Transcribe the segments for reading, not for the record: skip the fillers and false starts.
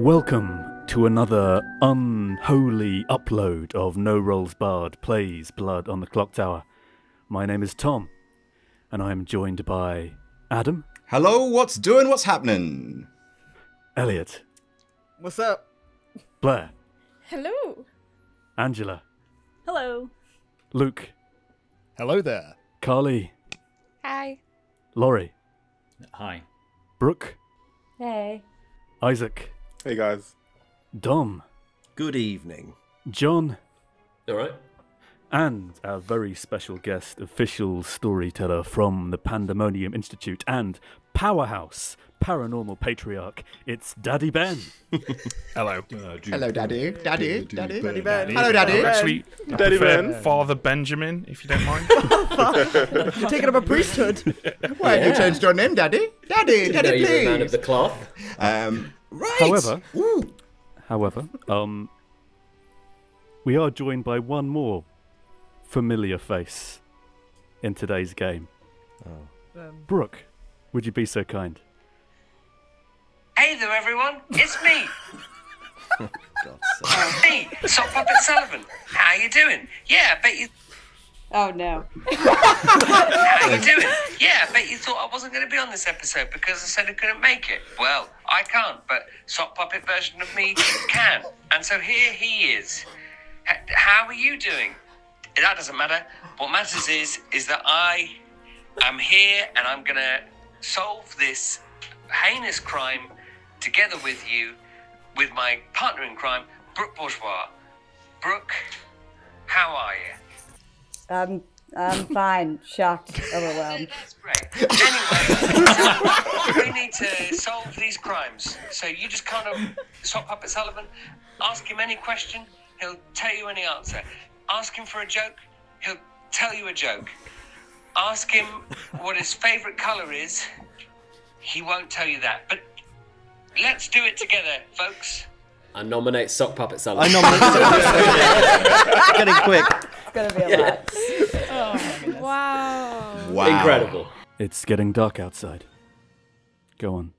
Welcome to another unholy upload of No Rolls Barred Plays Blood on the Clocktower. My name is Tom, and I am joined by Adam. Hello, what's doing? What's happening? Elliot. What's up? Blair. Hello. Angela. Hello. Luke. Hello there. Carly. Hi. Laurie. Hi. Brooke. Hey. Isaac. Hey guys. Dom. Good evening. John. All right. And our very special guest, official storyteller from the Pandemonium Institute and Powerhouse Paranormal Patriarch, it's Daddy Ben. Hello. Hello, Daddy. Daddy. Ben. Hello, Daddy. Actually, Daddy Ben. Father Benjamin, if you don't mind. You're taking up a priesthood. Why have you changed your name, Daddy? Daddy, Didn't know Daddy, you were a man of please. the cloth. Right. However, we are joined by one more familiar face in today's game. Brooke, would you be so kind? Hey there, everyone. It's me. God's sake. Hey, Sock Puppet Sullivan. How you doing? Yeah, I bet you. Oh no. How you doing? Yeah, I bet you thought I wasn't going to be on this episode because I said I couldn't make it. Well, I can't, but Sock Puppet version of me can. And so here he is. How are you doing? That doesn't matter. What matters is that I am here and I'm going to solve this heinous crime together with you, with my partner in crime, Brooke Bourgeois. Brooke, how are you? I'm fine. Shocked. Overwhelmed. That's great. Anyway, we need to solve these crimes. So you just kind of Sock Puppet Sullivan, ask him any question, he'll tell you any answer. Ask him for a joke, he'll tell you a joke. Ask him what his favourite colour is, he won't tell you that. But let's do it together, folks. I nominate Sock Puppet Sullivan. Getting quick. It's gonna be a lot. Oh my goodness. Wow. Wow. Incredible. It's getting dark outside. Go on.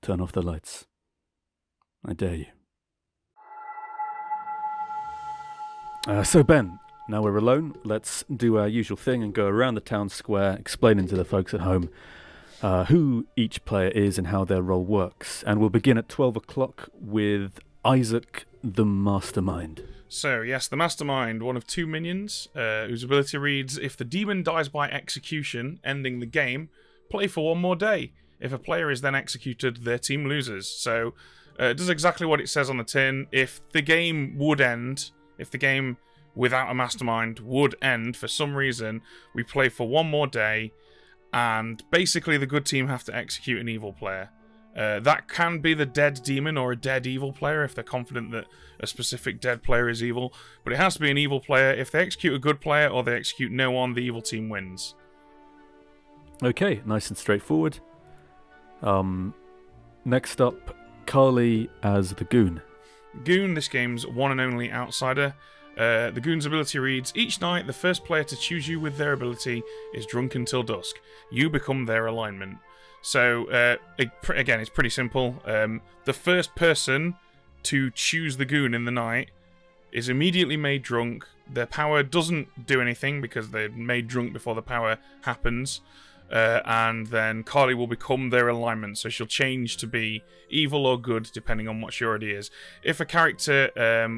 Turn off the lights. I dare you. So Ben, now we're alone. Let's do our usual thing and go around the town square explaining to the folks at home who each player is and how their role works. And we'll begin at 12 o'clock with Isaac the Mastermind. So, yes, the Mastermind, one of two minions, whose ability reads, if the demon dies by execution, ending the game, play for one more day. If a player is then executed, their team loses. So, it does exactly what it says on the tin. If the game would end, if the game without a Mastermind would end for some reason, we play for one more day, and basically the good team have to execute an evil player. That can be the dead demon or a dead evil player if they're confident that a specific dead player is evil, but it has to be an evil player. If they execute a good player or they execute no one, the evil team wins. Okay, nice and straightforward. Next up, Carly as the Goon. Goon, this game's one and only outsider. The Goon's ability reads, each night the first player to choose you with their ability is drunk until dusk. You become their alignment. So, again, it's pretty simple. The first person to choose the Goon in the night is immediately made drunk. Their power doesn't do anything because they're made drunk before the power happens. And then Carly will become their alignment, so she'll change to be evil or good depending on what she already is. If a character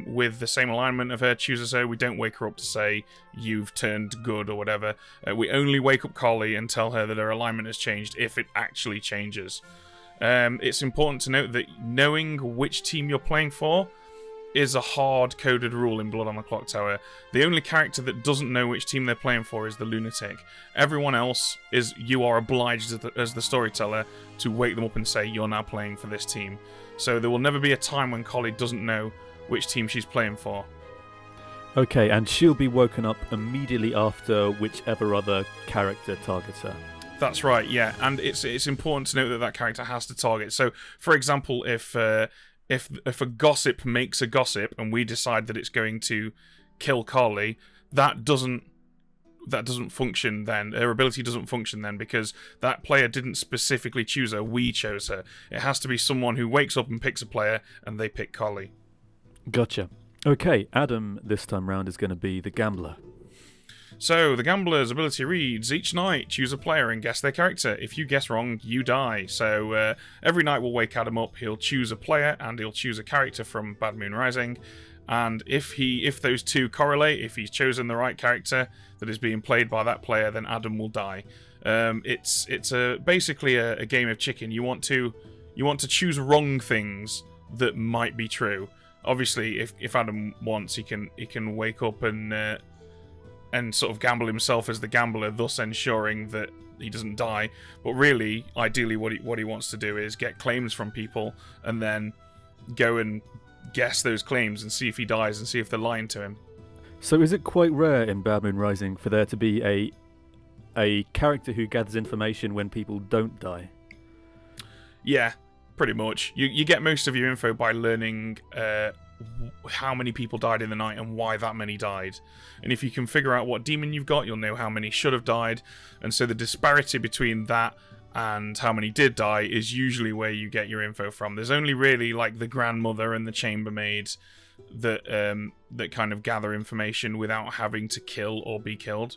with the same alignment of her chooses her, we don't wake her up to say you've turned good or whatever. We only wake up Carly and tell her that her alignment has changed if it actually changes. It's important to note that knowing which team you're playing for is a hard-coded rule in Blood on the Clocktower. The only character that doesn't know which team they're playing for is the lunatic. Everyone else is, you are obliged as the storyteller to wake them up and say you're now playing for this team. So there will never be a time when Collie doesn't know which team she's playing for. Okay, and she'll be woken up immediately after whichever other character targets her. That's right, yeah, and it's important to note that that character has to target. So, for example, if a gossip makes a gossip and we decide that it's going to kill Carly, that doesn't doesn't function then. Her ability doesn't function then because that player didn't specifically choose her. We chose her. It has to be someone who wakes up and picks a player, and they pick Collie. Gotcha. Okay, Adam this time round is going to be the gambler. So, the gambler's ability reads, each night choose a player and guess their character. If you guess wrong, you die. So, every night we'll wake Adam up, he'll choose a player, and he'll choose a character from Bad Moon Rising. And if those two correlate, if he's chosen the right character that is being played by that player, then Adam will die. It's basically a game of chicken. You want to choose wrong things that might be true. Obviously, if Adam wants, he can wake up and sort of gamble himself as the gambler, thus ensuring that he doesn't die. But really, ideally, what he wants to do is get claims from people and then go and guess those claims and see if he dies and see if they're lying to him. So is it quite rare in Bad Moon Rising for there to be a character who gathers information when people don't die? Yeah, pretty much. You get most of your info by learning how many people died in the night and why that many died. And if you can figure out what demon you've got, you'll know how many should have died. And so the disparity between that and how many did die is usually where you get your info from. There's only really like the grandmother and the chambermaid that kind of gather information without having to kill or be killed.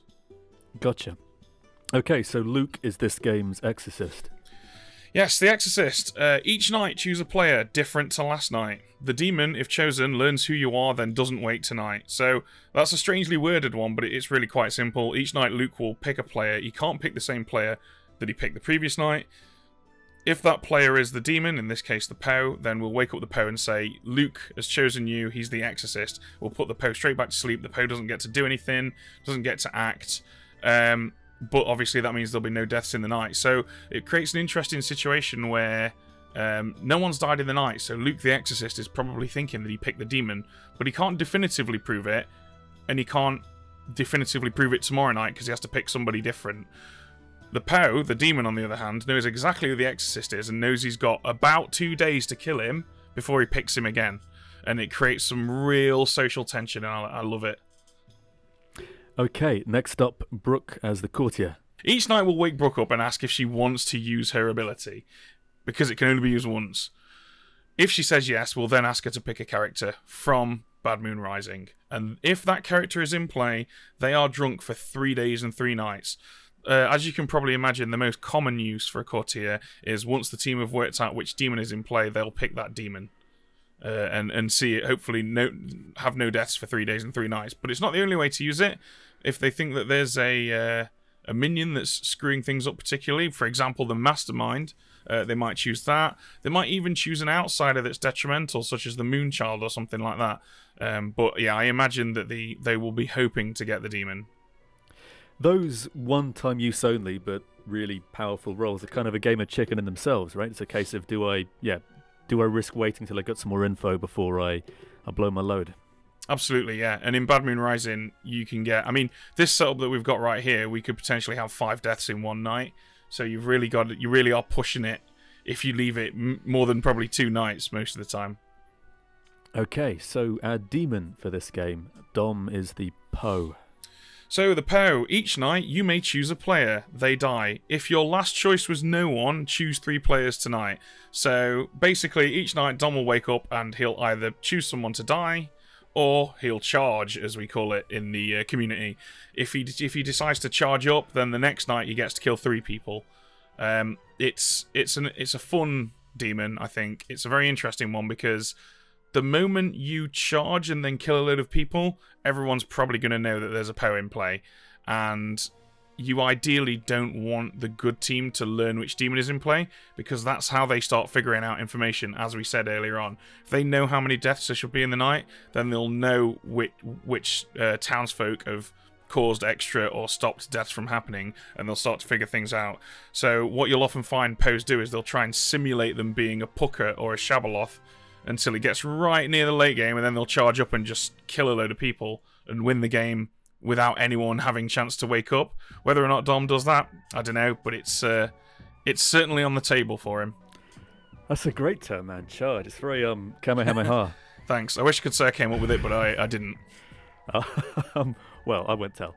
Gotcha. Okay, so Luke is this game's Exorcist. Yes, the Exorcist. Each night choose a player different to last night. The demon, if chosen, learns who you are, then doesn't wake tonight. So that's a strangely worded one, but it's really quite simple. Each night Luke will pick a player. He can't pick the same player that he picked the previous night. If that player is the demon, in this case the POW, then we'll wake up the POW and say, Luke has chosen you, he's the Exorcist. We'll put the POW straight back to sleep. The POW doesn't get to do anything, doesn't get to act. But obviously that means there'll be no deaths in the night. So it creates an interesting situation where no one's died in the night. So Luke the Exorcist is probably thinking that he picked the demon, but he can't definitively prove it, and he can't definitively prove it tomorrow night because he has to pick somebody different. The POW, the demon on the other hand, knows exactly who the Exorcist is and knows he's got about 2 days to kill him before he picks him again. And it creates some real social tension, and I love it. Okay, next up, Brooke as the courtier. Each night we'll wake Brooke up and ask if she wants to use her ability, because it can only be used once. If she says yes, we'll then ask her to pick a character from Bad Moon Rising. And if that character is in play, they are drunk for 3 days and 3 nights. As you can probably imagine, the most common use for a courtier is once the team have worked out which demon is in play, they'll pick that demon. And see it, hopefully have no deaths for 3 days and 3 nights. But it's not the only way to use it. If they think that there's a minion that's screwing things up particularly, for example, the Mastermind, they might choose that. They might even choose an outsider that's detrimental, such as the Moonchild or something like that. But yeah, I imagine that they will be hoping to get the demon. Those one-time use only, but really powerful rolls are kind of a game of chicken in themselves, right? It's a case of do I risk waiting till I got some more info before I blow my load? Absolutely, yeah. And in Bad Moon Rising, you can get... I mean, this setup that we've got right here, we could potentially have 5 deaths in one night. So you really are pushing it if you leave it more than probably 2 nights most of the time. Okay, so our demon for this game, Dom, is the POW. So the POW, each night you may choose a player. They die. If your last choice was no one, choose 3 players tonight. So basically each night Dom will wake up and he'll either choose someone to die, or he'll charge, as we call it in the community. If he decides to charge up, then the next night he gets to kill 3 people. It's a fun demon, I think. It's a very interesting one because the moment you charge and then kill a load of people, everyone's probably going to know that there's a POW in play. And you ideally don't want the good team to learn which demon is in play, because that's how they start figuring out information, as we said earlier on. If they know how many deaths there should be in the night, then they'll know which townsfolk have caused extra or stopped deaths from happening, and they'll start to figure things out. So what you'll often find POWs do is they'll try and simulate them being a Pucker or a Shabaloth until it gets right near the late game, and then they'll charge up and just kill a load of people and win the game without anyone having a chance to wake up. Whether or not Dom does that, I don't know, but it's certainly on the table for him. That's a great term, man. Charge. It's very Kamehameha. Thanks. I wish I could say I came up with it, but I didn't. Well, I won't tell.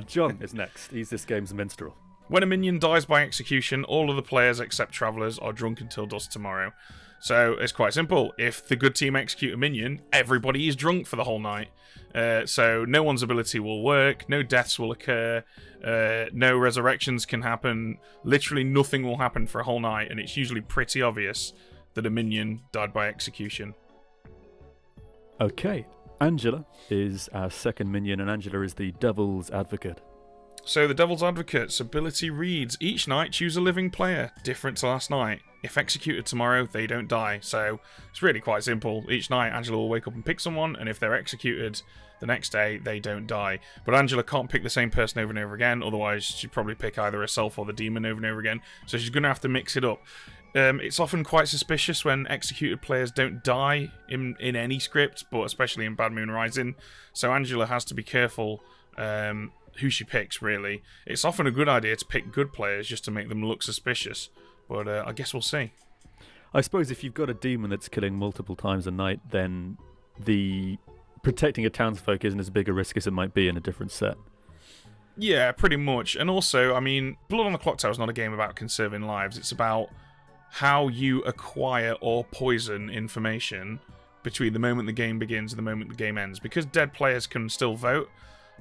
John is next. He's this game's minstrel. When a minion dies by execution, all of the players except travelers are drunk until dusk tomorrow. So it's quite simple. If the good team execute a minion, everybody is drunk for the whole night. So no one's ability will work, no deaths will occur, no resurrections can happen. Literally nothing will happen for a whole night, and it's usually pretty obvious that a minion died by execution. Okay, Angela is our second minion, and Angela is the Devil's Advocate. So the Devil's Advocate's ability reads, each night choose a living player, different to last night. If executed tomorrow, they don't die. So it's really quite simple. Each night, Angela will wake up and pick someone, and if they're executed the next day, they don't die. But Angela can't pick the same person over and over again, otherwise she'd probably pick either herself or the demon over and over again. So she's going to have to mix it up. It's often quite suspicious when executed players don't die in any script, but especially in Bad Moon Rising. So Angela has to be careful who she picks, really. It's often a good idea to pick good players just to make them look suspicious, but I guess we'll see. I suppose if you've got a demon that's killing multiple times a night, then the protecting a townsfolk isn't as big a risk as it might be in a different set. Yeah, pretty much. And also, I mean, Blood on the Clocktower is not a game about conserving lives. It's about how you acquire or poison information between the moment the game begins and the moment the game ends. Because dead players can still vote,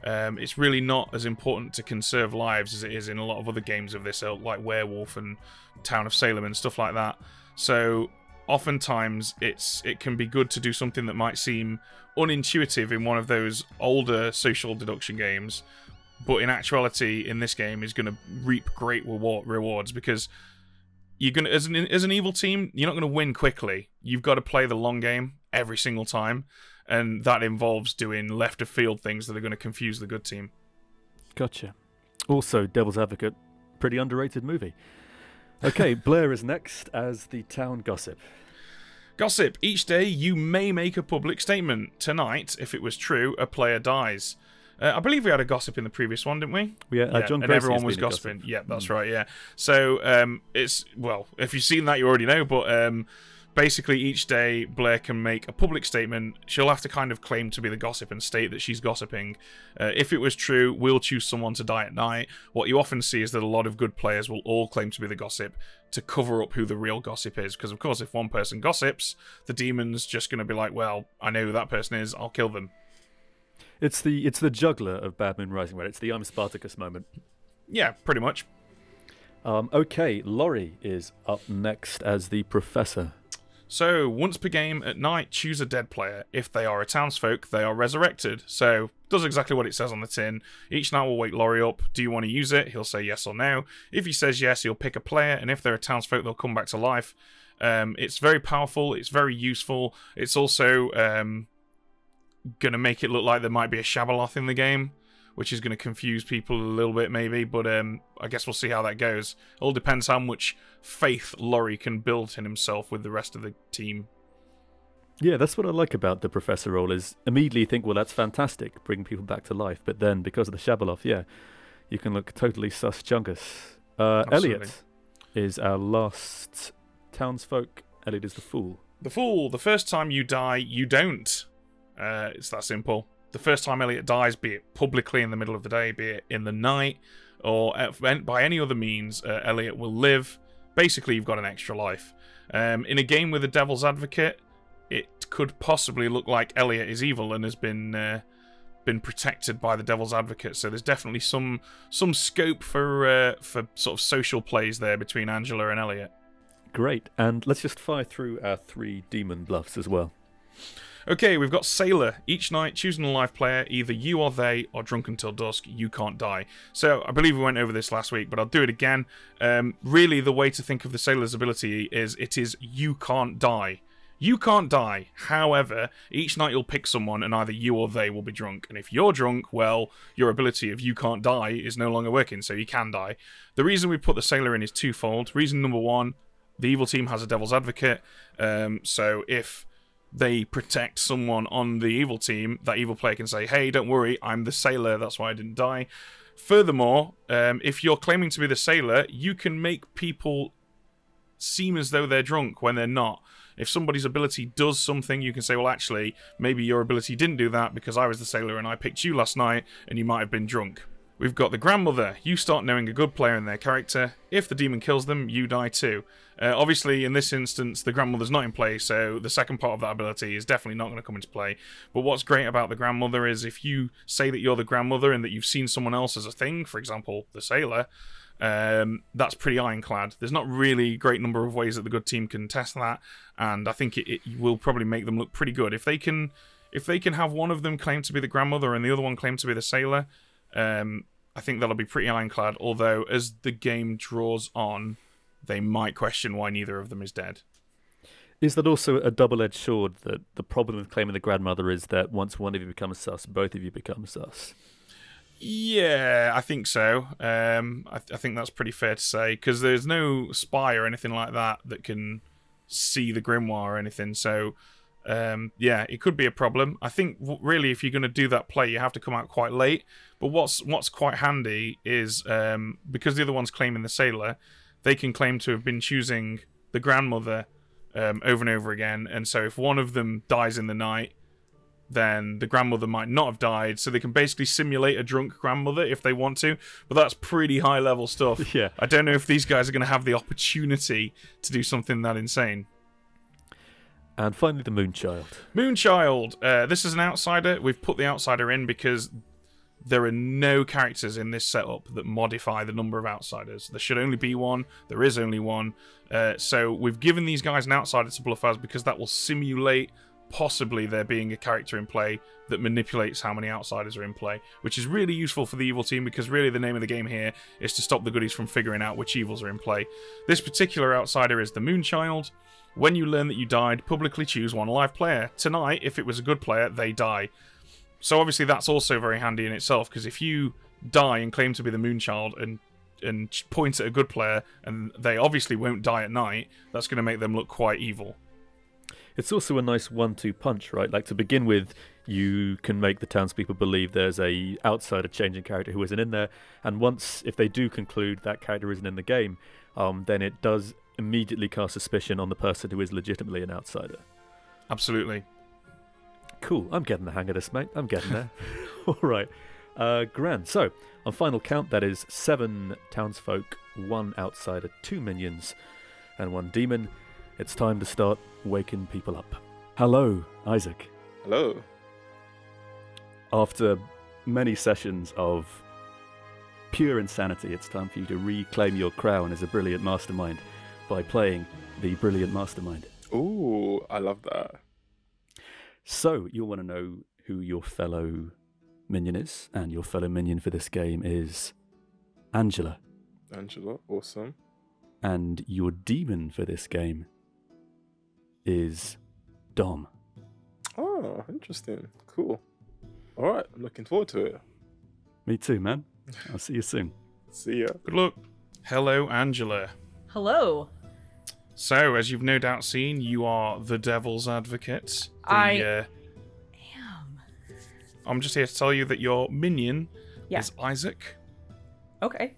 it's really not as important to conserve lives as it is in a lot of other games of this ilk, like Werewolf and Town of Salem and stuff like that. So oftentimes it can be good to do something that might seem unintuitive in one of those older social deduction games, but in actuality in this game is going to reap great rewards, because you're going to, as an evil team, you're not going to win quickly. You've got to play the long game every single time, and that involves doing left of field things that are going to confuse the good team. Gotcha. Also, Devil's Advocate, pretty underrated movie. Okay, Blair is next as the town gossip. Gossip. Each day you may make a public statement. Tonight, if it was true, a player dies. I believe we had a gossip in the previous one, didn't we? Yeah, John and Gracie everyone was has been a gossiping. gossip. Yeah, that's right, yeah. So, it's, well, if you've seen that, you already know, but basically each day Blair can make a public statement. She'll have to kind of claim to be the gossip and state that she's gossiping. If it was true, we'll choose someone to die at night. What you often see is that a lot of good players will all claim to be the gossip to cover up who the real gossip is. Because, of course, if one person gossips, the demon's just going to be like, well, I know who that person is, I'll kill them. It's the juggler of Bad Moon Rising, right? It's the I'm Spartacus moment. Yeah, pretty much. Okay, Laurie is up next as the professor. So, once per game at night, choose a dead player. If they are a townsfolk, they are resurrected. So, does exactly what it says on the tin. Each night we'll wake Laurie up. Do you want to use it? He'll say yes or no. If he says yes, he'll pick a player, and if they're a townsfolk, they'll come back to life. It's very powerful. It's very useful. It's also going to make it look like there might be a Shabaloth in the game, which is going to confuse people a little bit, maybe, but I guess we'll see how that goes. It all depends how much faith Laurie can build in himself with the rest of the team. Yeah, that's what I like about the professor role, is immediately you think, well, that's fantastic, bring people back to life, but then, because of the Shabaloth, yeah, you can look totally sus chungus. Elliot is our last townsfolk. Elliot is the Fool. The Fool. The first time you die, you don't. It's that simple. The first time Elliot dies, be it publicly in the middle of the day, be it in the night, or by any other means, Elliot will live. Basically, you've got an extra life. In a game with a Devil's Advocate, it could possibly look like Elliot is evil and has been protected by the Devil's Advocate. So there's definitely some scope for sort of social plays there between Angela and Elliot. Great, and let's just fire through our 3 demon bluffs as well. Okay, we've got Sailor. Each night, choosing a live player, either you or they are drunk until dusk. You can't die. So, I believe we went over this last week, but I'll do it again. Really, the way to think of the Sailor's ability is it is you can't die. You can't die. However, each night you'll pick someone and either you or they will be drunk. And if you're drunk, well, your ability of you can't die is no longer working, so you can die. The reason we put the Sailor in is twofold. Reason number one, the evil team has a Devil's Advocate. So if they protect someone on the evil team, that evil player can say, hey, don't worry, I'm the Sailor, that's why I didn't die. Furthermore, if you're claiming to be the Sailor, you can make people seem as though they're drunk when they're not. If somebody's ability does something, you can say, well, actually, maybe your ability didn't do that because I was the Sailor and I picked you last night and you might have been drunk. We've got the grandmother. You start knowing a good player and their character. If the demon kills them, you die too. Obviously, in this instance, the grandmother's not in play, so the second part of that ability is definitely not going to come into play. But what's great about the grandmother is if you say that you're the grandmother and that you've seen someone else as a thing, for example, the sailor, that's pretty ironclad. There's not really a great number of ways that the good team can test that, and I think it will probably make them look pretty good. If they can have one of them claim to be the grandmother and the other one claim to be the sailor, I think that'll be pretty ironclad, although as the game draws on, they might question why neither of them is dead. Is that also a double-edged sword, that the problem with claiming the grandmother is that once one of you becomes sus, both of you become sus? Yeah, I think so. I think that's pretty fair to say, because there's no spy or anything like that that can see the grimoire or anything, so yeah, it could be a problem. I think really if you're going to do that play, you have to come out quite late. But what's quite handy is because the other one's claiming the sailor, they can claim to have been choosing the grandmother over and over again. And so if one of them dies in the night, then the grandmother might not have died. So they can basically simulate a drunk grandmother if they want to. But that's pretty high level stuff. Yeah. I don't know if these guys are going to have the opportunity to do something that insane. And finally, the Moonchild. Moonchild. This is an outsider. We've put the outsider in because there are no characters in this setup that modify the number of outsiders. There should only be one. There is only one. So we've given these guys an outsider to bluff as because that will simulate possibly there being a character in play that manipulates how many outsiders are in play, which is really useful for the evil team because really the name of the game here is to stop the goodies from figuring out which evils are in play. This particular outsider is the Moonchild. When you learn that you died, publicly choose one live player. Tonight, if it was a good player, they die. So obviously that's also very handy in itself, because if you die and claim to be the Moonchild and point at a good player, and they obviously won't die at night, that's going to make them look quite evil. It's also a nice 1-2 punch, right? Like, to begin with, you can make the townspeople believe there's a outsider changing character who isn't in there, and once, if they do conclude that character isn't in the game, then it does immediately cast suspicion on the person who is legitimately an outsider. Absolutely. Cool. I'm getting the hang of this, mate. I'm getting there. All right. Grand. So, on final count, that is 7 townsfolk, 1 outsider, 2 minions, and 1 demon. It's time to start waking people up. Hello, Isaac. Hello. After many sessions of pure insanity, it's time for you to reclaim your crown as a brilliant mastermind by playing the Brilliant Mastermind. Ooh, I love that. So, you'll want to know who your fellow minion is, and your fellow minion for this game is Angela. Angela, awesome. And your demon for this game is Dom. Oh, interesting. Cool. All right, I'm looking forward to it. Me too, man. I'll see you soon. See ya. Good luck. Hello, Angela. Hello. So, as you've no doubt seen, you are the devil's advocate. I am. I'm just here to tell you that your minion Yeah. is Isaac, Okay.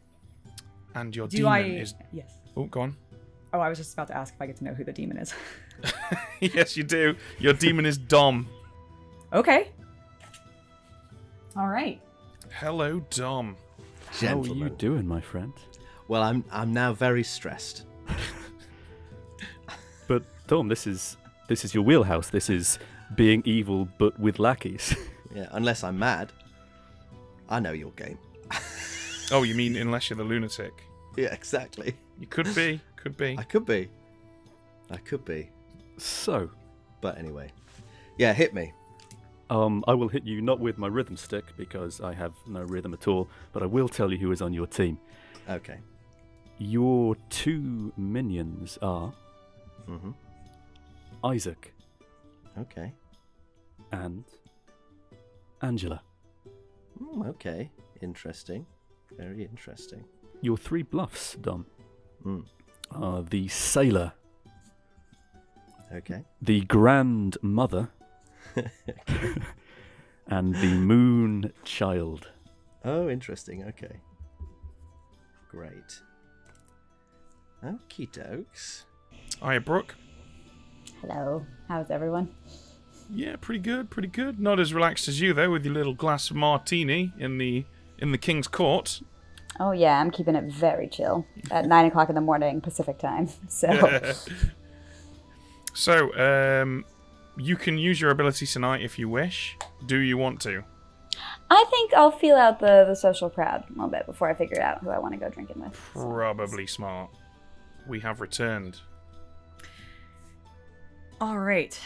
and your Do demon I... is... Yes. Oh, go on. Oh, I was just about to ask if I get to know who the demon is. Yes, you do. Your demon is Dom. Okay. All right. Hello, Dom. How are you Gentlemen. doing, my friend? Well, I'm now very stressed. But Dom, this is your wheelhouse. This is being evil, but with lackeys. Yeah, unless I'm mad. I know your game. Oh, you mean unless you're the lunatic? Yeah, exactly. You could be. Could be. I could be. I could be. So, But anyway. Yeah, hit me. I will hit you not with my rhythm stick because I have no rhythm at all, but I will tell you who is on your team. Okay. Your 2 minions are Mm-hmm. Isaac Okay. and Angela. Okay. Interesting. Very interesting. Your 3 bluffs, Dom, Mm. are the Sailor, Okay. the Grandmother, and the Moon Child. Oh, interesting. Okay. Great. Okie dokes. Hiya, Brooke. Hello. How's everyone? Yeah, pretty good, pretty good. Not as relaxed as you, though, with your little glass of martini in the in the King's Court. Oh yeah, I'm keeping it very chill at 9 o'clock in the morning Pacific time. So. So, you can use your ability tonight if you wish. Do you want to? I think I'll feel out the social crowd a little bit before I figure out who I want to go drinking with. Probably smart. We have returned. All right.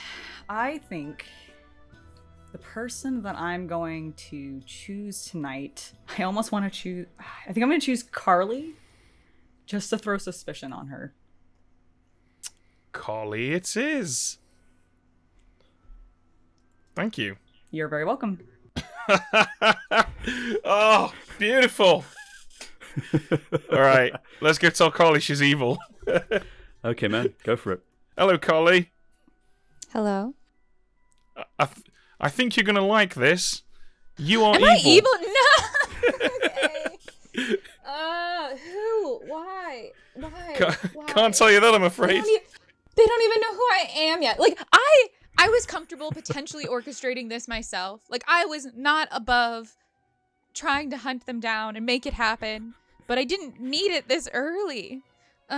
I think the person that I'm going to choose tonight, I almost want to choose... I think I'm going to choose Carly, just to throw suspicion on her. Carly it is. Thank you. You're very welcome. Oh, beautiful. All right, let's go tell Carly she's evil. Okay, man, go for it. Hello, Carly. Hello. I think you're gonna like this. You are Am evil. I evil? No. Okay. Who? Why? Why? Can't tell you that, I'm afraid. They don't even know who I am yet. Like I was comfortable potentially orchestrating this myself. Like I was not above trying to hunt them down and make it happen, but I didn't need it this early. Okay,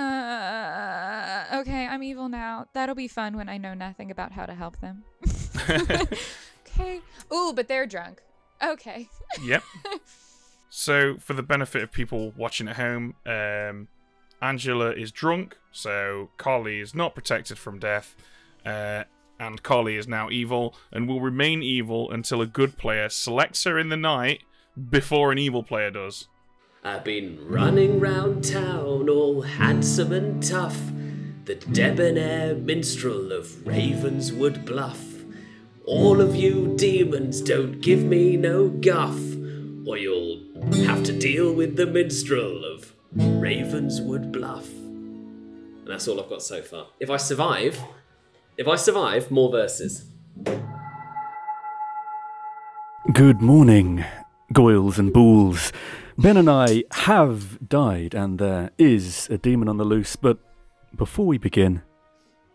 I'm evil now. That'll be fun when I know nothing about how to help them. Okay. Ooh, but they're drunk. Okay. Yep. So, for the benefit of people watching at home, Angela is drunk, so Carly is not protected from death, and Carly is now evil, and will remain evil until a good player selects her in the night before an evil player does. I've been running round town all handsome and tough, the debonair minstrel of Ravenswood Bluff. All of you demons don't give me no guff, or you'll have to deal with the minstrel of Ravenswood Bluff. And that's all I've got so far. If I survive, more verses. Good morning, Goyles and Bulls. Ben and I have died, and there is a demon on the loose, but before we begin,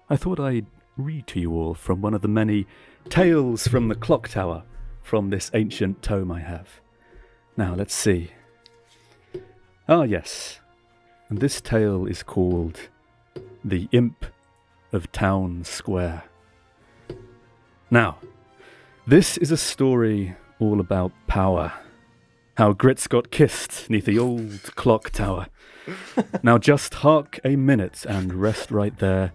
I thought I'd read to you all from one of the many tales from the Clocktower from this ancient tome I have. Now, let's see. Ah, yes. And this tale is called The Imp of Town Square. Now, this is a story all about power. How Grits got kissed neath the old clock tower. Now just hark a minute and rest right there.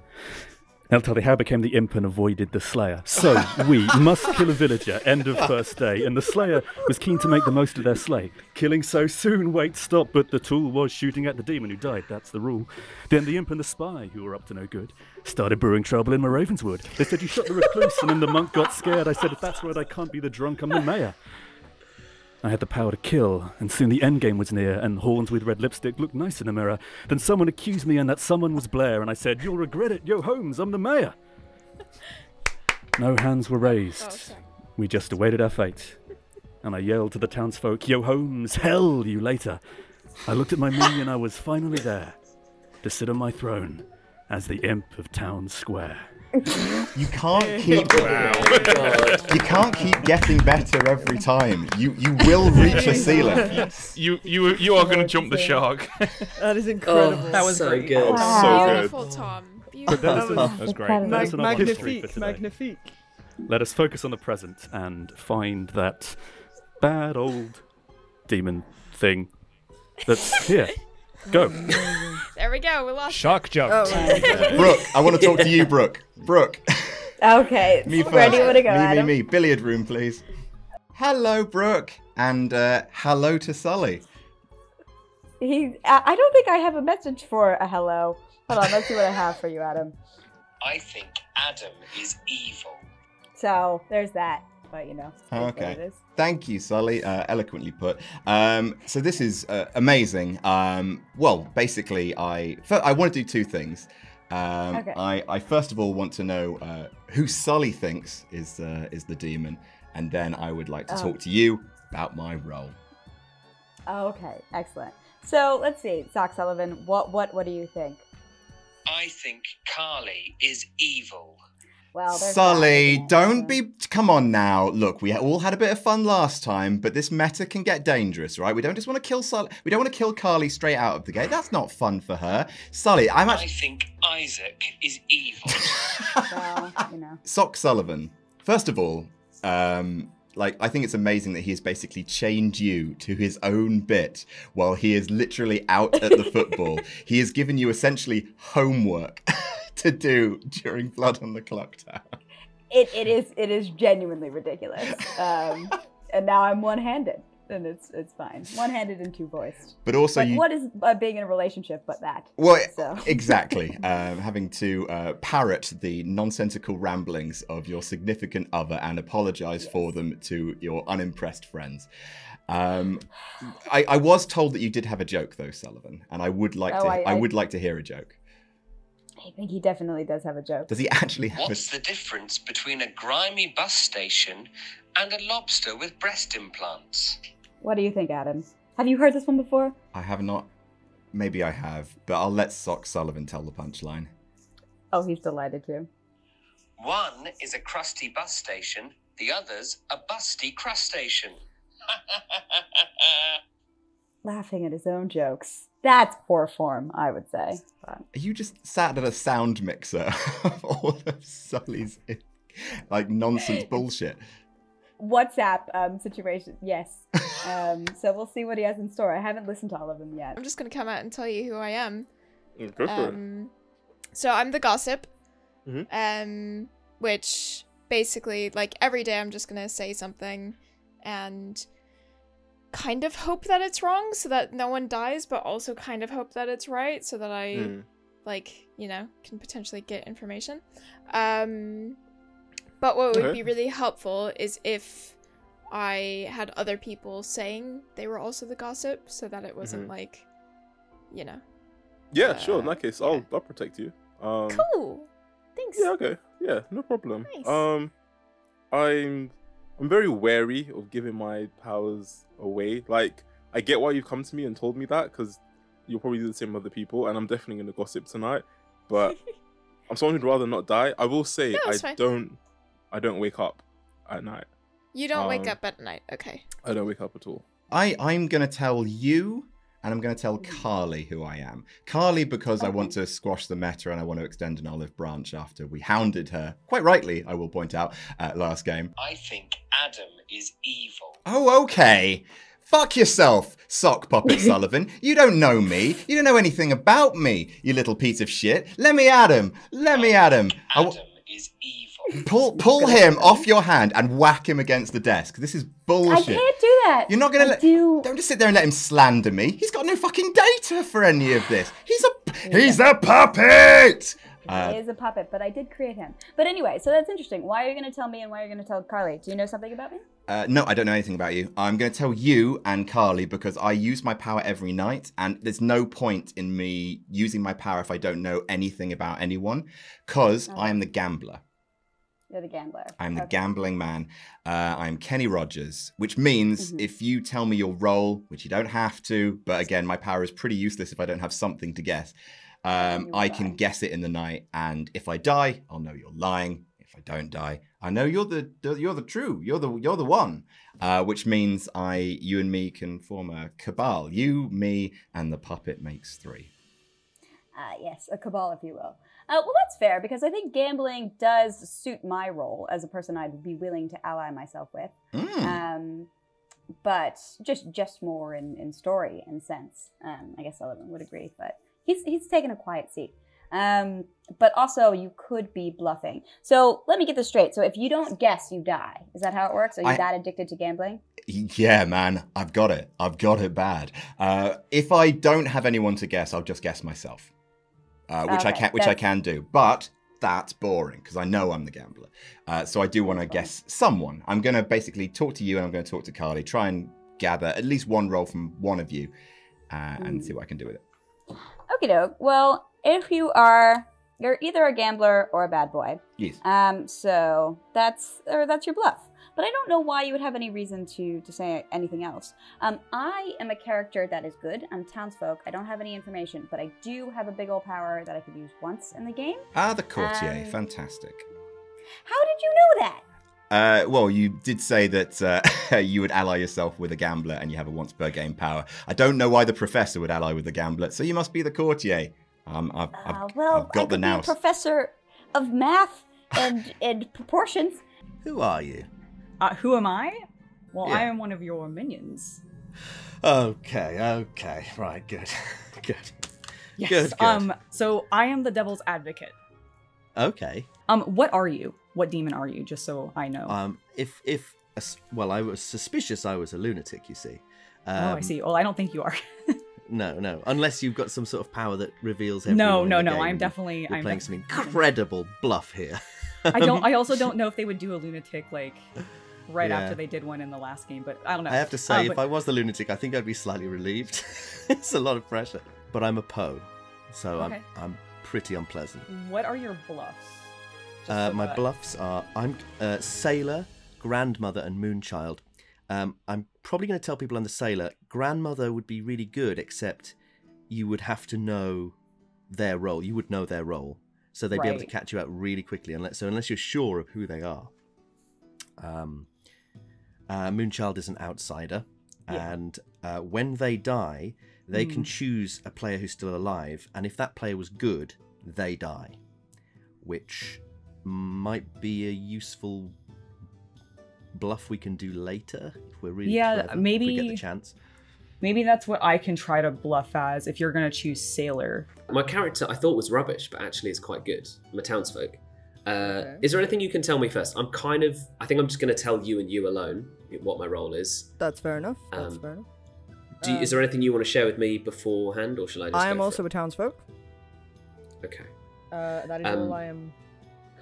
I'll tell you how I became the imp and avoided the slayer. So, we must kill a villager, end of first day, and the slayer was keen to make the most of their slay. Killing so soon, wait, stop, but the tool was shooting at the demon who died, that's the rule. Then the imp and the spy, who were up to no good, started brewing trouble in my Ravenswood. They said, you shot the recluse, and then the monk got scared. I said, if that's right, I can't be the drunk, I'm the mayor. I had the power to kill, and soon the endgame was near, and horns with red lipstick looked nice in a mirror. Then someone accused me, and that someone was Blair, and I said, you'll regret it, yo Holmes, I'm the mayor. No hands were raised. We just awaited our fate. And I yelled to the townsfolk, yo Holmes, hell you later. I looked at my minion, I was finally there, to sit on my throne as the imp of Town Square. You can't keep you can't keep getting better every time. You will reach a ceiling. You are going to jump the shark. That is incredible. Oh, that was so great. good. Wow. So Beautiful, Tom. Beautiful. That was great. That was enough history for Magnifique, today. magnifique. Let us focus on the present and find that bad old demon thing that's here. Go. There we go. We lost. Shark jump. Oh, Brooke, I want to talk to you, Brooke. Brooke. Okay, Me where do you want to go, me, Adam? me. Billiard room, please. Hello, Brooke. And hello to Sully. I don't think I have a message for a hello. Hold on, let's see what I have for you, Adam. I think Adam is evil. So, there's that. But, you know, it is what it Okay. is. Thank you, Sully. Eloquently put. So this is amazing. Well, basically, I want to do two things. Okay. I first of all want to know who Sully thinks is the demon, and then I would like to talk to you about my role. Okay, excellent. So, let's see. Sock Sullivan, what do you think? I think Carly is evil. Well, there's Sully, that. don't be. Come on now. Look, we all had a bit of fun last time, but this meta can get dangerous, right? We don't just want to kill Sully. We don't want to kill Carly straight out of the gate. That's not fun for her. Sully, I think Isaac is evil. Well, you know. Sock Sullivan. First of all, I think it's amazing that he has basically chained you to his own bit while he is literally out at the football. He has given you essentially homework to do during Blood on the Clocktower. It is genuinely ridiculous. And now I'm one-handed, and it's fine. One-handed and two-voiced. But also, what is being in a relationship but that? Well, so. exactly. Having to parrot the nonsensical ramblings of your significant other and apologize for them to your unimpressed friends. I was told that you did have a joke, though, Sullivan, and I would like I would like to hear a joke. I think he definitely does have a joke. Does he actually have What's the difference between a grimy bus station and a lobster with breast implants? What do you think, Adam? Have you heard this one before? I have not. Maybe I have, but I'll let Sock Sullivan tell the punchline. Oh, he's delighted to. One is a crusty bus station, the other's a busty crustacean. Laughing at his own jokes. That's poor form, I would say. But... You just sat at a sound mixer of all of Sully's nonsense bullshit. WhatsApp situation, yes. So we'll see what he has in store. I haven't listened to all of them yet. I'm just gonna come out and tell you who I am. Go for it. So I'm the gossip, Mm-hmm. Which basically, like, every day I'm just gonna say something and kind of hope that it's wrong so that no one dies, but also kind of hope that it's right so that I, can potentially get information. But what would be really helpful is if I had other people saying they were also the gossip so that it wasn't Yeah, sure. In that case, I'll protect you. Cool. Thanks. Yeah, okay. Yeah, no problem. Nice. I'm very wary of giving my powers away. Like, I get why you've come to me and told me that, because you'll probably do the same with other people, and I'm definitely going to gossip tonight. But I'm someone who'd rather not die. I will say I don't wake up at night. You don't wake up at night, okay. I don't wake up at all. I'm going to tell you, and I'm going to tell Carly who I am. Carly, because I want to squash the meta and I want to extend an olive branch after we hounded her, quite rightly, I will point out, last game. I think Adam is evil. Oh, okay. Fuck yourself, Sock Puppet Sullivan. You don't know me. You don't know anything about me, you little piece of shit. Let me at him. Let me at him. Adam is evil. Pull him off your hand and whack him against the desk. This is bullshit. I can't do that. You're not going to Don't just sit there and let him slander me. He's got no fucking data for any of this. He's a puppet! He is a puppet, but I did create him. But anyway, so that's interesting. Why are you going to tell me and why are you going to tell Carly? Do you know something about me? No, I don't know anything about you. I'm going to tell you and Carly because I use my power every night, and there's no point in me using my power if I don't know anything about anyone, because I am the gambler. You're the gambler. I'm the gambling man. I'm Kenny Rogers, which means if you tell me your role, which you don't have to, but again, my power is pretty useless if I don't have something to guess. I can guess it in the night, and if I die, I'll know you're lying. If I don't die, I know you're the one. Which means you and me can form a cabal. You, me, and the puppet makes 3. Yes, a cabal, if you will. Well, that's fair, because I think gambling does suit my role as a person I'd be willing to ally myself with. But just more in story and sense. I guess Sullivan would agree, but he's taken a quiet seat. But also, you could be bluffing. So let me get this straight. So if you don't guess, you die. Is that how it works? Are you that addicted to gambling? Yeah, man. I've got it. I've got it bad. If I don't have anyone to guess, I'll just guess myself. Which I can do, but that's boring because I know I'm the gambler. So I do want to guess someone. I'm going to basically talk to you and I'm going to talk to Carly, try and gather at least one role from one of you and see what I can do with it. Okie doke. Well, if you're either a gambler or a bad boy. Yes. So that's your bluff. But I don't know why you would have any reason to say anything else. I am a character that is good. I'm townsfolk. I don't have any information, but I do have a big old power that I could use once in the game. The courtier. Fantastic. How did you know that? Well, you did say that you would ally yourself with a gambler and you have a once per game power. I don't know why the professor would ally with the gambler, so you must be the courtier. I've got the nous. Professor of math and proportions. Who are you? Who am I? Well, Yeah. I am one of your minions. Okay, right, good, good. Yes. Good. So I am the devil's advocate. Okay. What are you? What demon are you? Just so I know. Well, I was suspicious I was a lunatic, you see. I see. Well, I don't think you are. No. Unless you've got some sort of power that reveals No. everyone in the game. I'm definitely. You're I'm playing some incredible bluff here. I also don't know if they would do a lunatic right Yeah. after they did one in the last game, but I don't know. I have to say, if I was the lunatic, I think I'd be slightly relieved. It's a lot of pressure. But I'm a Poe, so Okay. I'm pretty unpleasant. What are your bluffs? My bluffs are I'm Sailor, Grandmother, and Moonchild. I'm probably going to tell people I'm the Sailor. Grandmother would be really good, except you would have to know their role. You would know their role, so they'd be able to catch you out really quickly. Unless you're sure of who they are. Moonchild is an outsider, and when they die, they can choose a player who's still alive, and if that player was good, they die, which might be a useful bluff we can do later if we're really clever, maybe if we get the chance. Maybe that's what I can try to bluff as if you're going to choose Sailor. My character I thought was rubbish, but actually is quite good. I'm a townsfolk. Is there anything you can tell me first? I think I'm just going to tell you and you alone what my role is. That's fair enough. Is there anything you want to share with me beforehand, or shall I just I am go also a townsfolk. Okay. That is all I am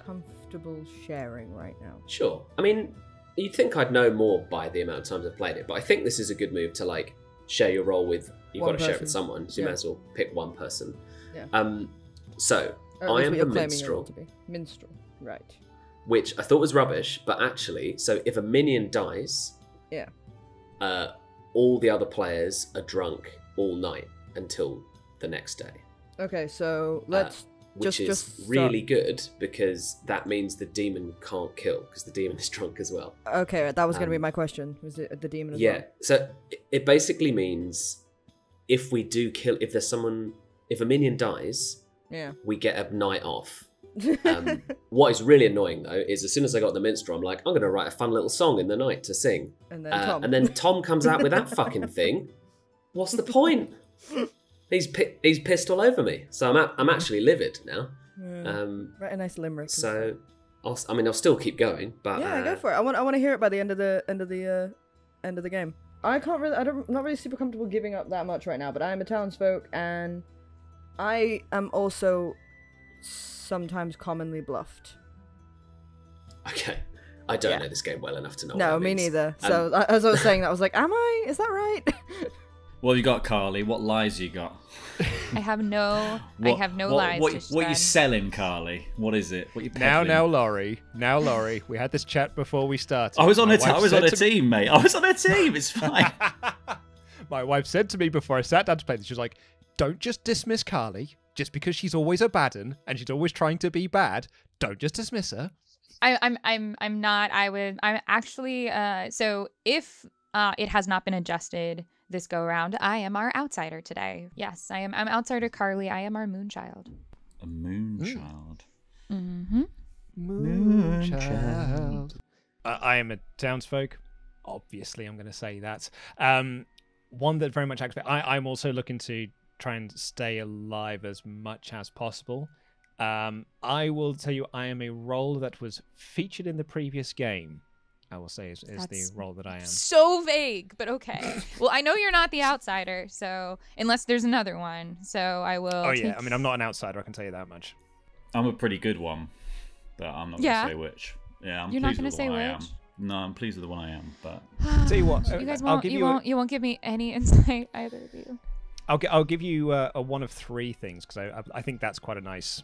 comfortable sharing right now. Sure. I mean, you'd think I'd know more by the amount of times I've played it, but I think this is a good move to share your role with. You've got to share it with someone, so you might as well pick one person. Yeah. So I am the minstrel. Minstrel, right? Which I thought was rubbish, but actually, so if a minion dies, all the other players are drunk all night until the next day. Okay, so let's which is really good because that means the demon can't kill because the demon is drunk as well. Okay, that was going to be my question. Was it the demon as well? Yeah, so it basically means if we do kill, if a minion dies, we get a night off. What is really annoying though is as soon as I got the minstrel, I'm like, I'm going to write a fun little song in the night to sing. And then and then Tom comes out with that fucking thing. What's the point? He's pissed all over me, so I'm actually livid now. Write a nice limerick. So I'll still keep going, but go for it. I want to hear it by the end of the game. I'm not really super comfortable giving up that much right now, but I am a townsfolk, and I am also sometimes commonly bluffed. Okay, I don't know this game well enough to know. No, what that me means. neither. So as I was saying that, I was like, am I? Is that right? What have you got, Carly? What lies you got? I have no lies. What you selling, Carly? What is it? What you peddling? Now, Laurie. We had this chat before we started. I was on a team, mate. I was on a team. It's fine. My wife said to me before I sat down to play this, she was like, "Don't just dismiss Carly just because she's always a bad un and she's always trying to be bad. Don't just dismiss her." I'm not. I'm actually. So if it has not been adjusted this go around, I am our outsider today. Yes, I'm outsider Carly. I am our moonchild. A moonchild. Mm-hmm. Moonchild. I am a townsfolk. Obviously, I'm going to say that. One that very much activates. I'm also looking to try and stay alive as much as possible. I will tell you, I am a role that was featured in the previous game. I will say is the role that I am. So vague, but okay. Well, I know you're not the outsider, so unless there's another one, so I will. Oh yeah, I mean, I'm not an outsider. I can tell you that much. I'm a pretty good one, but I'm not going to say which. Yeah, You're not going to say which. I am. No, I'm pleased with the one I am, but. Tell you what, you guys won't. You won't give me any insight, either of you. I'll give you a one of three things because I think that's quite a nice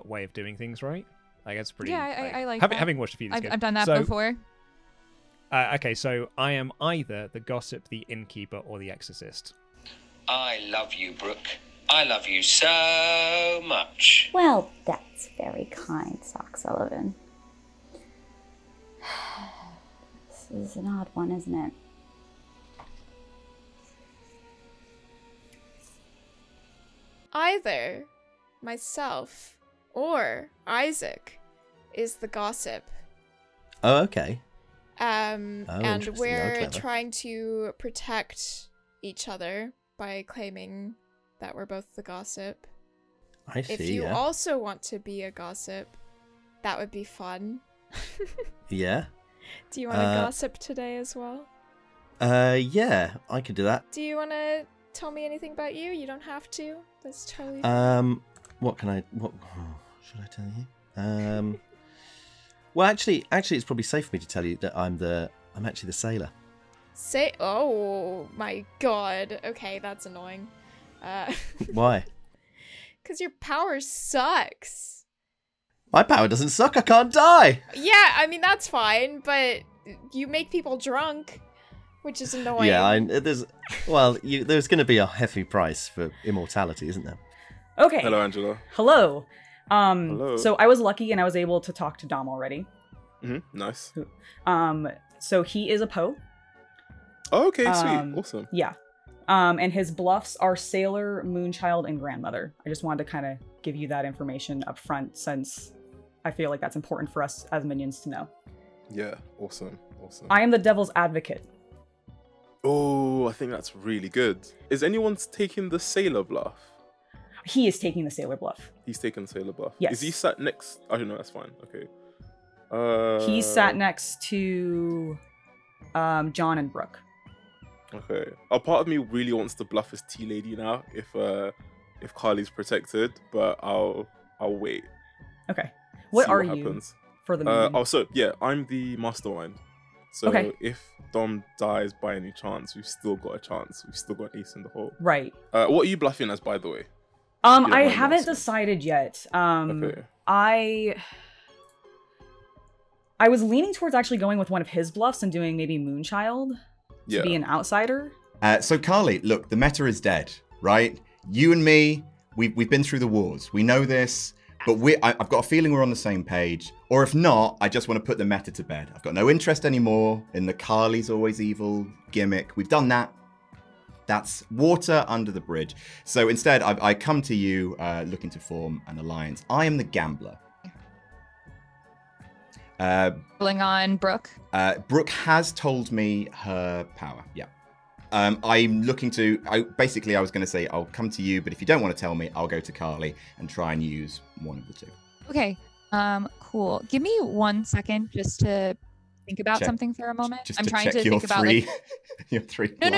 way of doing things, right? Like it's pretty. Yeah, I like having watched a few of these games. I've done that before. Okay, so I am either the gossip, the innkeeper, or the exorcist. I love you, Brooke. I love you so much. Well, that's very kind, Sock Sullivan. This is an odd one, isn't it? Either myself or Isaac is the gossip. Oh, okay. And interesting. we're Clever. trying to protect each other by claiming that we're both the gossip. I see. If you Yeah. also want to be a gossip, that would be fun. Yeah. Do you want to gossip today as well? Yeah, I could do that. Do you want to tell me anything about you? You don't have to. That's totally fine. What can I? What should I tell you? Well, actually, it's probably safe for me to tell you that I'm actually the sailor. Say, oh my god. Okay, that's annoying. Why? Because your power sucks. My power doesn't suck. I can't die. Yeah, I mean that's fine, but you make people drunk, which is annoying. Yeah, there's going to be a hefty price for immortality, isn't there? Okay. Hello, Angela. Hello. Hello. So I was lucky and I was able to talk to Dom already. Nice. So he is a Poe. Oh, okay, sweet. Awesome. Yeah. And his bluffs are Sailor, Moonchild, and Grandmother. I just wanted to kind of give you that information up front since I feel like that's important for us as minions to know. Yeah, awesome. Awesome. I am the Devil's Advocate. Oh, I think that's really good. Is anyone taking the sailor bluff? He is taking the Sailor bluff. He's taking the sailor bluff. Yes. Is he sat next? I don't know. That's fine. Okay. He's sat next to John and Brooke. Okay. A part of me really wants to bluff as Tea Lady now if Carly's protected, but I'll wait. Okay. What are what you happens. for the minion? So yeah, I'm the Mastermind. So Okay. if Dom dies by any chance, we've still got a chance. We've still got ace in the hole. Right. What are you bluffing as, by the way? I haven't decided yet. Okay. I was leaning towards actually going with one of his bluffs and doing maybe Moonchild to be an outsider. So Carly, look, the meta is dead, right? You and me, we've been through the wars. We know this, but I've got a feeling we're on the same page. Or if not, I just want to put the meta to bed. I've got no interest anymore in the Carly's always evil gimmick. We've done that. That's water under the bridge. So instead, I come to you looking to form an alliance. I am the gambler. Pulling on Brooke. Brooke has told me her power. Yeah. I'm looking to. I was going to say I'll come to you, but if you don't want to tell me, I'll go to Carly and try and use one of the two. Okay. Cool. Give me 1 second just to think about something for a moment. I'm trying to think about like your three. No,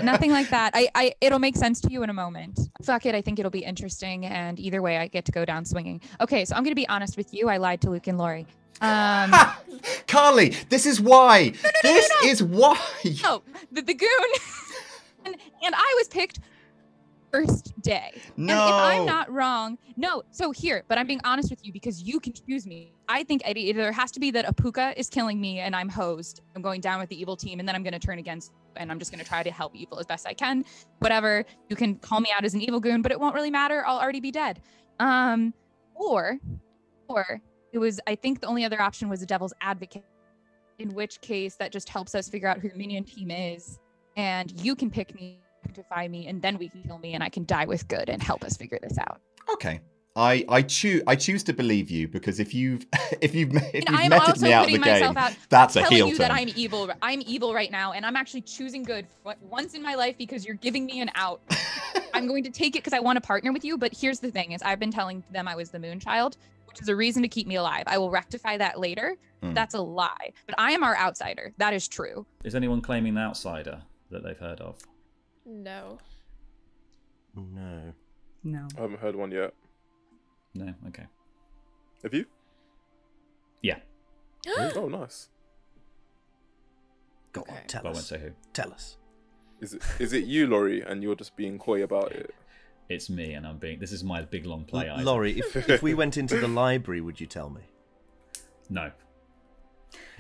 nothing like that. It'll make sense to you in a moment. Fuck it, I think it'll be interesting, and either way, I get to go down swinging. Okay, so I'm gonna be honest with you. I lied to Luke and Lori. Carly, this is why. This is why. Oh, the goon, and I was picked first day. No. And if I'm not wrong, no. So here, but I'm being honest with you because you can choose me. I think it either has to be that Apuka is killing me and I'm hosed. I'm going down with the evil team, and then I'm going to turn against, and I'm just going to try to help evil as best I can. Whatever. You can call me out as an evil goon, but it won't really matter. I'll already be dead. Or it was. I think the only other option was a Devil's Advocate, in which case that just helps us figure out who the minion team is, and you can pick me, identify me, and then we can kill me, and I can die with good and help us figure this out. Okay. I choose to believe you because if you've I'm meted also me out of putting the game, myself out, that's a telling heel you turn. that I'm evil. I'm evil right now, and I'm actually choosing good once in my life because you're giving me an out. I'm going to take it because I want to partner with you. But here's the thing: is I've been telling them I was the Moonchild, which is a reason to keep me alive. I will rectify that later. That's a lie. But I am our outsider. That is true. Is anyone claiming the outsider that they've heard of? No. No. I haven't heard one yet. No. Okay. Have you? Yeah. Oh, nice. Go on, tell But I won't us. say who. Tell us. Is it you, Laurie, and you're just being coy about it? It's me, and I'm being. This is my big long play. Laurie, if we went into the library, would you tell me? No.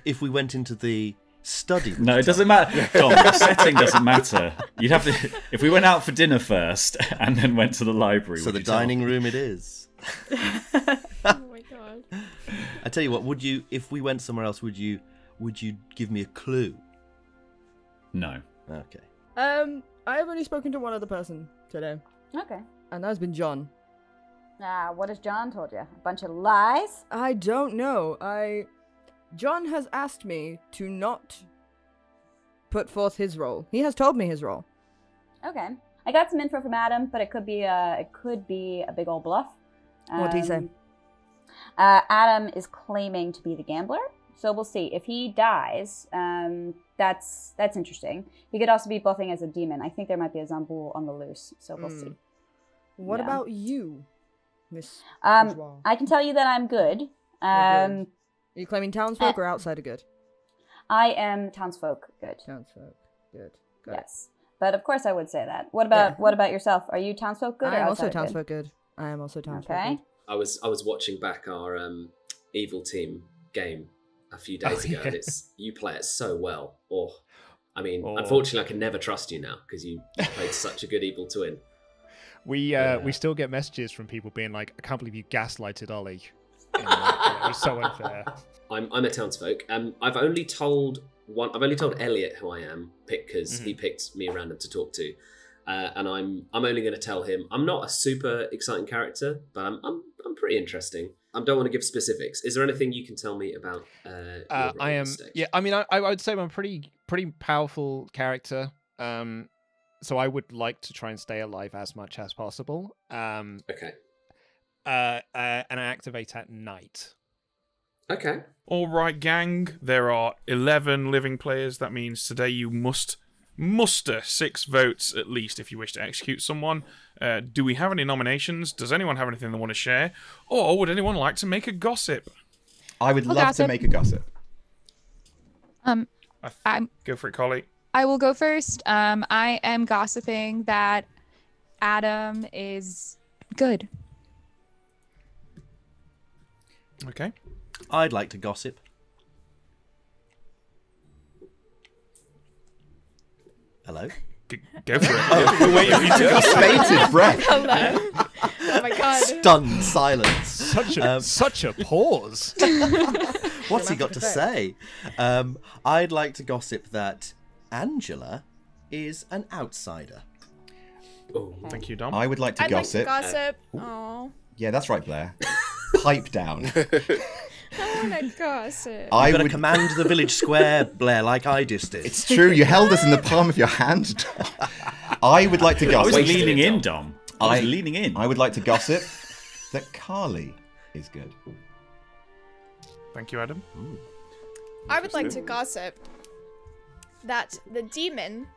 If we went into the study, would No, you it doesn't matter. Dom, the setting doesn't matter. You'd have to. If we went out for dinner first and then went to the library. So would the you tell dining me? room it is. Oh my god. god. I tell you what, would you, if we went somewhere else, would you give me a clue? No. Okay. I have only spoken to one other person today, Okay. and that's been John. What has John told you? A bunch of lies? I don't know. John has asked me to not put forth his role. He has told me his role. Okay. I got some info from Adam, but it could be a big old bluff. What did he say? Adam is claiming to be the gambler, so we'll see. If he dies, that's interesting. He could also be bluffing as a demon. I think there might be a Zambul on the loose, so we'll see. What Yeah. about you, Miss? I can tell you that I'm good. Are you claiming townsfolk or outsider good? I am townsfolk good. Townsfolk good. Yes, but of course I would say that. What about yourself? Are you townsfolk good? I or am also outsider townsfolk good. I am also townsfolk Okay. good. I was watching back our evil team game a few days ago, and you play it so well. Unfortunately, I can never trust you now because you played such a good evil twin. We still get messages from people being like, "I can't believe you gaslighted Ollie." It was so unfair. I'm a townsfolk. I've only told Elliot who I am because he picked me random to talk to, and I'm only going to tell him. I'm not a super exciting character, but I'm pretty interesting. I don't want to give specifics. Is there anything you can tell me about? I am. Yeah, I mean, I would say I'm a pretty powerful character. So I would like to try and stay alive as much as possible. Okay. And I activate at night. Okay. All right, gang. There are 11 living players. That means today you must muster 6 votes at least if you wish to execute someone. Do we have any nominations? Does anyone have anything they want to share? Or would anyone like to make a gossip? I would love to make a gossip. Go for it, Collie. I will go first. I am gossiping that Adam is good. Okay. I'd like to gossip. Go Hello? for it. We're waiting for you to gossip. Bated breath. Hello. Oh my god. Stunned silence. Such a pause. What's he got to say? I'd like to gossip that Angela is an outsider. Oh, thank you, Dom. I would like to I'd gossip. like to gossip. Oh. Yeah, that's right, Blair. Pipe down. I want to gossip. You gotta command the village square, Blair, like I just did. It's true. You held us in the palm of your hand, Dom. I would like to gossip. I was leaning in, Dom. I was leaning in. I would like to gossip that Carly is good. Thank you, Adam. I would like to gossip that the demon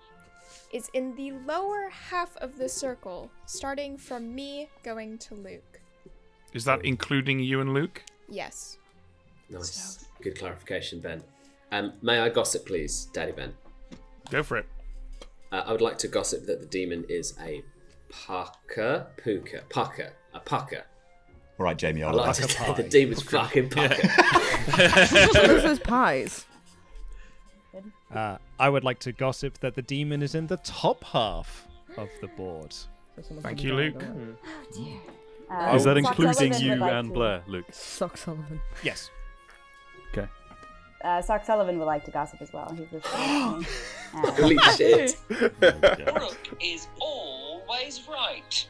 is in the lower half of the circle, starting from me going to Luke. Is that including you and Luke? Yes. Nice. Good clarification, Ben. May I gossip, please, Daddy Ben? Go for it. I would like to gossip that the demon is a pucker. All right, Jamie. I'd like to say the demon's fucking pucker. What are those pies? I would like to gossip that the demon is in the top half of the board. Thank you, Luke. Is that Sock including Sullivan you would like and to- Blair, Luke? Sock Sullivan. Yes. Okay. Sock Sullivan would like to gossip as well. He's listening. Holy shit. Brooke is always right.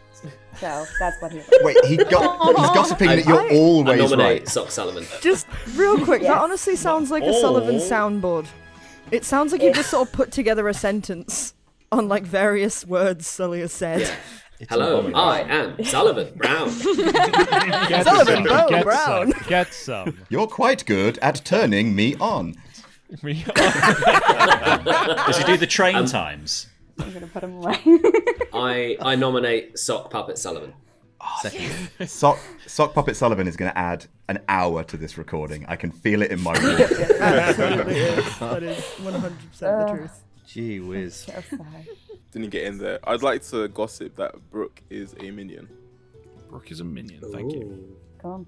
So that's what he. Wait, he's gossiping that you're I always nominate right. Sock Sullivan. Just real quick, Yes. that honestly sounds like a Sullivan soundboard. It sounds like you just sort of put together a sentence on like various words Sully has said. Yeah. Hello, I am Sullivan Brown. Sullivan Brown. Get some. You're quite good at turning me on. Does he do the train times? I'm gonna put him away. I nominate Sock Puppet Sullivan. Sock Puppet Sullivan is going to add an hour to this recording. I can feel it in my room. Absolutely is. That is 100% the truth. Gee whiz. Didn't get in there. I'd like to gossip that Brooke is a minion. Brooke is a minion. Thank you. Come.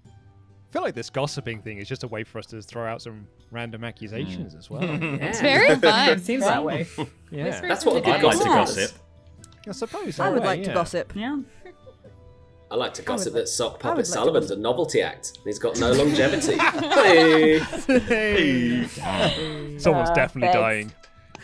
I feel like this gossiping thing is just a way for us to throw out some random accusations as well. It's very fun. It seems that way. Yeah. That's what a good I'd like to gossip is. gossip. I suppose. I would in a way, like to yeah. gossip. Yeah. I like to gossip like- that Sock I would Puppet like to Sullivan's a novelty act. He's got no longevity. Hey. Someone's definitely thanks. dying.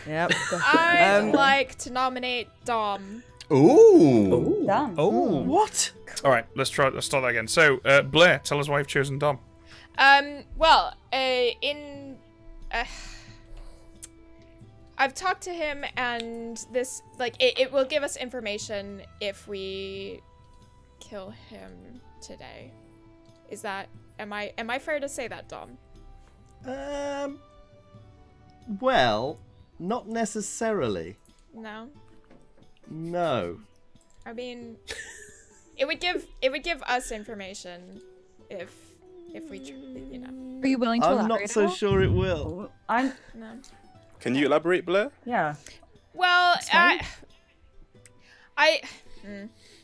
Yep. I'd like to nominate Dom. Ooh. Dumb. Oh, What? All right, let's start that again. So, Blair, tell us why you've chosen Dom. I've talked to him, and this, like, it will give us information if we kill him today. Is that, am I fair to say that, Dom? Well, not necessarily. No? No. I mean, it would give us information if we, you know. Are you willing to I'm elaborate not so at all? sure it will. No. Can you elaborate, Blair? Yeah. Well,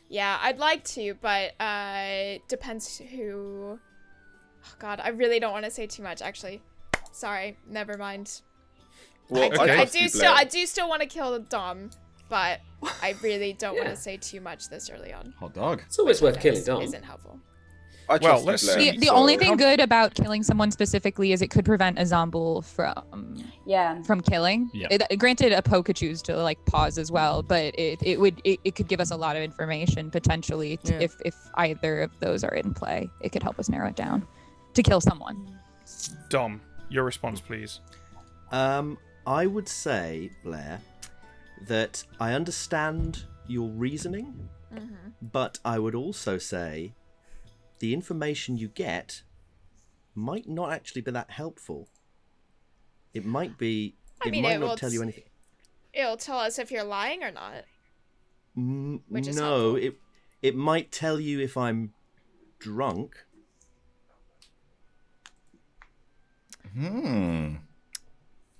yeah, I'd like to, but depends who. Oh God, I really don't want to say too much. Actually, sorry, never mind. Well, I do still want to kill Dom, but I really don't want to say too much this early on. Hot dog. It's always worth killing Dom. Isn't helpful. Well, let's see. The only thing good about killing someone specifically is it could prevent a zombie from killing. Yeah. Granted, a poke could choose to like pause as well, but it could give us a lot of information potentially if either of those are in play. It could help us narrow it down to kill someone. Dom, your response, please. I would say, Blair, that I understand your reasoning, but I would also say the information you get might not actually be that helpful. It might be. It might not tell you anything. It'll tell us if you're lying or not. Which is No, helpful. it might tell you if I'm drunk.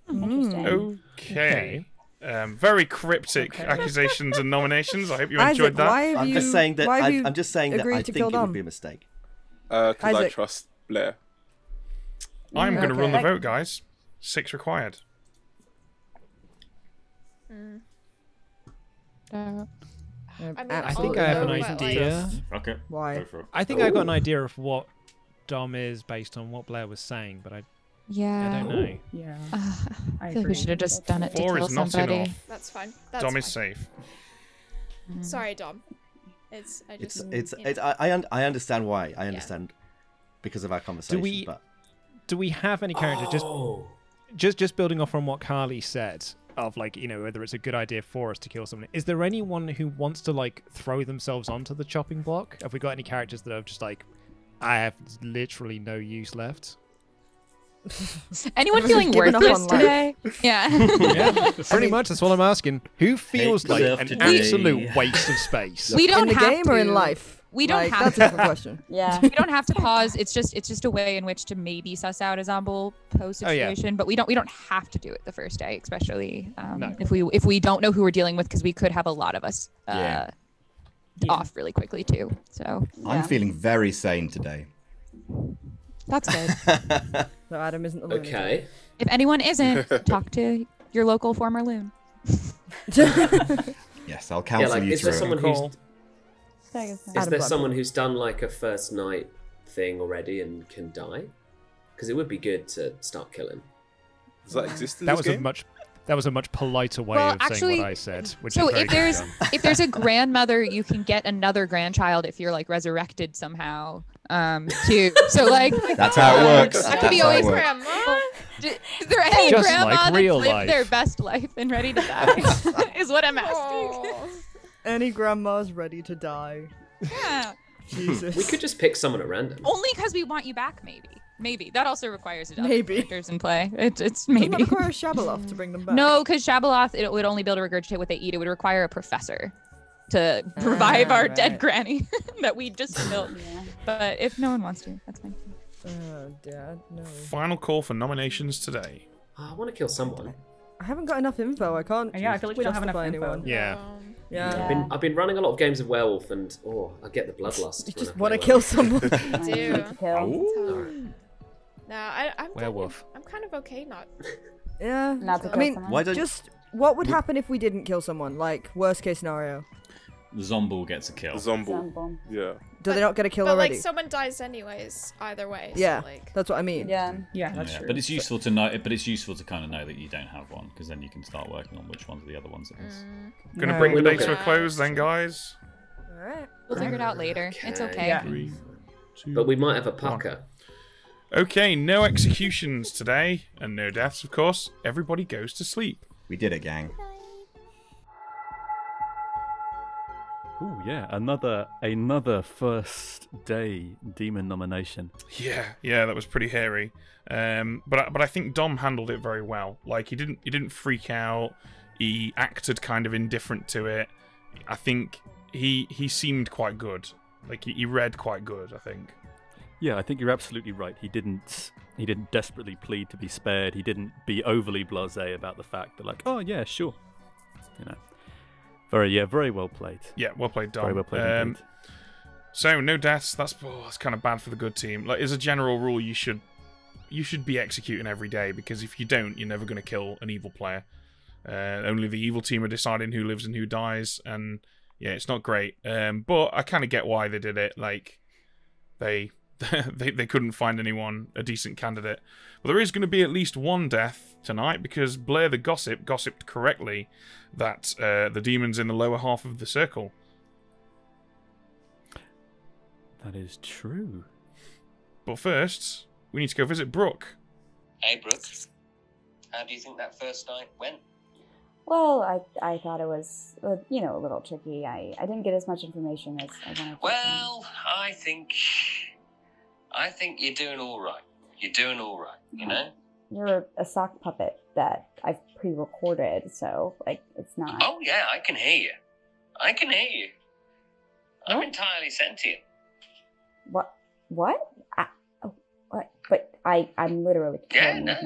Interesting. Okay. Very cryptic accusations and nominations. I hope you Isaac, enjoyed that. why have I'm you- just saying that. why have you I'm just saying that agreed I to think kill it Dom? would be a mistake. Because I Isaac. trust Blair. I'm going to run the Okay. vote, guys. 6 required. I think I have an idea. Okay. Why? Go for it. I think I got an idea of what Dom is based on what Blair was saying, but I don't know. Yeah. I feel like we should have just done it to 4 kill is not somebody. enough. That's fine. That's Dom fine. is safe. Sorry, Dom. I understand why. I understand because of our conversation. Do we have any character just building off from what Carly said of like, you know, whether it's a good idea for us to kill someone? Is there anyone who wants to like throw themselves onto the chopping block? Have we got any characters that are just like, I have literally no use left? Anyone feeling worthless today? Yeah. Yeah, pretty much. That's what I'm asking. Who feels like yourself an today. absolute waste of space? We don't in the have game to. or in life? We don't Like, have that's a different question. Yeah. We don't have to pause. It's just a way in which to maybe suss out a zombie post Oh, yeah. situation, but we don't have to do it the first day, especially if we don't know who we're dealing with, because we could have a lot of us off really quickly too. So I'm feeling very sane today. that's good. So Adam isn't the lunatic. Okay. If anyone isn't, talk to your local former loon. Yes, I'll Yeah, counsel like, you is there through someone it. who's Is Is there someone who's done like a first night thing already and can die? Because it would be good to start killing. Does that exist in That this was game? a much politer way Well, of actually, saying what I said. Which so is very if there's good. if there's a grandmother, you can get another grandchild if you're like resurrected somehow. Too. So like That's how it works. That could be That's how it always works. Grandma. Is there any Just grandma like that's real lived life. their best life and ready to die? Is what I'm asking. Oh. Any grandma's ready to die. Yeah. Jesus. We could just pick someone at random. Only because we want you back, maybe. Maybe that also requires a Maybe. characters in play. It's Doesn't maybe. that require a Shabaloth to bring them back? No, because Shabaloth, it would only be able to regurgitate what they eat. It would require a professor to revive our dead right. granny that we just killed. But if no one wants to, that's fine. Oh, Dad, no. Final call for nominations today. I want to kill someone. I haven't got enough info. I can't. Yeah, I feel like we don't have enough justify info. anyone. Yeah. Yeah. I've been running a lot of games of werewolf, and I get the bloodlust. You when just I want to play kill werewolf. someone. I do. Ooh. No, I'm Werewolf. I'm kind of okay not. Yeah. Not to I kill mean, someone. Why don't just what would happen if we didn't kill someone? Like worst case scenario. The Zomble gets a kill. The Zomble. Yeah. Do they not get a kill but already? like someone dies anyways, either way. Yeah, So, like... that's what I mean. Yeah. Yeah, that's true. But it's useful to know. But it's useful to kind of know that you don't have one, because then you can start working on which ones are the other ones it is. Gonna bring the day to a close, then, guys. All right. We'll figure it out later. It's okay. Yeah. 3, 2, But we might have a 1. pucker. Okay, no executions today, and no deaths, of course. Everybody goes to sleep. We did it, gang. Ooh, yeah, another first day demon nomination. Yeah, that was pretty hairy. But I think Dom handled it very well. Like he didn't freak out. He acted kind of indifferent to it. I think he seemed quite good. Like he read quite good, I think. Yeah, I think you're absolutely right. He didn't desperately plead to be spared. He didn't be overly blasé about the fact that, like, oh yeah, sure, you know. Very well played. Yeah, well played, Dom. Very well played indeed. So no deaths. That's kind of bad for the good team. Like, as a general rule, you should be executing every day, because if you don't, you're never going to kill an evil player. Only the evil team are deciding who lives and who dies, and yeah, it's not great. But I kind of get why they did it. Like, they couldn't find a decent candidate. Well, there is going to be at least one death tonight, because Blair the Gossip gossiped correctly that the demon's in the lower half of the circle. That is true. But first, we need to go visit Brooke. Hey, Brooke. How do you think that first night went? Well, I thought it was, a little tricky. I didn't get as much information as I wanted to. Well, I think you're doing all right. You're doing all right, you know? You're a sock puppet that I've pre-recorded, so, like, it's not... Oh, yeah, I can hear you. I'm entirely sentient. What? What? What? But I'm literally... Yeah, no.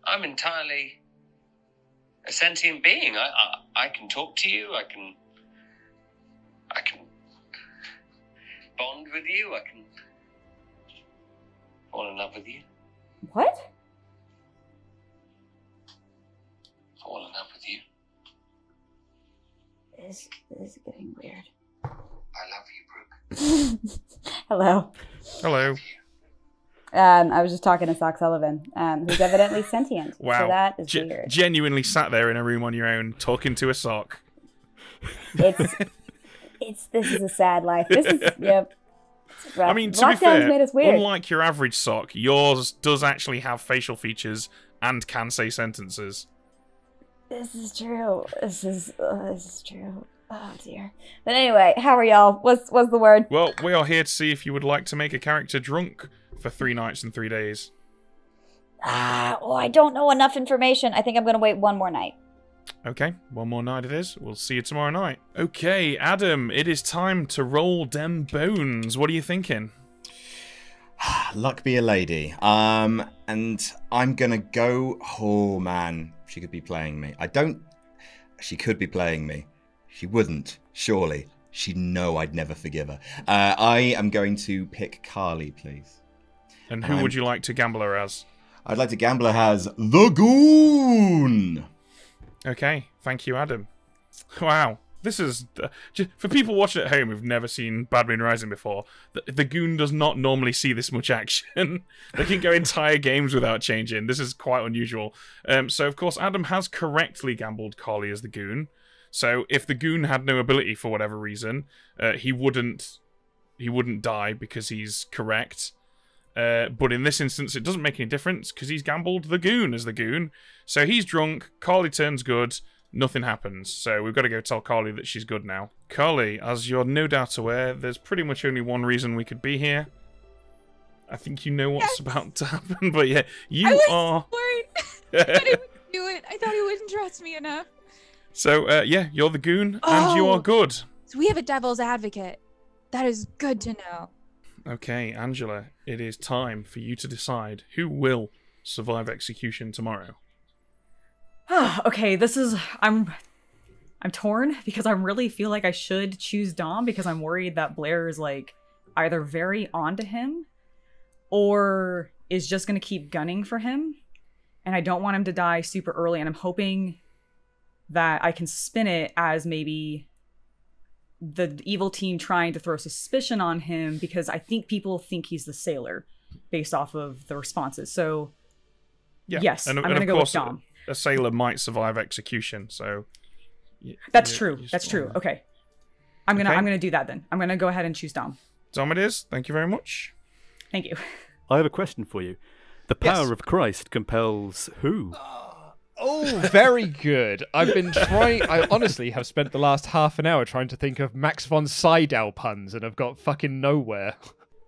I'm entirely a sentient being. I can talk to you. I can bond with you. I can fall in love with you. What? Fall in love with you. This is getting weird. I love you, Brooke. Hello. Hello. I was just talking to Sock Sullivan, who's evidently sentient. Wow. So that is weird. Genuinely sat there in a room on your own, talking to a sock. This is a sad life. This is, yep. I mean, to be fair, made us weird. unlike your average sock, yours does actually have facial features and can say sentences. This is true. This is true. Oh dear. But anyway, how are y'all? What's the word? Well, we are here to see if you would like to make a character drunk for 3 nights and 3 days. I don't know enough information. I think I'm gonna wait one more night. Okay, one more night it is. We'll see you tomorrow night. Okay, Adam, it is time to roll dem bones. What are you thinking? Luck be a lady. And I'm gonna go. Oh man, she could be playing me. She could be playing me. She wouldn't, surely. She'd know I'd never forgive her. I am going to pick Carly, please. And who would you like to gamble her as? I'd like to gamble her as the Goon. Okay, thank you, Adam. Wow, this is... for people watching at home who've never seen Bad Moon Rising before, the Goon does not normally see this much action. They can go entire games without changing. This is quite unusual. So, of course, Adam has correctly gambled Carly as the Goon. So, if the Goon had no ability for whatever reason, he wouldn't die because he's correct. But in this instance, it doesn't make any difference because he's gambled the Goon as the Goon. So he's drunk, Carly turns good, nothing happens. So we've got to go tell Carly that she's good now. Carly, as you're no doubt aware, there's pretty much only one reason we could be here. I think you know what's about to happen, but yeah, you are... worried that he wouldn't do it. I thought he wouldn't trust me enough. So, yeah, you're the Goon, and you are good. So we have a devil's advocate. That is good to know. Okay, Angela, it is time for you to decide who will survive execution tomorrow. Okay, I'm torn because I really feel like I should choose Dom because I'm worried that Blair is like either very onto him or is just gonna keep gunning for him, and I don't want him to die super early, and I'm hoping that I can spin it as maybe the evil team trying to throw suspicion on him because I think people think he's the sailor based off of the responses. So, yes, I'm going to go with Dom. A sailor might survive execution, so... That's true. That's true. Okay. I'm gonna do that then. I'm going to go ahead and choose Dom. Dom it is. Thank you very much. Thank you. I have a question for you. The power of Christ compels who? Oh, very good. I've been trying... I honestly have spent the last half an hour trying to think of Max von Sydow puns, and I've got fucking nowhere.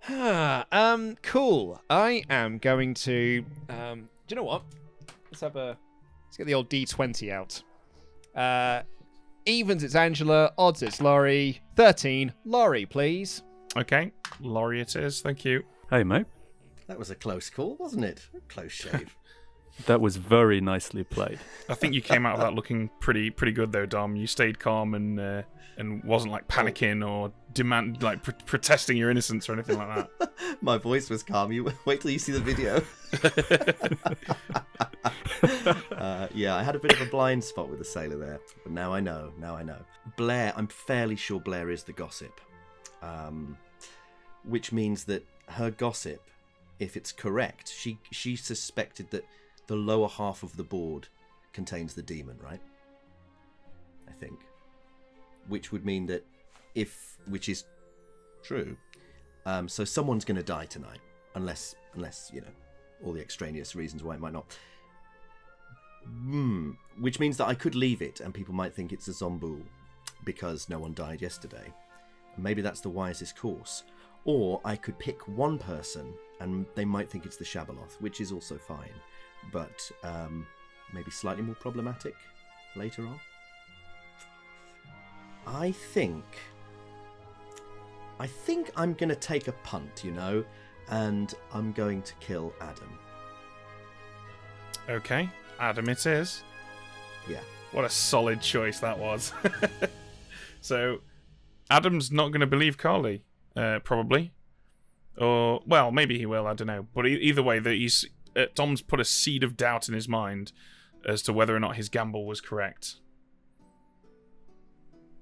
Cool. I am going to... do you know what? Let's get the old D20 out. Evens, it's Angela. Odds, it's Laurie. 13. Laurie, please. Okay. Laurie it is. Thank you. Hey, mate. That was a close call, wasn't it? A close shave. That was very nicely played. I think you came out of that looking pretty good though, Dom. You stayed calm and wasn't like panicking or protesting your innocence or anything like that. My voice was calm. You wait till you see the video. Yeah, I had a bit of a blind spot with the sailor there, but now I know. Blair, I'm fairly sure Blair is the gossip, which means that her gossip, if it's correct, she suspected that the lower half of the board contains the demon, right? I think. Which would mean that which is true, so someone's going to die tonight, unless you know, all the extraneous reasons why it might not. Which means that I could leave it and people might think it's a Zomboul because no one died yesterday. Maybe that's the wisest course. Or I could pick one person and they might think it's the Shabaloth, which is also fine, but maybe slightly more problematic later on. I think I'm going to take a punt, you know, and I'm going to kill Adam. Okay, Adam it is. Yeah. What a solid choice that was. So, Adam's not going to believe Carly, probably. Or, well, maybe he will, I don't know. But either way, Dom's put a seed of doubt in his mind as to whether or not his gamble was correct.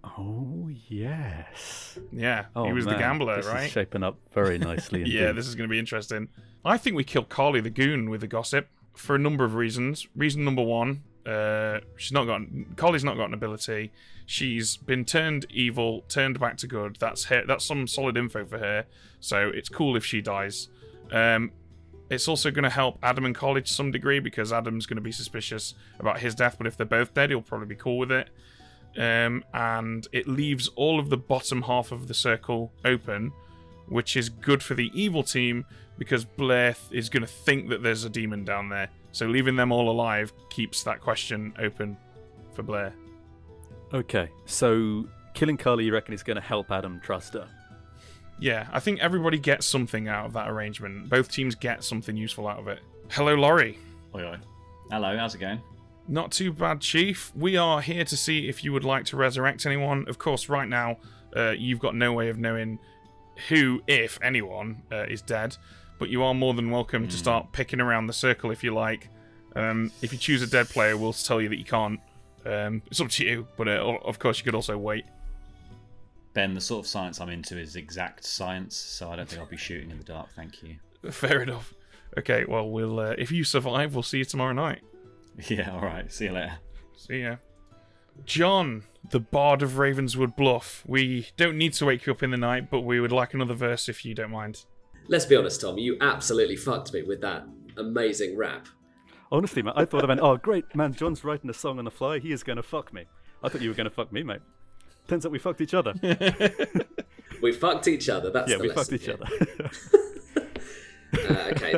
Oh, yes. Yeah, he was the gambler, this right? Is shaping up very nicely indeed. Yeah, this is going to be interesting. I think we kill Carly the Goon with the gossip for a number of reasons. Reason number one, Carly's not got an ability. She's been turned evil, turned back to good. That's some solid info for her. So it's cool if she dies. It's also going to help Adam and Carly to some degree because Adam's going to be suspicious about his death. But if they're both dead, he'll probably be cool with it. And it leaves all of the bottom half of the circle open, which is good for the evil team because Blair is going to think that there's a demon down there. So leaving them all alive keeps that question open for Blair. Okay, so killing Carly, you reckon, is going to help Adam trust her? Yeah, I think everybody gets something out of that arrangement. Both teams get something useful out of it. Hello, Laurie. Oi, oi. Hello, how's it going? Not too bad, Chief. We are here to see if you would like to resurrect anyone. Of course, right now, you've got no way of knowing who, if anyone, is dead. But you are more than welcome to start picking around the circle if you like. If you choose a dead player, we'll tell you that you can't. It's up to you, but of course you could also wait. Ben, the sort of science I'm into is exact science, so I don't think I'll be shooting in the dark, thank you. Fair enough. Okay, well, we'll if you survive, we'll see you tomorrow night. Yeah, alright. See you later. See ya. John, the Bard of Ravenswood Bluff. We don't need to wake you up in the night, but we would like another verse if you don't mind. Let's be honest, Tom, you absolutely fucked me with that amazing rap. Honestly, man, I thought I meant, oh, great, man, John's writing a song on the fly, he is going to fuck me. I thought you were going to fuck me, mate. Turns out we fucked each other. We fucked each other, that's the lesson. Fucked each other. Okay,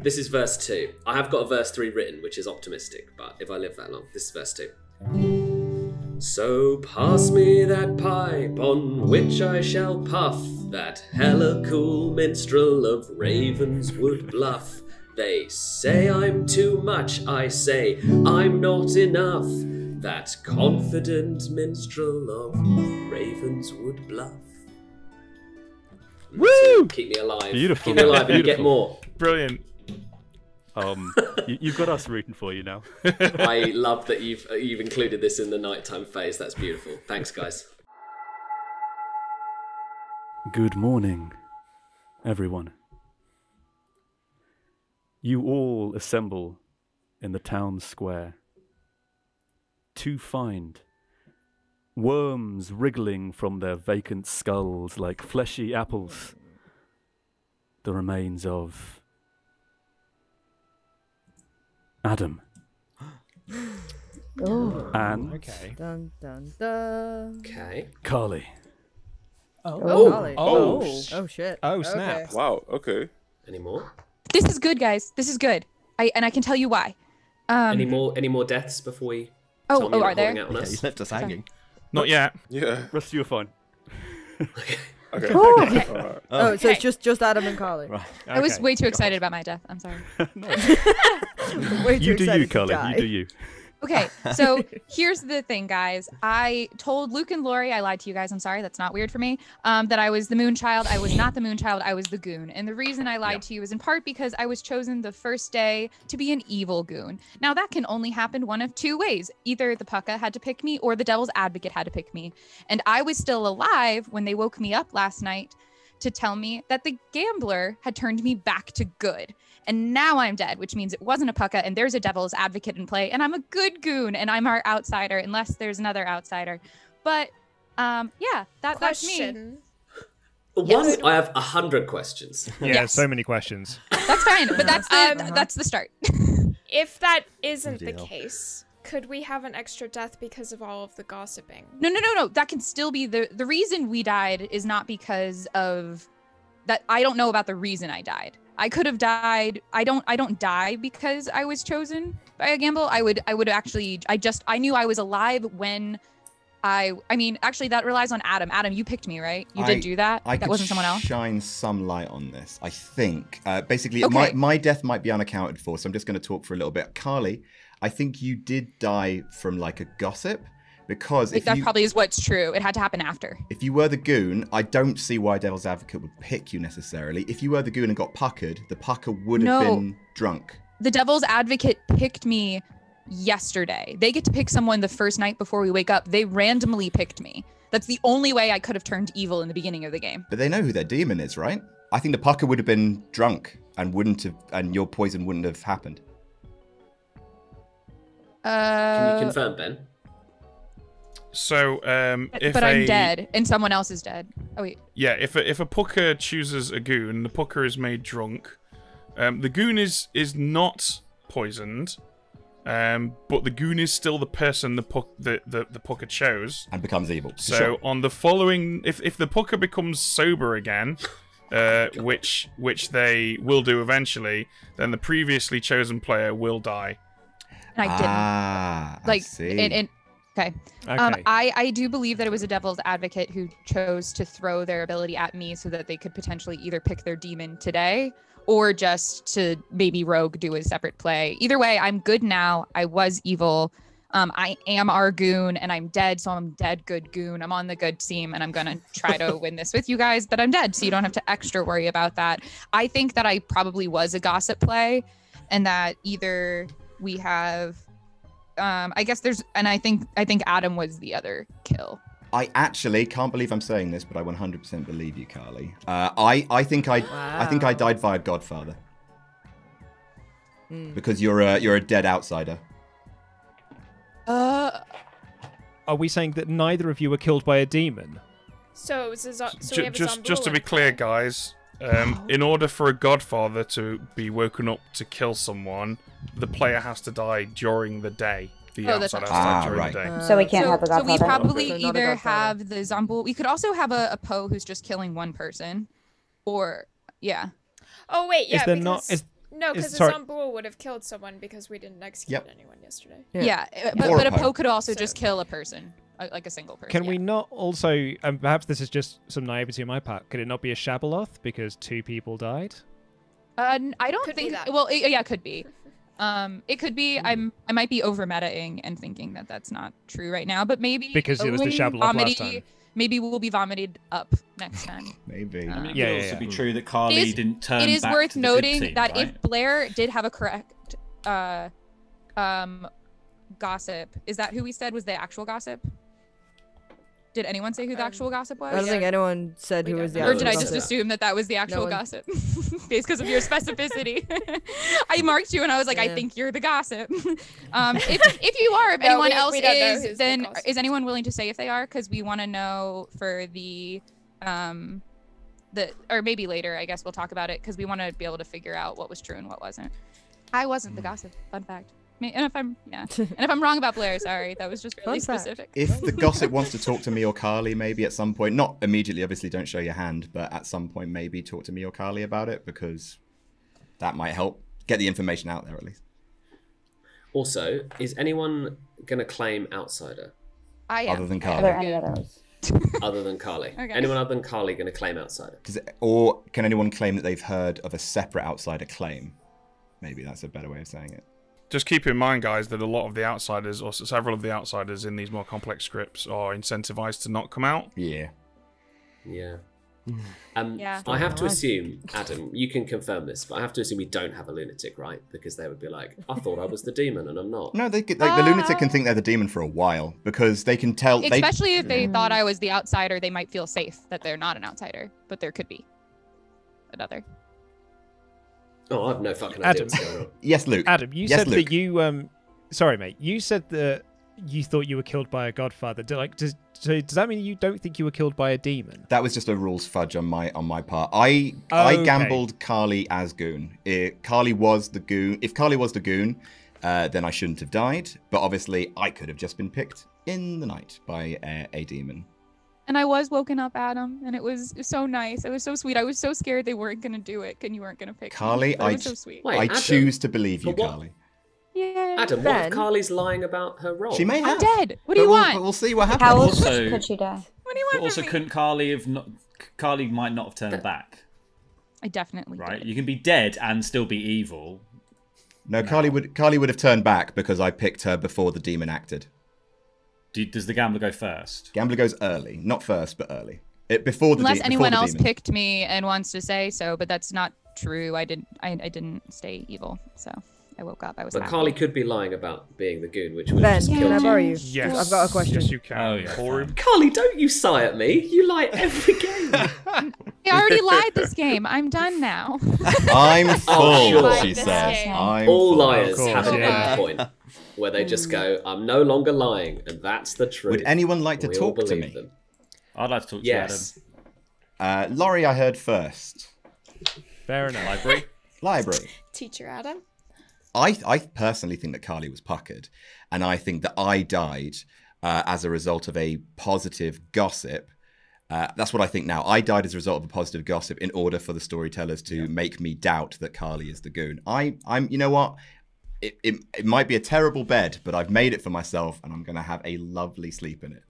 this is verse 2. I have got a verse 3 written, which is optimistic, but if I live that long, this is verse 2. So pass me that pipe on which I shall puff, that hella cool minstrel of Ravenswood Bluff. They say I'm too much, I say I'm not enough, that confident minstrel of Ravenswood Bluff. Woo! Keep me alive. Beautiful. Keep me alive and you get more. Brilliant. You've got us rooting for you now. I love that you've included this in the nighttime phase. That's beautiful. Thanks, guys. Good morning, everyone. You all assemble in the town square to find worms wriggling from their vacant skulls like fleshy apples, the remains of Adam. Oh. And Okay. Dun dun dun. Okay. Carly. Oh. Golly. Oh. Oh shit. Oh, snap. Okay. Wow. Okay. Any more? This is good, guys. This is good. I can tell you why. Any more deaths before we? Oh, tell me you're are not there? holding out on Yeah, us? you left us hanging. Not yet. Yeah. Rest of you are fine. Okay. Okay. Alright. Oh, so it's just Adam and Carly. Right. I was way too excited about my death. I'm sorry. Way too You do you, excited to Carly. die. You do you. Okay, so here's the thing, guys. I told Luke and Lori, I lied to you guys, I'm sorry, that's not weird for me, that I was the moon child. I was not the moon child, I was the goon. And the reason I lied to you is in part because I was chosen the first day to be an evil goon. Now, that can only happen one of two ways. Either the Pucka had to pick me or the Devil's Advocate had to pick me. And I was still alive when they woke me up last night to tell me that the gambler had turned me back to good. And now I'm dead, which means it wasn't a Pucka and there's a Devil's Advocate in play and I'm a good goon and I'm our outsider unless there's another outsider. But yeah, that's me. One, I have 100 questions. Yeah, Yes. so many questions. That's fine, but that's the start. If that isn't the Deal. case, could we have an extra death because of all of the gossiping? No. That can still be the reason we died is not because of that. I don't know about the reason I died. I could have died. I don't die because I was chosen by a gamble. I would actually, I knew I was alive when I mean, actually that relies on Adam. Adam, you picked me, right? You did do that? I That could wasn't someone else? shine some light on this, I think. Basically, Okay. my death might be unaccounted for, so I'm just going to talk for a little bit. Carly, I think you did die from like a gossip, because if That you, probably is what's true. It had to happen after. if you were the goon, I don't see why Devil's Advocate would pick you necessarily. If you were the goon and got puckered, the pucker would have No. been drunk. The Devil's Advocate picked me yesterday. They get to pick someone the first night before we wake up. They randomly picked me. That's the only way I could have turned evil in the beginning of the game. But they know who their demon is, right? I think the pucker would have been drunk and wouldn't have, and your poison wouldn't have happened. Can you confirm, Ben? So, if but I'm dead and someone else is dead. Oh wait. Yeah, if a pucker chooses a goon, the pucker is made drunk. The goon is not poisoned, but the goon is still the person the pucker chose and becomes evil. So Sure. on the following, if the pucker becomes sober again, which they will do eventually, then the previously chosen player will die. And I didn't. Ah, Like, I see. Okay. Okay. I do believe that it was a Devil's Advocate who chose to throw their ability at me so that they could potentially either pick their demon today or just to maybe Rogue do a separate play. Either way, I'm good now. I was evil. I am our goon and I'm dead, so I'm dead good goon. I'm on the good team and I'm gonna try to win this with you guys, but I'm dead, so you don't have to extra worry about that. I think that I probably was a gossip play and that either we have I guess there's, and I think Adam was the other kill. I actually can't believe I'm saying this, but I 100% believe you, Carly. I think I died via Godfather. Because you're a dead outsider. Are we saying that neither of you were killed by a demon? So it was a we have a Just to be clear, guys, in order for a Godfather to be woken up to kill someone, the player has to die during the day. The outsider has to die during the day. So we can't have a So we Godfather. probably So not a either Godfather. have the Zombie. We could also have a Poe who's just killing one person, or yeah. Oh wait, yeah. Is there because, not- no, because sorry. Zambul would have killed someone because we didn't execute anyone yesterday. Yeah, but a Poe could also just kill a person, like a single person. Can we not also, and perhaps this is just some naivety on my part, could it not be a Shabaloth because 2 people died? I don't Could be think. that. Well, yeah, it could be. It could be. I might be over metaing and thinking that that's not true right now, but maybe Because it was the Owen Shabaloth last vomity- time. Maybe we'll be vomited up next time. Maybe. I mean, it Yeah, could yeah, also yeah. be true that Carly didn't turn It is back worth to the good noting team, that right? if Blair did have a correct gossip, is that who we said was the actual gossip? Did anyone say who the actual gossip was? I don't think anyone said who was the Or actual did I just gossip. assume that that was the actual one- gossip? Based because of your specificity. I marked you and I was like, I Yeah. think you're the gossip. If you are, if No, anyone we else don't know is, who's the then gossip. is anyone willing to say if they are? Because we want to know for or maybe later, I guess we'll talk about it because we want to be able to figure out what was true and what wasn't. I wasn't the gossip. Fun fact. And if I'm wrong about Blair, sorry, that was just really Fun fact. specific. If the gossip wants to talk to me or Carly, maybe at some point, not immediately, obviously, don't show your hand, but at some point, maybe talk to me or Carly about it because that might help get the information out there at least. Also, is anyone going to claim outsider? I am. Other than Are Carly. there any others? Other than Carly. Okay. Anyone other than Carly going to claim outsider? Or can anyone claim that they've heard of a separate outsider claim? Maybe that's a better way of saying it. Just keep in mind, guys, that a lot of the outsiders, or several of the outsiders in these more complex scripts, are incentivized to not come out. Yeah. Yeah. Yeah. I have to assume, Adam, you can confirm this, but I have to assume we don't have a lunatic, right? Because they would be like, I thought I was the demon and I'm not. No, they could, like, the lunatic can think they're the demon for a while because they can tell. Especially if they thought I was the outsider, they might feel safe that they're not an outsider, but there could be another. Oh, I have no fucking idea what's going on. Yes, Luke. Adam, you Yes, said Luke. that you sorry, mate. You said that you thought you were killed by a godfather. Does that mean you don't think you were killed by a demon? That was just a rules fudge on my part. I Okay. gambled Carly as goon. Carly was the goon. If Carly was the goon, then I shouldn't have died. But obviously, I could have just been picked in the night by a demon. And I was woken up, Adam, and it was so nice. It was so sweet. I was so scared they weren't going to do it, and you weren't going to pick Carly, me. But it was so sweet. Wait, I Adam, choose to believe you, for what? Carly. Yeah. Adam, what if Carly's lying about her role? She may have. I'm dead. What do you But want? But we'll see what happens. How Also- could she die? What do you But want also, from me? couldn't Carly have not? Carly might not have turned back, I definitely right? did. You can be dead and still be evil. No, Carly would have turned back because I picked her before the demon acted. Does the gambler go first? Gambler goes early, not first, but early. Before the Unless before anyone the else demon. picked me and wants to say so, but that's not true. I didn't stay evil, so I woke up. I was But happy. Carly could be lying about being the goon, which would Ben, have just can killed I you. borrow you? Yes. I've got a question. Yes, you can. Oh, yeah, Corey. fine. Carly, don't you sigh at me. You lie every game. I already lied this game. I'm done now. I'm full, Oh, sure. she This says. game. I'm All full. liars Of course, have an yeah. end point where they just go, I'm no longer lying, and that's the truth. Would anyone like to We all talk to believe me? them. I'd like to talk to Yes. Laurie, I heard first. Fair enough. Library. Library. Teacher Adam. I personally think that Carly was puckered, and I think that I died as a result of a positive gossip. That's what I think now. I died as a result of a positive gossip in order for the storytellers to make me doubt that Carly is the goon. I'm. You know what? It might be a terrible bed, but I've made it for myself, and I'm going to have a lovely sleep in it.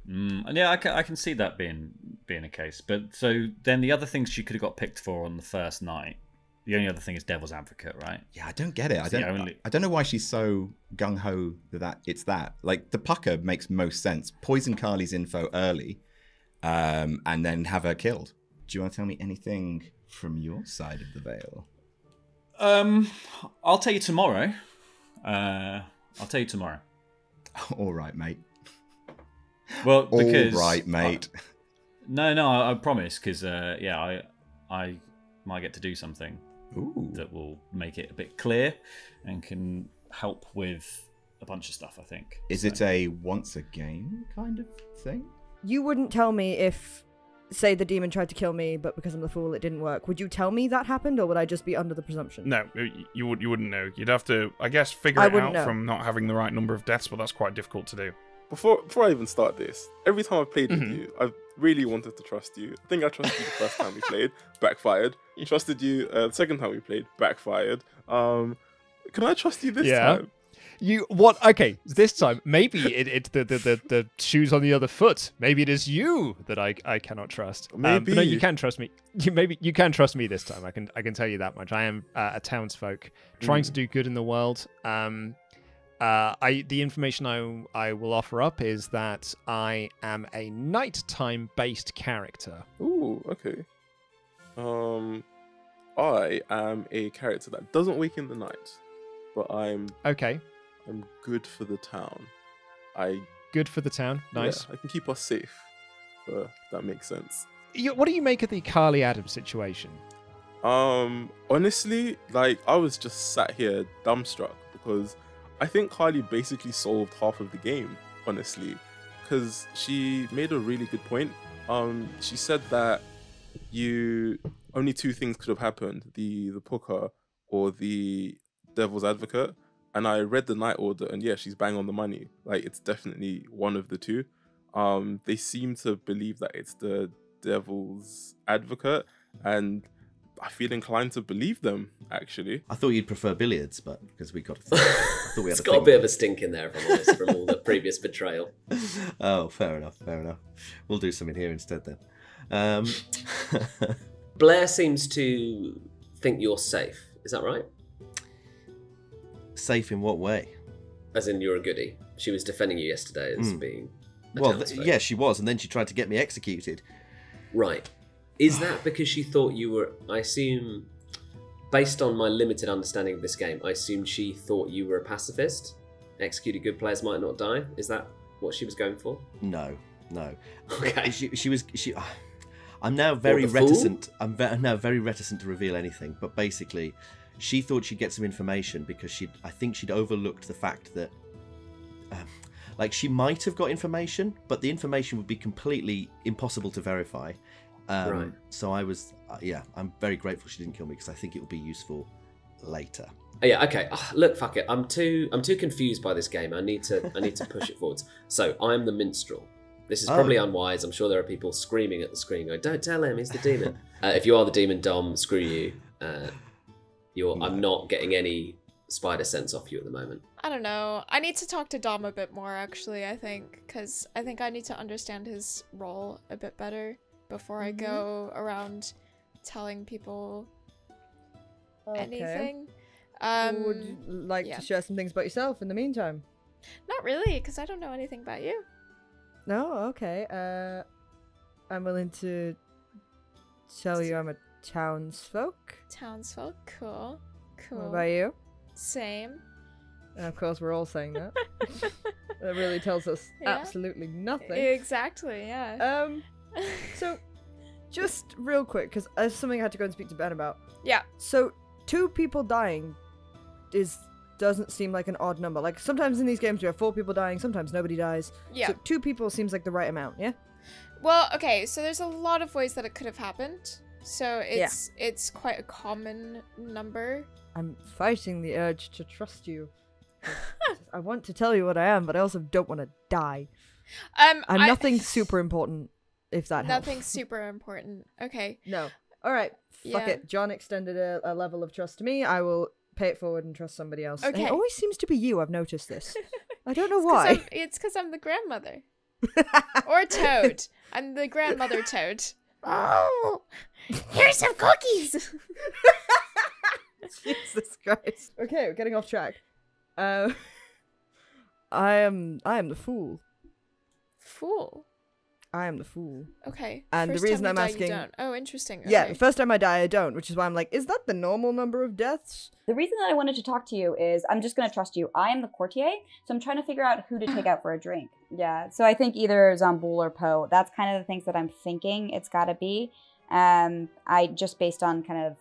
And yeah, I can see that being a case. But so then the other things she could have got picked for on the first night. The only other thing is Devil's Advocate, right? Yeah, I don't get it. It's the only- I don't know why she's so gung ho that it's that. Like the pucker makes most sense. Poison Carly's info early, and then have her killed. Do you want to tell me anything from your side of the veil? I'll tell you tomorrow. I'll tell you tomorrow. All right, mate. Well, because all right, mate. No, I promise. Because yeah, I might get to do something that will make it a bit clear and can help with a bunch of stuff. I think. Is it a once a game kind of thing? You wouldn't tell me if, say, the demon tried to kill me, but because I'm the fool, it didn't work. Would you tell me that happened, or would I just be under the presumption? No, you wouldn't know. You'd have to, I guess, figure I it wouldn't out know. from not having the right number of deaths, but that's quite difficult to do. Before I even start this, every time I've played with you, I've really wanted to trust you. I think I trusted you the first time we played, backfired. Trusted you the second time we played, backfired. Can I trust you this time? You what? Okay, this time maybe it's the shoes on the other foot. Maybe it is you that I cannot trust. But no, you can trust me. You can trust me this time. I can tell you that much. I am a townsfolk trying to do good in the world. The information I will offer up is that I am a nighttime based character. Ooh, okay. I am a character that doesn't wake in the night, but I'm okay. I'm good for the town. I Good for the town. Nice. Yeah, I can keep us safe. If that makes sense. What do you make of the Carly Adams situation? Honestly, like, I was just sat here dumbstruck because I think Carly basically solved half of the game, honestly, because she made a really good point. She said that only two things could have happened: the Pooker or the Devil's Advocate. And I read the Night Order, and yeah, she's bang on the money. Like, it's definitely one of the two. They seem to believe that it's the Devil's Advocate, and I feel inclined to believe them, actually. I thought you'd prefer billiards, but because we got I thought we had It's got a bit of a stink in there, if I'm honest, from all the previous betrayal. Oh, fair enough, fair enough. We'll do something here instead then. Blair seems to think you're safe. Is that right? Safe in what way? As in, you're a goodie. She was defending you yesterday as being a townsfolk. Yeah, she was, and then she tried to get me executed. Right. Is that because she thought you were... I assume, based on my limited understanding of this game, I assume she thought you were a pacifist? Executed good players might not die? Is that what she was going for? No. Okay. I'm now very reticent. I'm now very reticent to reveal anything, but basically... She thought she'd get some information because I think she'd overlooked the fact that, like, she might have got information, but the information would be completely impossible to verify. Right. So I was, I'm very grateful she didn't kill me because I think it will be useful later. Oh, yeah. Okay. Look, fuck it. I'm too confused by this game. I need to push it forwards. So I'm the minstrel. This is probably unwise. I'm sure there are people screaming at the screen going, "Don't tell him, he's the demon." If you are the demon, Dom, screw you. I'm not getting any spider sense off you at the moment. I don't know. I need to talk to Dom a bit more, actually, I think. Because I think I need to understand his role a bit better before I go around telling people anything. Would you like to share some things about yourself in the meantime? Not really, because I don't know anything about you. No? Okay. I'm willing to tell you I'm a townsfolk. Townsfolk, cool. What about you? Same. And of course, we're all saying that. That really tells us absolutely nothing. Exactly, yeah. So, just real quick, because there's something I had to go and speak to Ben about. Yeah. So, 2 people dying doesn't seem like an odd number. Like, sometimes in these games we have 4 people dying, sometimes nobody dies. Yeah. So 2 people seems like the right amount, yeah? Well, okay, so there's a lot of ways that it could have happened. So it's quite a common number. I'm fighting the urge to trust you. I want to tell you what I am, but I also don't want to die. I'm nothing super important, if that helps. Nothing super important. Okay. No. All right. Fuck it. John extended a level of trust to me. I will pay it forward and trust somebody else. Okay. And it always seems to be you. I've noticed this. I don't know why. It's because I'm the grandmother. Or Toad. I'm the grandmother Toad. Oh, here's some cookies. Jesus Christ. Okay, we're getting off track. I am the fool. Fool? I am the fool. Okay. And first the reason time I'm you die, asking... you don't. Oh, interesting. Okay. Yeah, the first time I die, I don't, which is why I'm like, is that the normal number of deaths? The reason that I wanted to talk to you is I'm just going to trust you. I am the courtier, so I'm trying to figure out who to take out for a drink. Yeah, so I think either Zambul or Poe. That's kind of the things that I'm thinking it's got to be. I just based on kind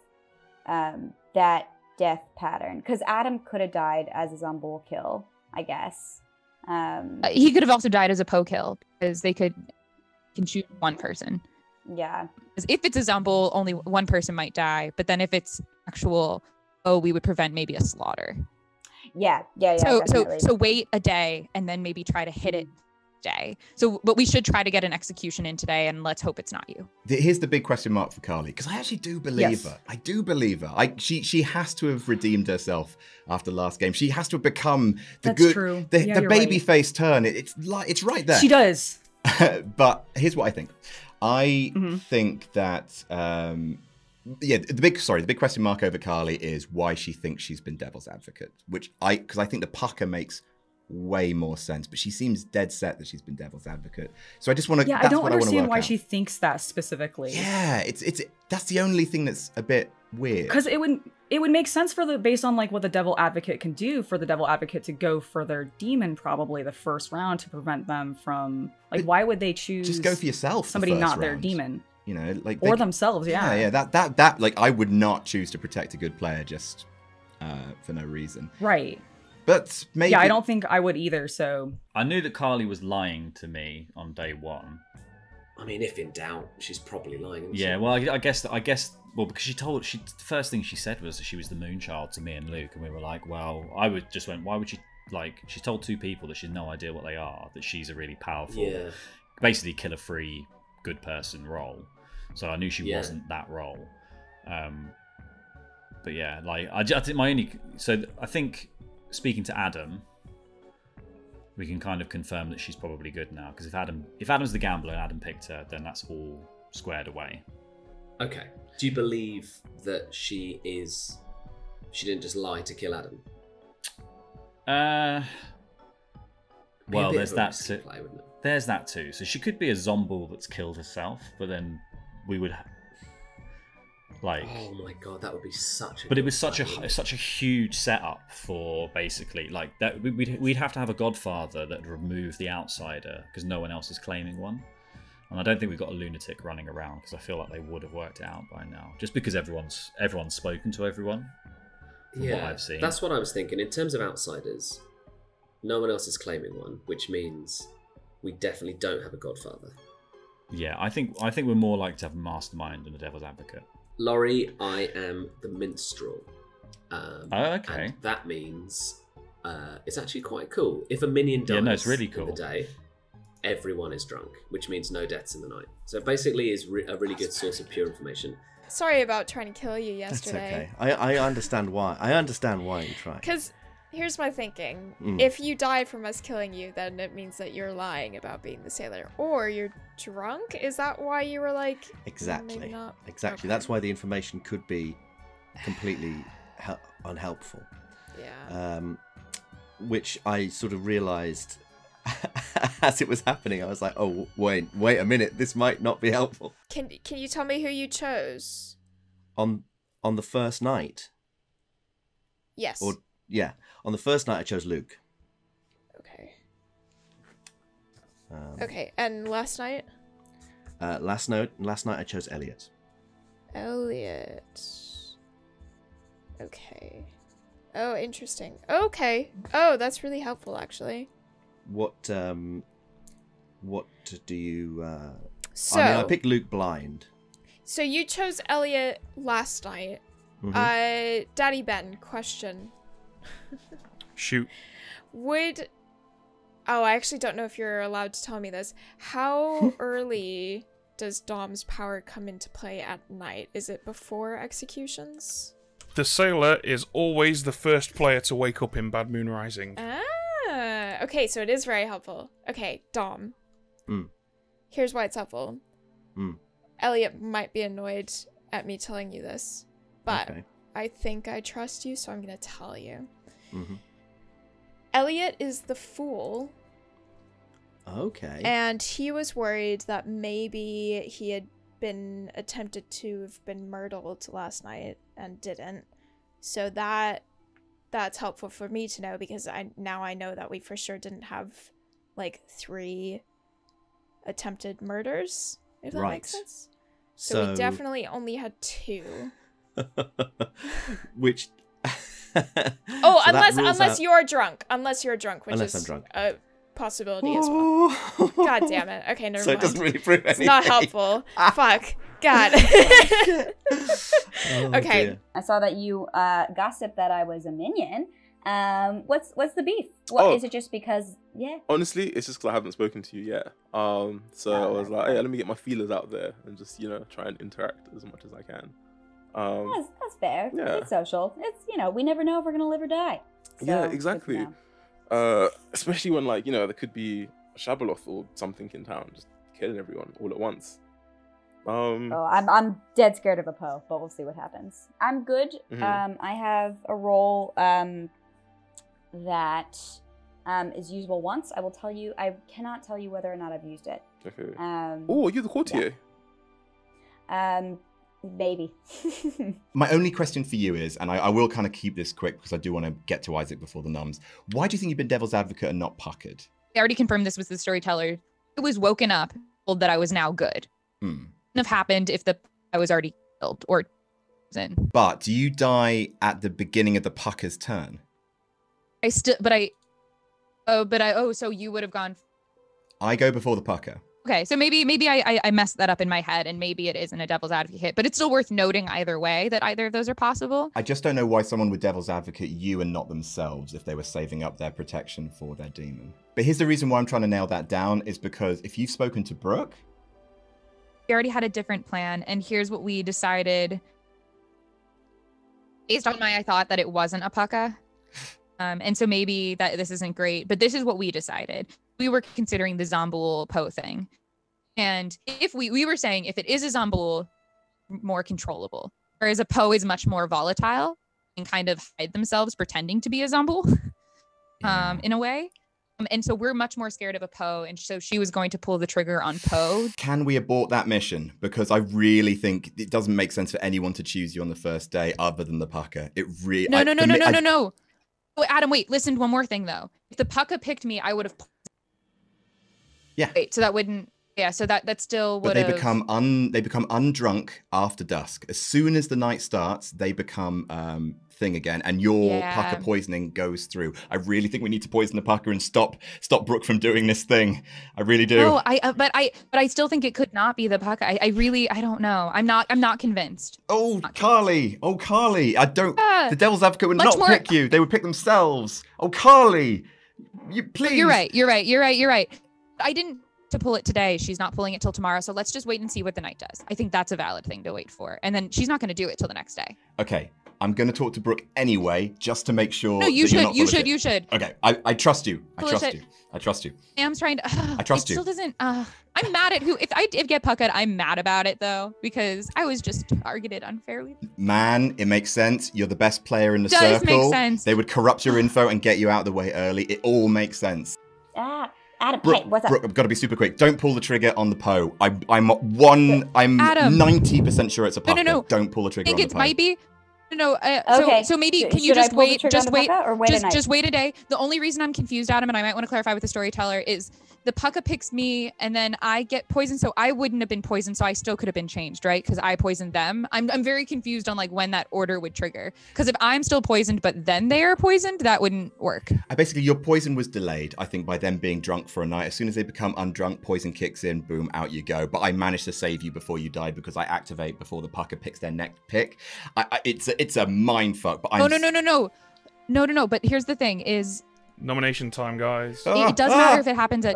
of that death pattern. Because Adam could have died as a Zambul kill, I guess. He could have also died as a Poe kill, because they can shoot one person. Yeah. If it's a Zambul, only one person might die. But then if it's actual, we would prevent maybe a slaughter. Yeah. So wait a day and then maybe try to hit it day. But we should try to get an execution in today, and let's hope it's not you. Here's the big question mark for Carly, because I actually do believe her. I do believe her. She has to have redeemed herself after last game. She has to have become the That's true. the baby face turn. It's right there. She does. But here's what I think. I think that the big question mark over Carly is why she thinks she's been devil's advocate, because I think the pucker makes way more sense, but she seems dead set that she's been devil's advocate. So I just want to. Yeah, I don't understand why she thinks that specifically. Yeah, it's that's the only thing that's a bit weird. Because it would make sense for based on like what the devil advocate can do, for the devil advocate to go for their demon probably the first round to prevent them from like, why would they choose just go for yourself? Somebody not round. their demon. You know, like or themselves. Yeah. That like I would not choose to protect a good player just for no reason. Right. But maybe. Yeah, I don't think I would either. So I knew that Carly was lying to me on day one. I mean, if in doubt, she's probably lying. Yeah, well, I guess. Well, because the first thing she said was that she was the Moonchild to me and Luke, and we were like, well, why would she, like, she's told two people that she's no idea what they are, that she's a really powerful, basically killer-free, good person role. So I knew she wasn't that role. But yeah, like, I think speaking to Adam, we can kind of confirm that she's probably good now, because if Adam's the gambler and Adam picked her, then that's all squared away. Okay. Do you believe that she didn't just lie to kill Adam? Well, there's that too. There's that too. So she could be a zombie that's killed herself, but then we would like. Oh my god, that would be such. But it was such a huge setup for basically like that. We'd have to have a godfather that would remove the outsider because no one else is claiming one. And I don't think we've got a lunatic running around because I feel like they would have worked it out by now. Just because everyone's spoken to everyone. From what I've seen. That's what I was thinking. In terms of outsiders, no one else is claiming one, which means we definitely don't have a godfather. Yeah, I think we're more likely to have a mastermind than a devil's advocate. Laurie, I am the minstrel. Okay. And that means it's actually quite cool. If a minion dies it's really cool. in the day, everyone is drunk, which means no deaths in the night. So it basically is a really good source of pure information. Sorry about trying to kill you yesterday. That's okay. I understand why. I understand why you tried. Because here's my thinking. If you die from us killing you, then it means that you're lying about being the sailor. Or you're drunk? Is that why you were like... Exactly. Maybe not? Exactly. Okay. That's why the information could be completely unhelpful. Yeah. Which I sort of realised as it was happening. I was like, oh, wait a minute. This might not be helpful. Can you tell me who you chose? On the first night? Yes. Yeah. On the first night, I chose Luke. Okay. Okay, and last night? Last night I chose Elliot. Elliot. Okay. Oh, interesting. Okay. Oh, that's really helpful, actually. What do you... So, I mean, I picked Luke blind. So you chose Elliot last night. Mm-hmm. Daddy Ben, question. Shoot. I actually don't know if you're allowed to tell me this. How early does Dom's power come into play at night? Is it before executions? The sailor is always the first player to wake up in Bad Moon Rising. Okay, so it is very helpful. Okay, Dom. Here's why it's helpful. Elliot might be annoyed at me telling you this, but I think I trust you, so I'm going to tell you. Elliot is the fool. Okay. And he was worried that maybe he had been attempted to have been murdered last night and didn't. So that's helpful for me to know, because I know that we for sure didn't have like 3 attempted murders, if that makes sense. So we definitely only had 2. Which so unless you're drunk, which unless is I'm drunk. a possibility as well. God damn it. Okay, never mind. So it doesn't really prove anything. It's not helpful. Fuck. God. Okay. Dear. I saw that you gossiped that I was a minion. What's the beef? Is it just because? Yeah. Honestly, it's just because I haven't spoken to you yet. So I was like, hey, let me get my feelers out there and just try and interact as much as I can. That's fair. Yeah. It's social. It's we never know if we're gonna live or die. So, yeah, exactly. Especially when there could be a Shabaloth or something in town just killing everyone all at once. I'm dead scared of a Poe, but we'll see what happens. I'm good. I have a role that is usable once. I will tell you. I cannot tell you whether or not I've used it. Okay. Oh, are you the courtier? Yeah. Baby. My only question for you is, and I will kind of keep this quick because I do want to get to Isaac before the numbs. Why do you think you've been devil's advocate and not puckered? I already confirmed this with the storyteller. I was woken up, told that I was now good. Wouldn't have happened if I was already killed or in. But do you die at the beginning of the pucker's turn? So you would have gone. I go before the pucker. Okay, so maybe I messed that up in my head, and maybe it isn't a devil's advocate, but it's still worth noting either way that either of those are possible. I just don't know why someone would devil's advocate you and not themselves if they were saving up their protection for their demon. But here's the reason why I'm trying to nail that down is because if you've spoken to Brooke... We already had a different plan, and here's what we decided. Based on I thought that it wasn't a pucka. And so maybe that this isn't great, but this is what we decided. We were considering the Zomboul Poe thing. And if we were saying if it is a Zomboul, more controllable. Whereas a Poe is much more volatile and kind of hide themselves pretending to be a Zomboul in a way. And so we're much more scared of a Poe. And so she was going to pull the trigger on Poe. Can we abort that mission? Because I really think it doesn't make sense for anyone to choose you on the first day other than the pucker. It really... No. Oh, Adam, wait, listen to one more thing, though. If the pucka picked me, I would have... Yeah. Wait, so that wouldn't... Yeah, so that still would But have... they become undrunk after dusk. As soon as the night starts, they become thing again, and your pucker poisoning goes through. I really think we need to poison the pucker and stop Brooke from doing this thing. I really do. No, but I still think it could not be the pucka. I don't know. I'm not convinced. Carly. I don't... The devil's advocate would not pick you. They would pick themselves. Oh, Carly. You please. You're right. I didn't to pull it today. She's not pulling it till tomorrow. So let's just wait and see what the night does. I think that's a valid thing to wait for. And then she's not going to do it till the next day. Okay. I'm going to talk to Brooke anyway, just to make sure. No, you that should. You should. Okay. I trust you. I trust you. Sam's trying to. I trust you. Still doesn't. I'm mad at who. If I did get puckered, I'm mad about it though, because I was just targeted unfairly. Man, it makes sense. You're the best player in the circle. Does make sense. They would corrupt your info and get you out of the way early. It all makes sense. Adam, Brooke, hey, what's up? Brooke, I've got to be super quick. Don't pull the trigger on the Poe. I'm 90% sure it's a pucker. No. Don't pull the trigger on the Poe. I think it might be. No. Okay. So maybe can you Should I just pull the wait? trigger on Just the wait. pucka or wait a night? Just wait a day. The only reason I'm confused, Adam, and I might want to clarify with the storyteller, is the pucka picks me, and then I get poisoned. So I wouldn't have been poisoned. So I still could have been changed, right? Because I poisoned them. I'm very confused on like when that order would trigger. Because if I'm still poisoned, but then they are poisoned, that wouldn't work. Basically, your poison was delayed, I think, by them being drunk for a night. As soon as they become undrunk, poison kicks in, boom, out you go. But I managed to save you before you died because I activate before the pucker picks their next pick. It's a mind fuck. But No. But here's the thing: is nomination time, guys. It doesn't matter if it happens at.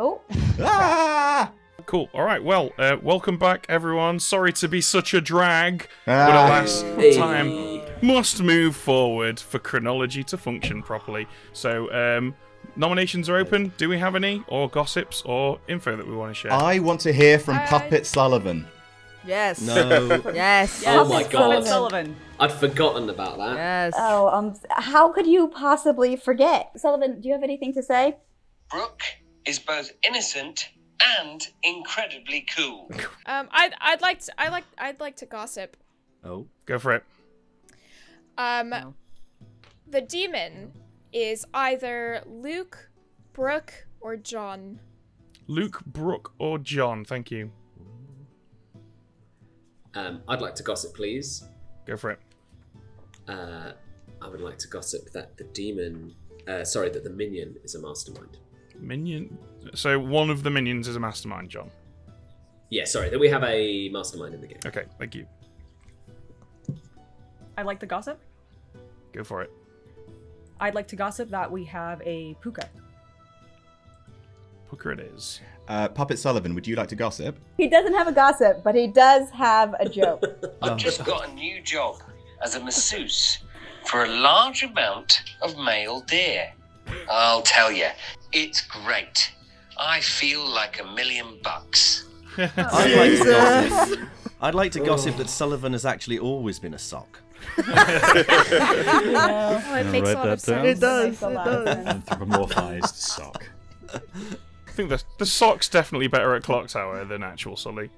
Cool. All right. Well, welcome back, everyone. Sorry to be such a drag, but alas, time must move forward for chronology to function properly. So, nominations are open. Do we have any, or gossips, or info that we want to share? I want to hear from Puppet Sullivan. Yes. No. Yes. Oh my god. Sullivan. I'd forgotten about that. Yes. Oh, how could you possibly forget? Sullivan, do you have anything to say? Brooke is both innocent and incredibly cool. I'd like to gossip. Oh. Go for it. The demon is either Luke, Brooke, or John. Luke, Brooke, or John. Thank you. I'd like to gossip, please. Go for it. I would like to gossip that the demon, that the minion is a mastermind. Minion? So one of the minions is a mastermind, John? Yeah, sorry, that we have a mastermind in the game. Okay, thank you. I'd like to gossip. Go for it. I'd like to gossip that we have a puka. Puka it is. Puppet Sullivan, would you like to gossip? He doesn't have a gossip, but he does have a joke. I've just got a new job as a masseuse for a large amount of male deer. I'll tell you, it's great. I feel like $1 million. I'd like to gossip that Sullivan has actually always been a sock. It makes a lot of sense. It does. Anthropomorphized sock. I think the sock's definitely better at Clocktower than actual Sully.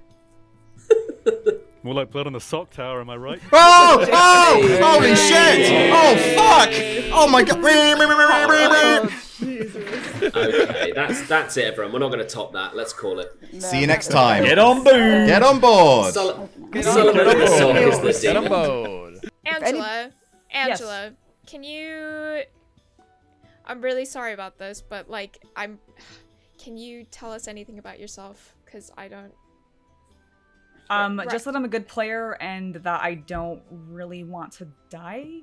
More like blood on the sock tower, am I right? Oh! Oh! Holy shit! Oh, fuck! Oh my god! Okay, that's it, everyone. We're not going to top that. Let's call it. See you next time. Get on board. Get on board. Sullivan in the sock is the Get on demon. board. Angela, can you? I'm really sorry about this, but like, can you tell us anything about yourself? Because I don't. Just that I'm a good player and that I don't really want to die.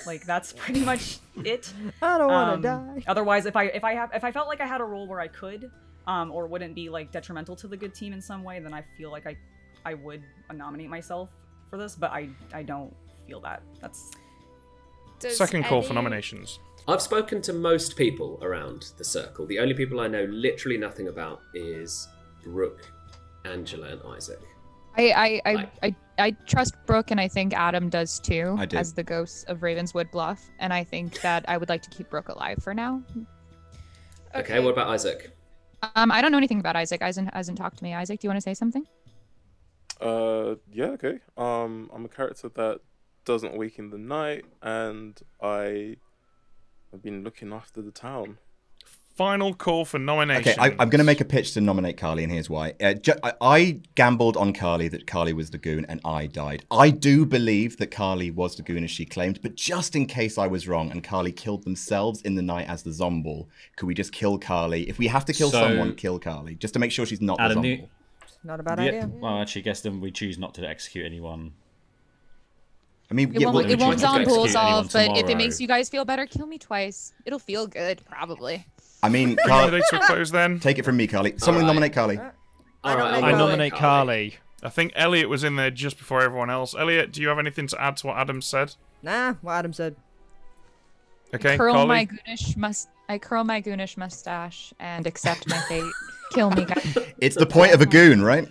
Like that's pretty much it. I don't want to die. Otherwise, if I felt like I had a role where I could, or wouldn't be like detrimental to the good team in some way, then I feel like I would nominate myself for this. But I don't feel that. That's second call for nominations. I've spoken to most people around the circle. The only people I know literally nothing about is Brooke, Angela, and Isaac. I trust Brooke, and I think Adam does too, I do. as the ghost of Ravenswood Bluff, and I think that I would like to keep Brooke alive for now. Okay, what about Isaac? I don't know anything about Isaac. Isaac hasn't talked to me. Isaac, do you want to say something? Yeah, okay. I'm a character that doesn't wake in the night, and I've been looking after the town. Final call for nomination. Okay, I'm going to make a pitch to nominate Carly, and here's why. I gambled on Carly that Carly was the goon, and I died. I do believe that Carly was the goon as she claimed, but just in case I was wrong and Carly killed themselves in the night as the zombie, could we just kill Carly? If we have to kill someone, kill Carly, just to make sure she's not the zombie. Not a bad idea. Well, actually, I guess then we choose not to execute anyone. I mean, It won't zombie solve, but if it tomorrow. makes you guys feel better, kill me twice. It'll feel good, probably. I mean, Bring the day to a close then. Take it from me, Carly. Someone nominate Carly. I nominate Carly. I think Elliot was in there just before everyone else. Elliot, do you have anything to add to what Adam said? Nah, what Adam said. Okay, I Carly. curl my goonish mustache and accept my fate. Kill me, guys. It's the point of a goon, right?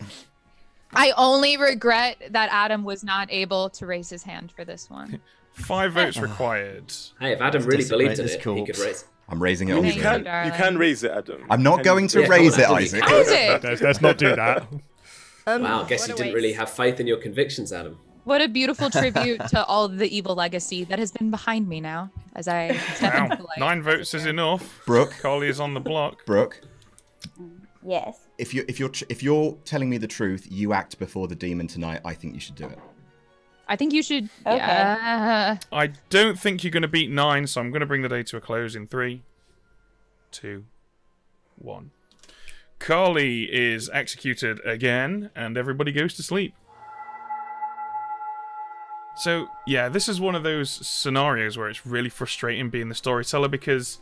I only regret that Adam was not able to raise his hand for this one. 5 votes required. Hey, if Adam really believed in it, he could raise it. I'm raising it. You on can- You can raise it, Adam. I'm not going to raise it, Isaac. Let's not do that. Wow, I guess you didn't really have faith in your convictions, Adam. What a beautiful tribute to all the evil legacy that has been behind me now as I step Wow, into life. 9 votes is enough. Brooke. Carly is on the block. Brooke. Yes. If you're telling me the truth, you act before the demon tonight. I think you should do it. I think you should. Okay. Yeah. I don't think you're going to beat 9, so I'm going to bring the day to a close in 3, 2, 1. Carly is executed again, and everybody goes to sleep. So, yeah, this is one of those scenarios where it's really frustrating being the storyteller because,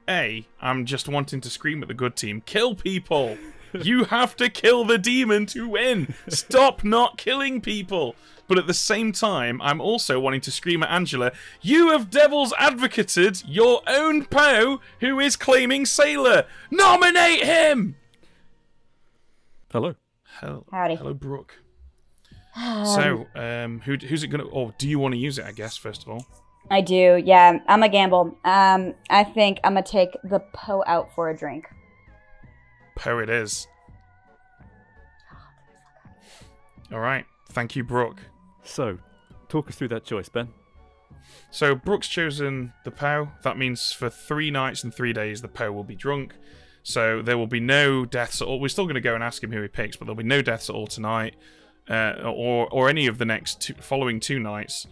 A, I'm just wanting to scream at the good team, kill people! You have to kill the demon to win! Stop not killing people! But at the same time, I'm also wanting to scream at Angela, you have devil's advocated your own Poe who is claiming Sailor! Nominate him! Hello. Howdy. Hello, Brooke. So, who's it gonna... Oh, do you want to use it, I guess, first of all? I do, yeah. I'm a gamble. I think I'm gonna take the Poe out for a drink. Poe it is. Alright, thank you, Brooke. So, talk us through that choice, Ben. So, Brooke's chosen the Poe. That means for 3 nights and 3 days, the Poe will be drunk. So, there will be no deaths at all. We're still going to go and ask him who he picks, but there'll be no deaths at all tonight. Or any of the next following 2 nights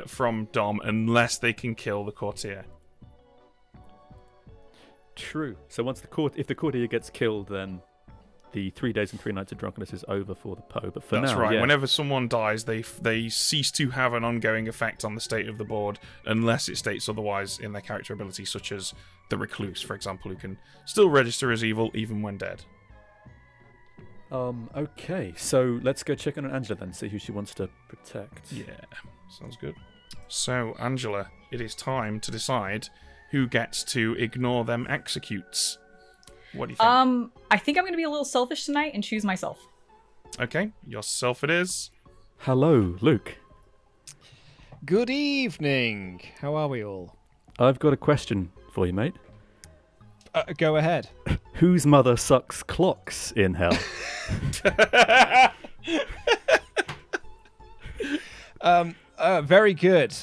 from Dom, unless they can kill the courtier. True. So once if the courtier gets killed, then the 3 days and 3 nights of drunkenness is over for the Poe. But for That's now, right. yeah. Whenever someone dies, they cease to have an ongoing effect on the state of the board, unless it states otherwise in their character ability, such as the Recluse, for example, who can still register as evil even when dead. Okay, so let's go check on Angela then, see who she wants to protect. Yeah, sounds good. So, Angela, it is time to decide who gets to ignore them executes. What do you think? I think I'm gonna be a little selfish tonight and choose myself. Okay, yourself it is. Hello, Luke. Good evening. How are we all? I've got a question for you, mate. Go ahead. Whose mother sucks clocks in hell? Very good.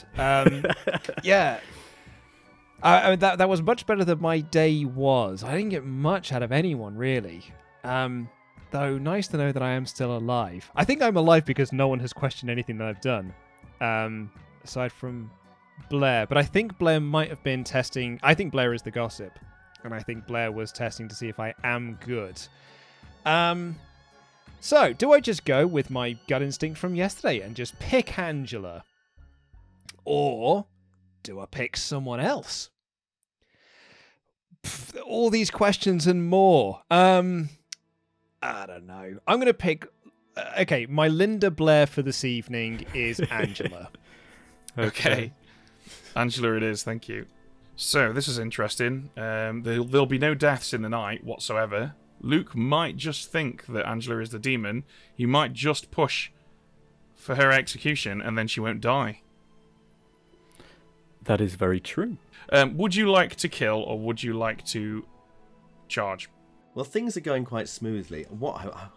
Yeah. I mean, that was much better than my day was. I didn't get much out of anyone, really. Though, nice to know that I am still alive. I think I'm alive because no one has questioned anything that I've done. Aside from Blair. But I think Blair might have been testing... I think Blair is the gossip. And I think Blair was testing to see if I am good. So, do I just go with my gut instinct from yesterday and just pick Angela? Or do I pick someone else? All these questions and more. I don't know. I'm going to pick... okay, my Linda Blair for this evening is Angela. Okay. Angela it is, thank you. So, this is interesting. There'll be no deaths in the night whatsoever. Luke might just think that Angela is the demon. He might just push for her execution, and then she won't die. That is very true. Would you like to kill, or would you like to charge? Well, things are going quite smoothly.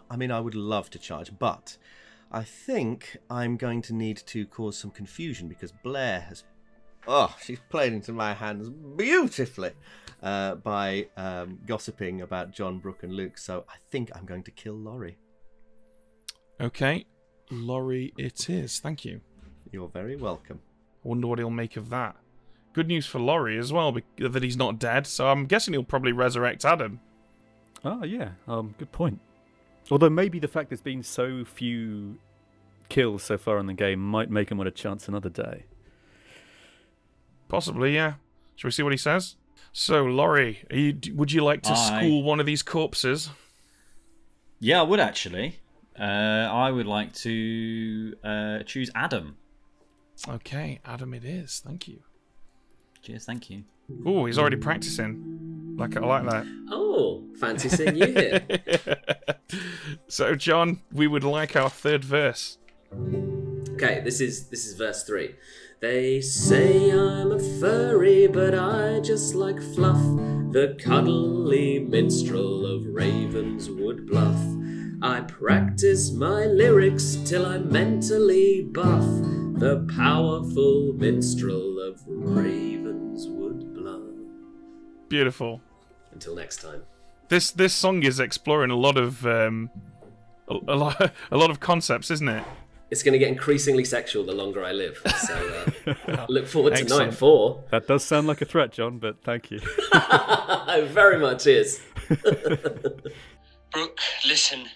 I mean, I would love to charge, but I think I'm going to need to cause some confusion because Blair has... Oh, she's played into my hands beautifully by gossiping about John, Brooke and Luke, so I think I'm going to kill Laurie. Okay. Laurie it is, thank you. You're very welcome. I wonder what he'll make of that. Good news for Laurie as well, that he's not dead, so I'm guessing he'll probably resurrect Adam. Oh, yeah. Good point. Although maybe the fact there's been so few kills so far in the game might make him want a chance another day. Possibly, yeah. Shall we see what he says? So, Laurie, would you like to school one of these corpses? Yeah, I would actually. I would like to choose Adam. Okay, Adam it is. Thank you. Cheers, thank you. Oh, he's already practicing. I like that. Oh, fancy seeing you here. So, John, we would like our third verse. Okay, this is verse 3. They say I'm a furry, but I just like fluff. The cuddly minstrel of Ravenswood Bluff. I practice my lyrics till I'm mentally buff. The powerful minstrel of Ravenswood Bluff. Beautiful. Until next time. This song is exploring a lot of a lot of concepts, isn't it? It's going to get increasingly sexual the longer I live. So look forward to Excellent. night 4. That does sound like a threat, John, but thank you. It very much is. Brooke, listen.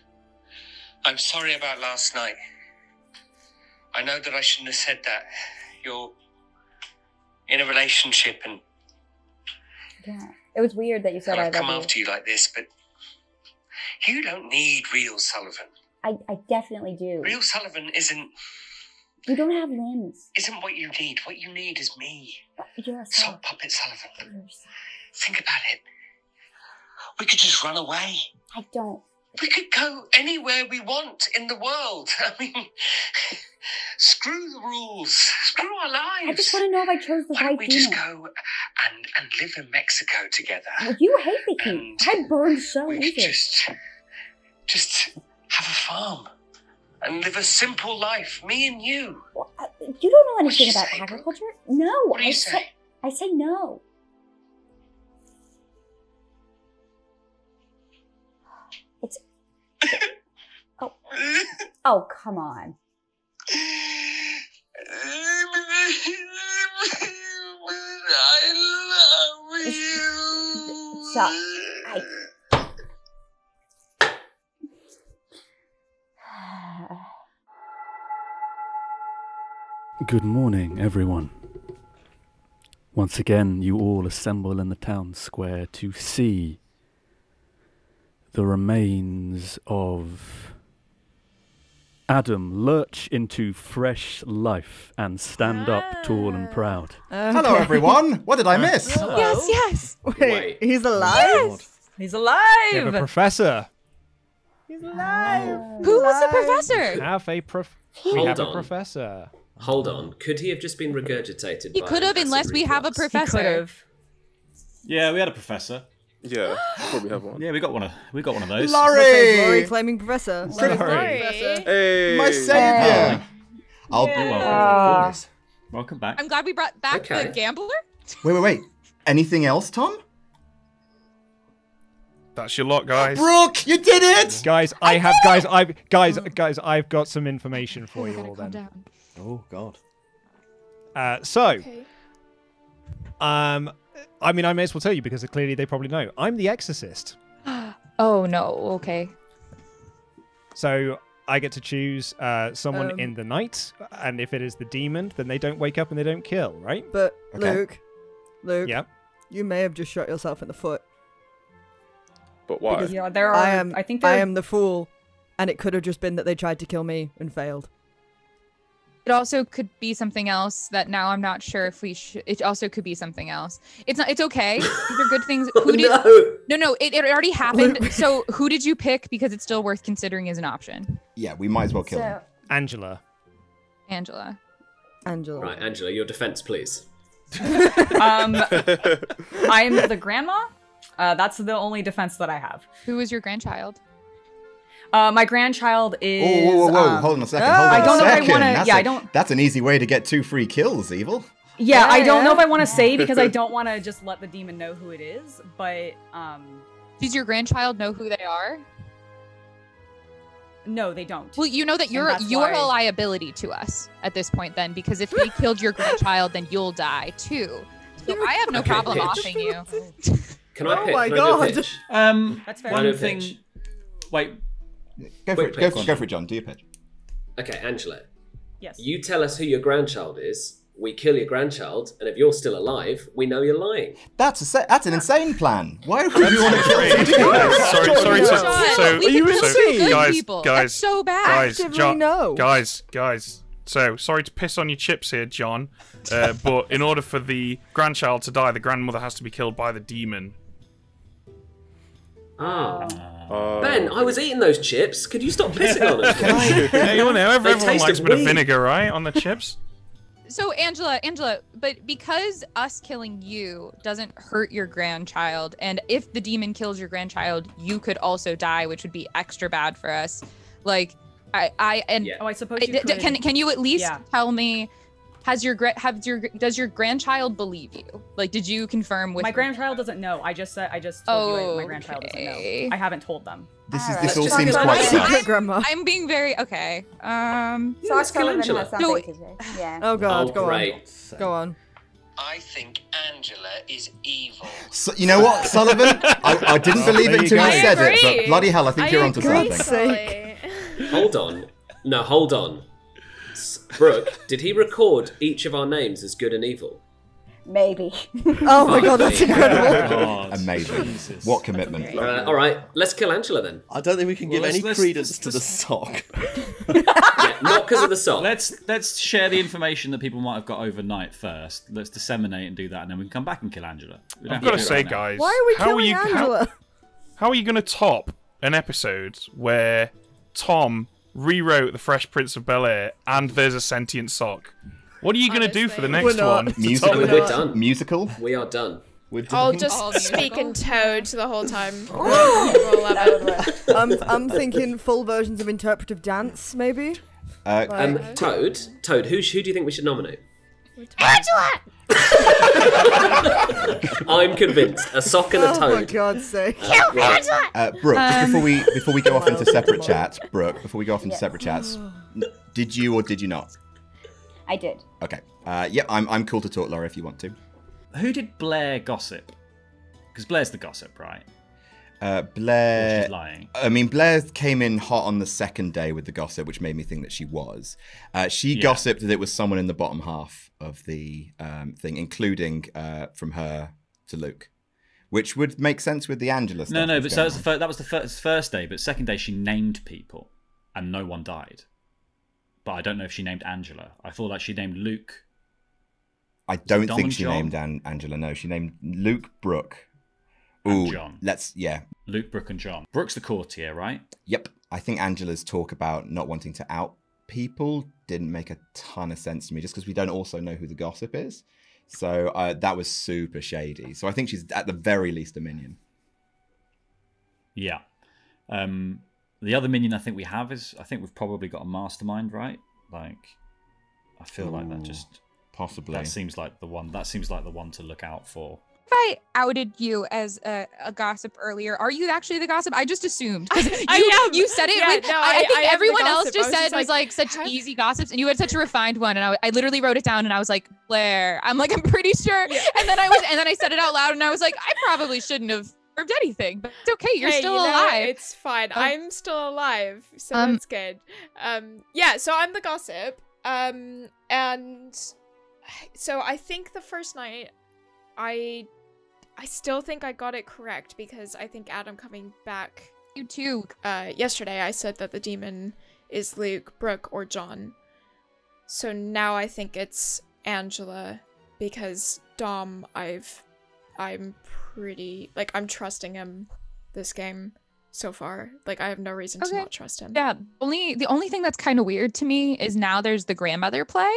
I'm sorry about last night. I know that I shouldn't have said that. You're in a relationship and... Yeah. It was weird that you said I I've love come you. after you like this, but you don't need real Sullivan. I definitely do. Real Sullivan isn't... You don't have limbs. Isn't what you need. What you need is me. You're a Sock Puppet Sullivan. Think about it. We could just run away. I don't. We could go anywhere we want in the world. I mean, screw the rules. Screw our lives. I just want to know if I chose the Why right don't we just demon. go and live in Mexico together? Well, you hate the heat. I burned so We could easy. just have a farm and live a simple life, me and you. Well, you don't know anything about agriculture? No. What do you say? I say no. It's... Oh, come on. I love you. Stop. Good morning, everyone. Once again, you all assemble in the town square to see the remains of Adam lurch into fresh life and stand up tall and proud. Hello, everyone. What did I miss? Yes. Wait, he's alive? Yes. He's alive! We have a professor. He's alive! Who was the professor? We have a Hold on. professor. Hold on. Could he have just been regurgitated? He by could have, an acid unless we have a reflux? professor. Yeah, we had a professor. Yeah, probably have one. Yeah, we got one of those. Laurie claiming professor. Hey, My savior! I'll. You're welcome. Welcome back. I'm glad we brought back the gambler. Wait. Anything else, Tom? That's your lot, guys. Brooke, you did it! Guys, I've got some information for you all then. Oh God. I mean, I may as well tell you because clearly they probably know. I'm the Exorcist. Oh no. Okay. So I get to choose someone in the night, and if it is the demon, then they don't wake up and they don't kill, right? But Luke, yeah, you may have just shot yourself in the foot. But why? Because Yeah, there are. I think I am the fool, and it could have just been that they tried to kill me and failed. It also could be something else that now I'm not sure if we should. It also could be something else. It's not. It's okay. These are good things. Who did? No. It already happened. So who did you pick? Because it's still worth considering as an option. Yeah, we might as well kill him. Angela. Angela. Right, Angela, your defense, please. I'm the grandma. That's the only defense that I have. Who is your grandchild? My grandchild is. Whoa! Hold on a second. I don't know if I want to. I don't. That's an easy way to get 2 free kills, Evil. Yeah, I don't know if I want to say because I don't want to just let the demon know who it is. But does your grandchild know who they are? No, they don't. Well, you know that you're a liability to us at this point, then, because if they killed your grandchild, then you'll die too. So I have no problem offing you. Can I pitch? my Can I God. do a pitch? That's fair. One thing. Wait. Go for it. Go for it, John. Do your pitch. Okay, Angela. Yes. You tell us who your grandchild is. We kill your grandchild, and if you're still alive, we know you're lying. That's an insane plan. Why would you want to kill someone? Sorry. Are you insane? Guys, That's so bad. Guys. So sorry to piss on your chips here, John. But in order for the grandchild to die, the grandmother has to be killed by the demon. Ben, I was eating those chips. Could you stop pissing on them? Yeah, you know, everyone taste likes a of bit of weed. vinegar, right, on the chips? So Angela, but because us killing you doesn't hurt your grandchild, and if the demon kills your grandchild, you could also die, which would be extra bad for us. Like, I suppose you could. Can you at least tell me? Does your grandchild believe you? Like, did you confirm with my grandchild doesn't know? I just told you my grandchild doesn't know. I haven't told them. This all seems quite sus. Grandma. I'm being very okay. So Sullivan has something to say. Yeah. Oh God, go great. on. Go on. I think Angela is evil. So, you know what, Sullivan? I didn't believe it until you said it, but bloody hell, I think you're onto something. Hold on. No, hold on. Brooke, did he record each of our names as good and evil? Maybe. Oh my God, that's incredible. Amazing. Jesus. What commitment. All right, let's kill Angela then. I don't think we can give any credence to the sock. Yeah, not because of the sock. Let's share the information that people might have got overnight first. Let's disseminate and do that, and then we can come back and kill Angela. I've got to say, guys, Why are we killing Angela? How are you going to top an episode where Tom rewrote The Fresh Prince of Bel-Air and there's a sentient sock? What are you going to do for the next one? Musical? We're done. Musical? We are done. I'll just speak in Toad the whole time. I'm thinking full versions of interpretive dance, maybe. Toad, who do you think we should nominate? Angela! I'm convinced. A sock and a toad. Oh my God's sake. Brooke, just before we go off into separate chats, did you or did you not? I did. Okay. Yeah, I'm cool to talk, Laura, if you want to. Who did Blair gossip? Because Blair's the gossip, right? Blair. She's lying. I mean, Blair came in hot on the second day with the gossip, which made me think that she was. She gossiped that it was someone in the bottom half of the thing, including from her to Luke, which would make sense with the Angela stuff. No, but so that was the first day, but second day she named people, and no one died. But I don't know if she named Angela. I thought that she named Luke. I don't think she named Angela. No, she named Luke, Brooke. And John. Luke, Brooke, and John. Brooke's the courtier, right? Yep. I think Angela's talk about not wanting to out people didn't make a ton of sense to me, just because we don't also know who the gossip is. So that was super shady. So I think she's at the very least a minion. Yeah. The other minion I think we have is, I think we've probably got a mastermind, right? Like, I feel like that just possibly that seems like the one. That seems like the one to look out for. If I outed you as a gossip earlier, are you actually the gossip? I just assumed. You said it. Yeah, with, no, I think am everyone the else gossip. just I said it was like such easy gossips, and you had such a refined one. And I literally wrote it down, and I was like, Blair. I'm pretty sure. Yeah. And then I said it out loud, and I was like, I probably shouldn't have observed anything, but it's okay. You're still alive. It's fine. I'm still alive, so that's good. Yeah. So I'm the gossip. And so I think the first night, I still think I got it correct because I think Adam coming back. You too. Yesterday I said that the demon is Luke, Brooke, or John. So now I think it's Angela because Dom, I'm pretty I'm trusting him this game so far. Like I have no reason to not trust him. Yeah. The only thing that's kind of weird to me is now there's the grandmother play,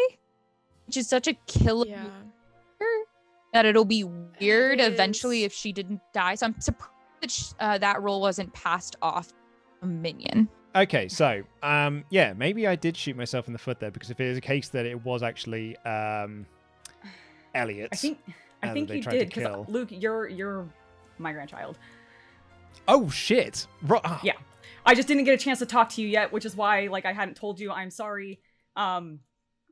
which is such a killer. Yeah. That it'll be weird eventually if she didn't die. So I'm surprised that that role wasn't passed off a minion. Okay, so yeah, maybe I did shoot myself in the foot there because if it is a case that it was actually Elliot, I think you did because Luke, you're my grandchild. Oh shit! Yeah, I just didn't get a chance to talk to you yet, which is why I hadn't told you. I'm sorry. I'm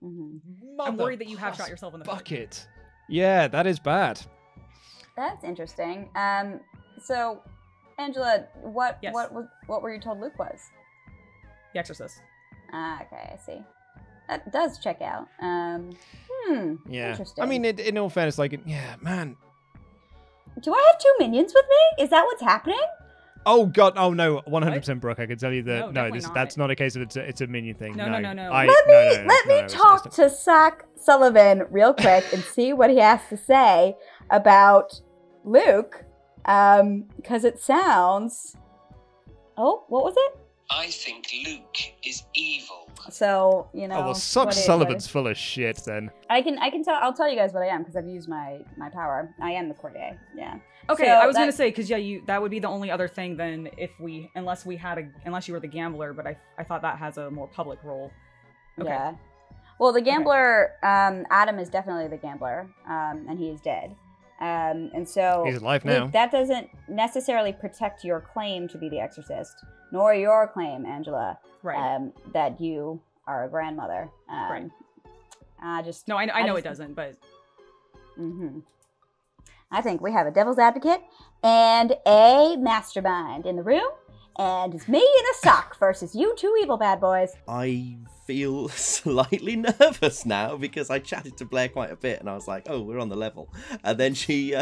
worried that you have shot yourself in the bucket. Yeah, that is bad. That's interesting. So, Angela, what were you told Luke was? The Exorcist. Okay, I see. That does check out. Yeah. Interesting. I mean, in all fairness, yeah, man. Do I have 2 minions with me? Is that what's happening? Oh god! Oh no! 100% Brooke. I can tell you that. No, That's not a case of it's a minion thing. No. No. Let me talk to Sullivan real quick and see what he has to say about Luke, because it sounds. Oh, what was it? I think Luke is evil. So Oh well, Sullivan's full of shit. Then I can tell. I'll tell you guys what I am because I've used my power. I am the courtier. Yeah. Okay, so I was gonna say because that would be the only other thing then unless you were the gambler, but I thought that has a more public role. Okay. Yeah. Well, the gambler, Adam is definitely the gambler, and he is dead. And so he's alive now. That doesn't necessarily protect your claim to be the Exorcist, nor your claim, Angela, right? That you are a grandmother. Right. I know it doesn't, but. Mm-hmm. I think we have a devil's advocate and a mastermind in the room, and it's me in a sock versus you 2 evil bad boys. I feel slightly nervous now because I chatted to Blair quite a bit, and I was like, "Oh, we're on the level." And then she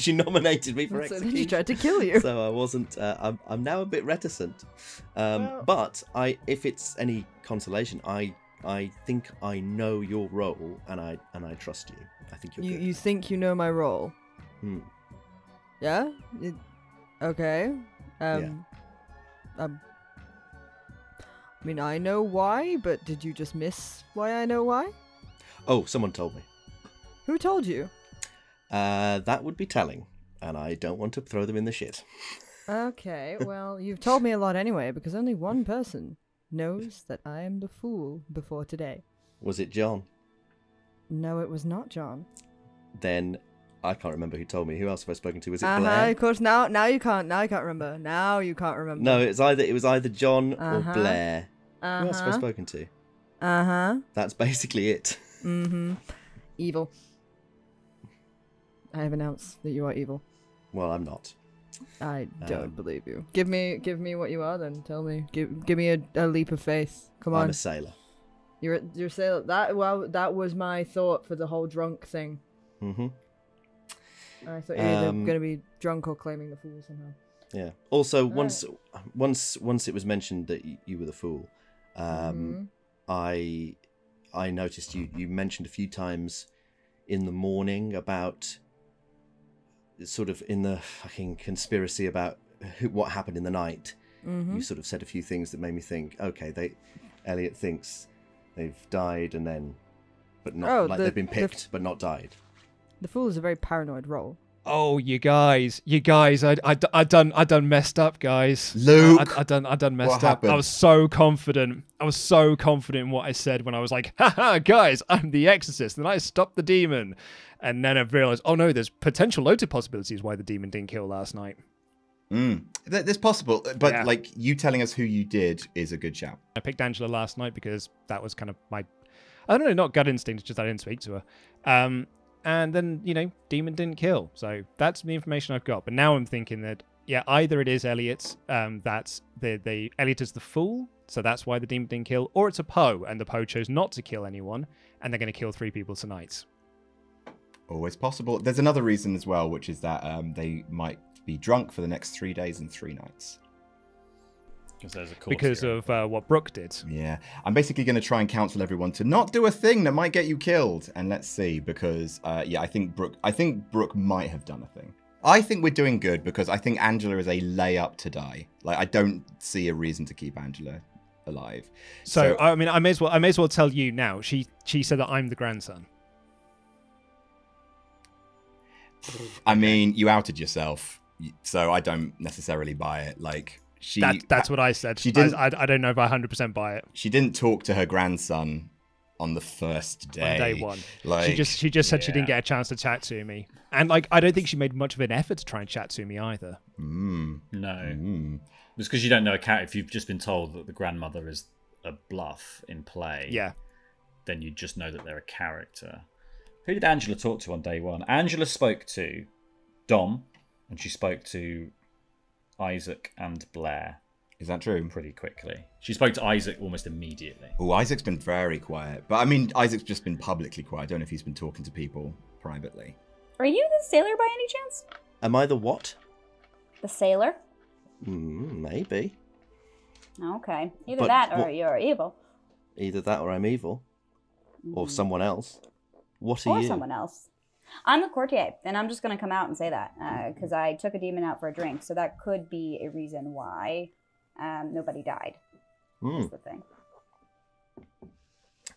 nominated me for execution. She tried to kill you. So I wasn't. I'm now a bit reticent. But if it's any consolation, I think I know your role, and I trust you. I think you're good. You think you know my role? Yeah? Okay. Yeah. I mean, I know why, but did you just miss why I know why? Oh, someone told me. Who told you? That would be telling, and I don't want to throw them in the shit. Okay, well, you've told me a lot anyway, because only one person knows that I am the fool before today. Was it John? No, it was not John. Then I can't remember who told me. Who else have I spoken to? Was it Blair? Of course. Now you can't remember. Now you can't remember. No, it was either John or Blair. Who else have I spoken to? That's basically it. Evil. I have announced that you are evil. Well, I'm not. I don't believe you. Give me what you are then. Tell me. Give me a leap of faith. Come on. I'm a sailor. You're a sailor. That was my thought for the whole drunk thing. I thought you were either going to be drunk or claiming the fool somehow. Yeah. Also, once it was mentioned that you were the fool, I noticed you mentioned a few times in the morning about sort of in the fucking conspiracy about what happened in the night. You sort of said a few things that made me think, okay, Elliot thinks they've died they've been picked but not died. The fool is a very paranoid role. Oh, you guys, I done messed up, guys. Luke, I done messed what up. happened? I was so confident. I was so confident in what I said when I was like, haha, guys, I'm the Exorcist, and I stopped the demon. And then I've realized, oh no, there's potential loads of possibilities why the demon didn't kill last night. There's possible, but Yeah. like you telling us who you did is a good shout. I picked Angela last night because that was kind of my, I don't know, not gut instinct, it's just I didn't speak to her. And then, demon didn't kill. So that's the information I've got. But now I'm thinking that, yeah, either it is Elliot, that's Elliot is the fool, so that's why the demon didn't kill, or it's a Poe, and the Poe chose not to kill anyone, and they're going to kill 3 people tonight. Always possible. There's another reason as well, which is that they might be drunk for the next 3 days and 3 nights. Because of what Brooke did. Yeah. I'm basically going to try and counsel everyone to not do a thing that might get you killed. And let's see, because, I think Brooke might have done a thing. I think we're doing good because I think Angela is a layup to die. Like, I don't see a reason to keep Angela alive. So I mean, I may as well tell you now. She said that I'm the grandson. I mean, you outed yourself, so I don't necessarily buy it. Like, that's what I said. She didn't. I don't know if I 100% buy it. She didn't talk to her grandson on the first day. On day one, like, she just said she didn't get a chance to chat to me, and like I don't think she made much of an effort to try and chat to me either. No, it's because you don't know a character. If you've just been told that the grandmother is a bluff in play, yeah, then you just know that they're a character. Who did Angela talk to on day one? Angela spoke to Dom, and she spoke to Isaac and Blair. Is that true? Pretty quickly. She spoke to Isaac almost immediately. Oh, Isaac's been very quiet. But I mean, Isaac's just been publicly quiet. I don't know if he's been talking to people privately. Are you the sailor by any chance? Am I the what? The sailor? Maybe. Okay. Either But that or what- you're evil. Either that or I'm evil. Or someone else. What are Or you? someone else. I'm the courtier, and I'm just going to come out and say that because I took a demon out for a drink, so that could be a reason why nobody died. Is the thing.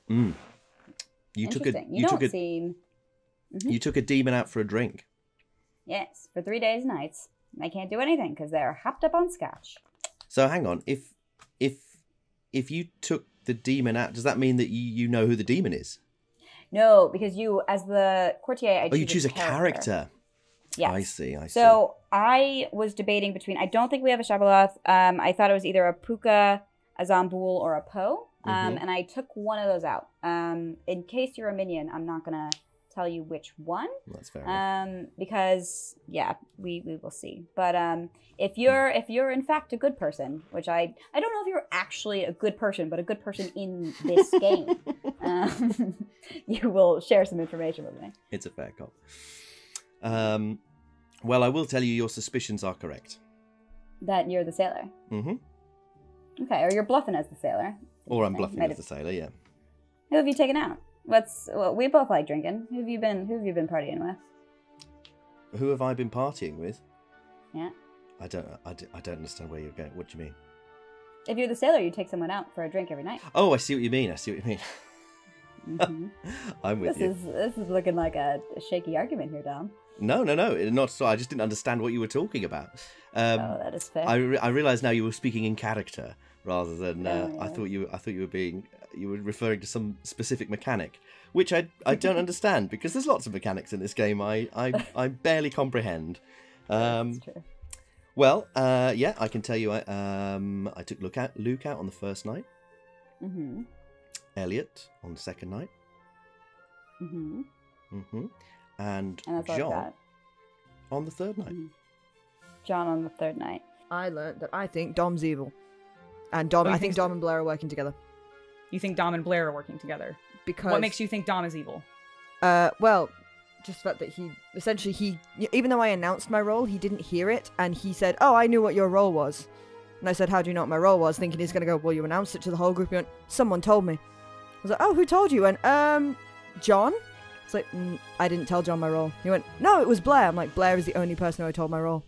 You took a Interesting. you took a seem. you took a demon out for a drink. Yes, for 3 days and nights. They can't do anything because they're hopped up on scotch. So hang on, if you took the demon out, does that mean that you know who the demon is? No, because you, as the courtier, You choose a character. Yes. I see. So I was debating between. I don't think we have a Shabaloth. I thought it was either a Puka, a Zambul, or a Poe. And I took one of those out. In case you're a minion, I'm not gonna tell you which one. That's fair enough. Because we will see. But if you're in fact a good person, which I don't know if you're actually a good person, but a good person in this game, you will share some information with me. It's a fair call. Well, I will tell you your suspicions are correct. That you're the sailor. Mm-hmm. Okay, or you're bluffing as the sailor. Or I'm bluffing as the sailor, yeah. Who have you taken out? Well, we both like drinking. Who have you been partying with? Who have I been partying with? Yeah. I don't understand where you're going. What do you mean? If you're the sailor, you take someone out for a drink every night. Oh, I see what you mean. I'm with you. This is looking like a shaky argument here, Dom. No, not so. I just didn't understand what you were talking about. That is fair. I realize now you were speaking in character rather than. Yeah. I thought you were referring to some specific mechanic, which I don't understand because there's lots of mechanics in this game. I barely comprehend. That's true. Well, yeah, I can tell you. I took Luke out on the first night. Mm-hmm. Elliot on the second night. Mm-hmm. Mm-hmm. And that's all I've John got. on the third night. Mm-hmm. John on the third night. I learned that I think Dom's evil. And Dom, I think Dom and Blair are working together. You think Dom and Blair are working together? Because... What makes you think Dom is evil? Well, just the fact that he even though I announced my role, he didn't hear it, and he said, "Oh, I knew what your role was." And I said, "How do you know what my role was?" Thinking he's going to go, "Well, you announced it to the whole group." He went, "Someone told me." I was like, "Oh, who told you?" And, John? It's like, I didn't tell John my role. He went, "No, it was Blair." I'm like, "Blair is the only person who I told my role."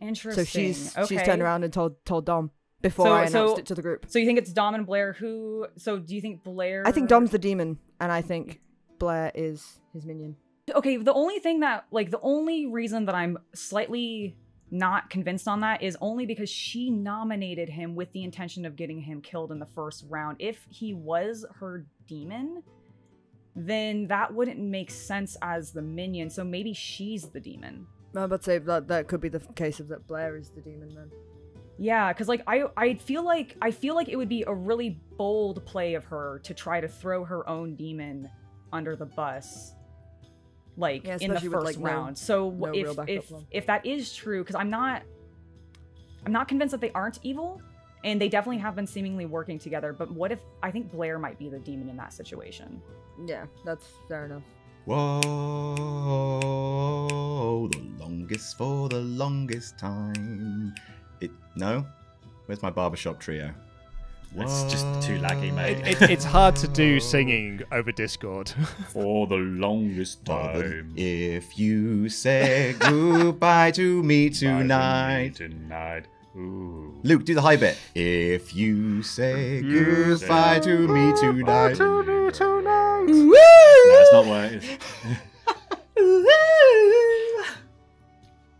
Interesting. So she's turned around and told Dom before I announced it to the group. So you think it's Dom and Blair who... So do you think Blair... I think Dom's the demon, and I think Blair is his minion. Okay, the only reason that I'm slightly not convinced on that is only because she nominated him with the intention of getting him killed in the first round. If he was her demon, then that wouldn't make sense as the minion, so maybe she's the demon. I'm about to say that could be the case of that Blair is the demon then. Yeah, because like I feel like it would be a really bold play of her to try to throw her own demon under the bus, like in the first round. So if that is true, because I'm not convinced that they aren't evil, and they definitely have been seemingly working together. But what if I think Blair might be the demon in that situation? Yeah, that's fair enough. Whoa, the longest for the longest time. No? Where's my barbershop trio? It's just too laggy, mate. It's hard to do singing over Discord. For the longest time. If you say goodbye to me tonight. Ooh. Luke, do the high bit. If you say goodbye to me tonight. No, it's not what it is.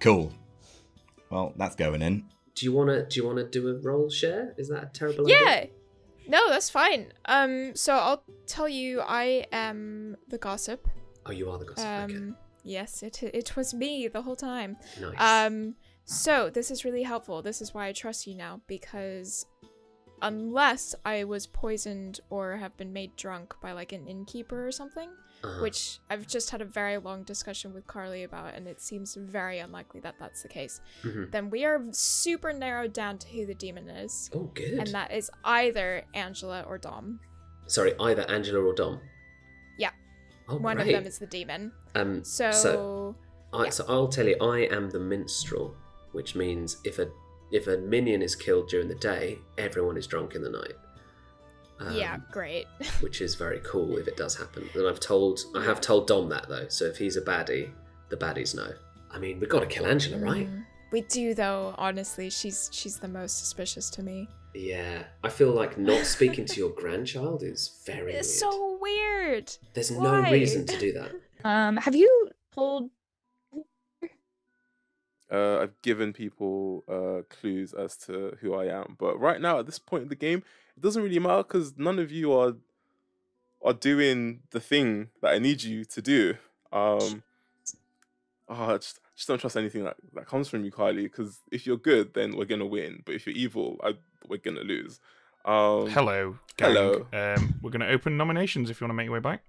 Cool. Well, that's going in. Do you wanna do a role share? Is that a terrible Yeah. idea? No, that's fine. So I'll tell you, I am the gossip. Oh, you are the gossip. Okay. Yes, it was me the whole time. Nice. So this is really helpful. This is why I trust you now, because unless I was poisoned or have been made drunk by like an innkeeper or something, which I've just had a very long discussion with Carly about, and it seems very unlikely that that's the case, then we are super narrowed down to who the demon is. Oh, good. And that is either Angela or Dom. Sorry, either Angela or Dom. Yeah. Oh, one great. of them is the demon. So I'll tell you, I am the minstrel, which means if a minion is killed during the day, everyone is drunk in the night. Yeah, great. Which is very cool if it does happen. And I have told Dom that though. So if he's a baddie, the baddies know. I mean, we've got to kill Angela, right? We do though. Honestly, she's the most suspicious to me. Yeah, I feel like not speaking to your grandchild is very weird. It's so weird. There's no reason to do that. Have you told? I've given people clues as to who I am, but right now at this point in the game, it doesn't really matter because none of you are doing the thing that I need you to do. I just don't trust anything that comes from you, Kylie. Because if you're good, then we're gonna win. But if you're evil, we're gonna lose. Hello, gang. Hello. We're gonna open nominations if you want to make your way back.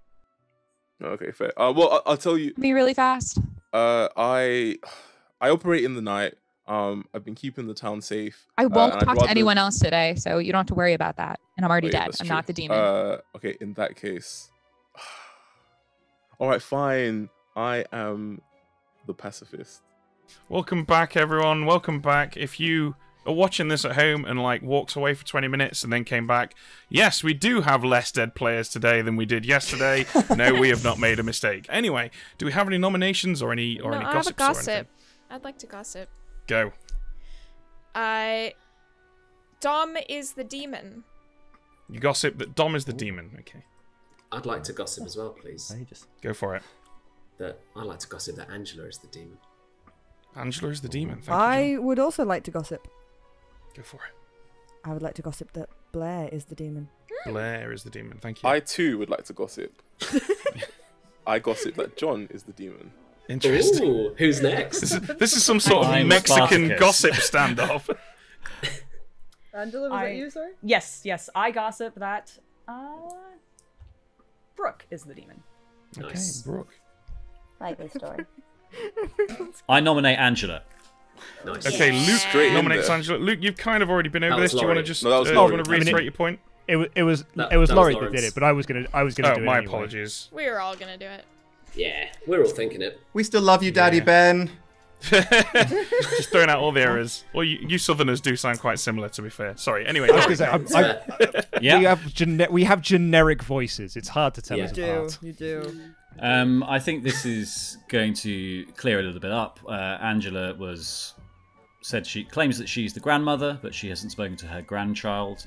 Okay, fair. Well, I'll tell you. Be really fast. I operate in the night. I've been keeping the town safe. I won't talk to anyone else today, so you don't have to worry about that. And I'm already dead. I'm true. not the demon. Okay, in that case. All right, fine. I am the pacifist. Welcome back, everyone. Welcome back. If you are watching this at home and like walked away for 20 minutes and then came back, yes, we do have less dead players today than we did yesterday. No, we have not made a mistake. Anyway, do we have any nominations or any I have gossips a gossip. or anything? I'd like to gossip. Go. Dom is the demon. You gossip that Dom is the demon. Okay. I'd like to gossip as well, please. Go for it. I'd like to gossip that Angela is the demon. Angela is the demon. Thank you, I would also like to gossip. Go for it. I would like to gossip that Blair is the demon. Blair is the demon. Thank you. I too would like to gossip. I gossip that John is the demon. Interesting. Ooh, who's next? This is some sort of Mexican gossip standoff. Angela, was that you, sorry? Yes. I gossip that Brooke is the demon. Nice. Okay, Brooke. Likely story. I nominate Angela. Nice. Okay, Luke Straight in nominates there. Angela. Luke, you've kind of already been over That this. was Do you want to Laurie. just No, that was do Laurie. you want to reiterate your point? It was That Laurie that was did it, but I was gonna Oh, do it my anyway. apologies. We were all gonna do it. Yeah, we're all thinking it. We still love you, Daddy Ben. Just throwing out all the errors. Well, you Southerners do sound quite similar, to be fair. Sorry. Anyway, I was gonna say, Yeah. we have generic voices. It's hard to tell us apart. You do. I think this is going to clear a little bit up. Angela claims that she's the grandmother, but she hasn't spoken to her grandchild.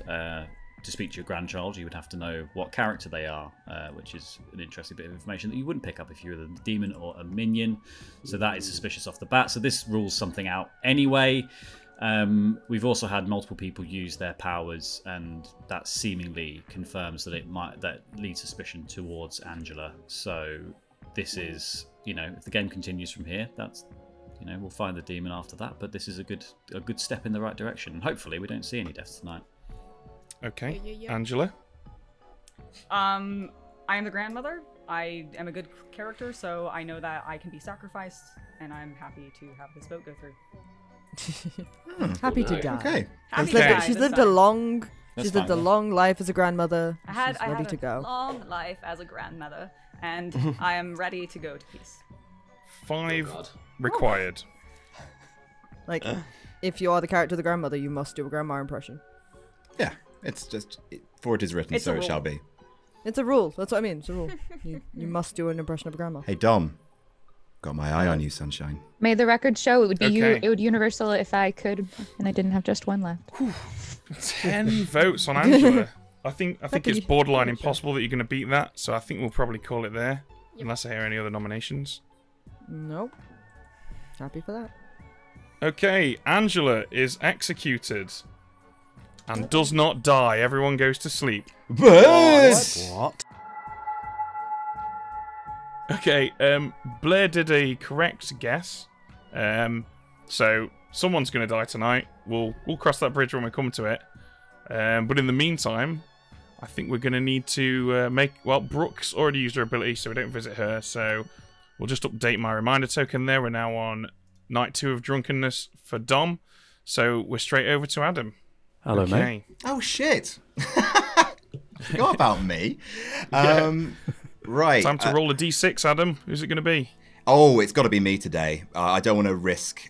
to speak to your grandchild, you would have to know what character they are, which is an interesting bit of information that you wouldn't pick up if you were a demon or a minion. So that is suspicious off the bat. So this rules something out anyway. We've also had multiple people use their powers, and that seemingly confirms that that leads suspicion towards Angela. So this is, if the game continues from here, that's, we'll find the demon after that. But this is a good step in the right direction. And hopefully we don't see any deaths tonight. Okay, Angela. I am the grandmother. I am a good character, so I know that I can be sacrificed, and I'm happy to have this vote go through. Happy to die. Okay. She's lived a long life as a grandmother. I had ready to a go. long life as a grandmother, and I am ready to go to peace. 5 required. Like, if you are the character of the grandmother, you must do a grandma impression. Yeah, it's just, for it is written, so it shall be. It's a rule. That's what I mean. It's a rule. You must do an impression of a grandma. Hey, Dom. Got my eye on you, sunshine. May the record show it would be it would universal if I could, and I didn't have just one left. 10 votes on Angela. I think it's borderline impossible that you're going to beat that, so I think we'll probably call it there, unless I hear any other nominations. Nope. Happy for that. Okay, Angela is executed and does not die. Everyone goes to sleep. What? Okay, Blair did a correct guess. So someone's going to die tonight. We'll cross that bridge when we come to it. But in the meantime, I think we're going to need to Brooke's already used her ability, so we don't visit her. So we'll just update my reminder token there. We're now on night 2 of drunkenness for Dom. So we're straight over to Adam. Hello, mate. Oh, shit. Forgot about me. Right. Time to roll a d6, Adam. Who's it going to be? Oh, it's got to be me today. I don't want to risk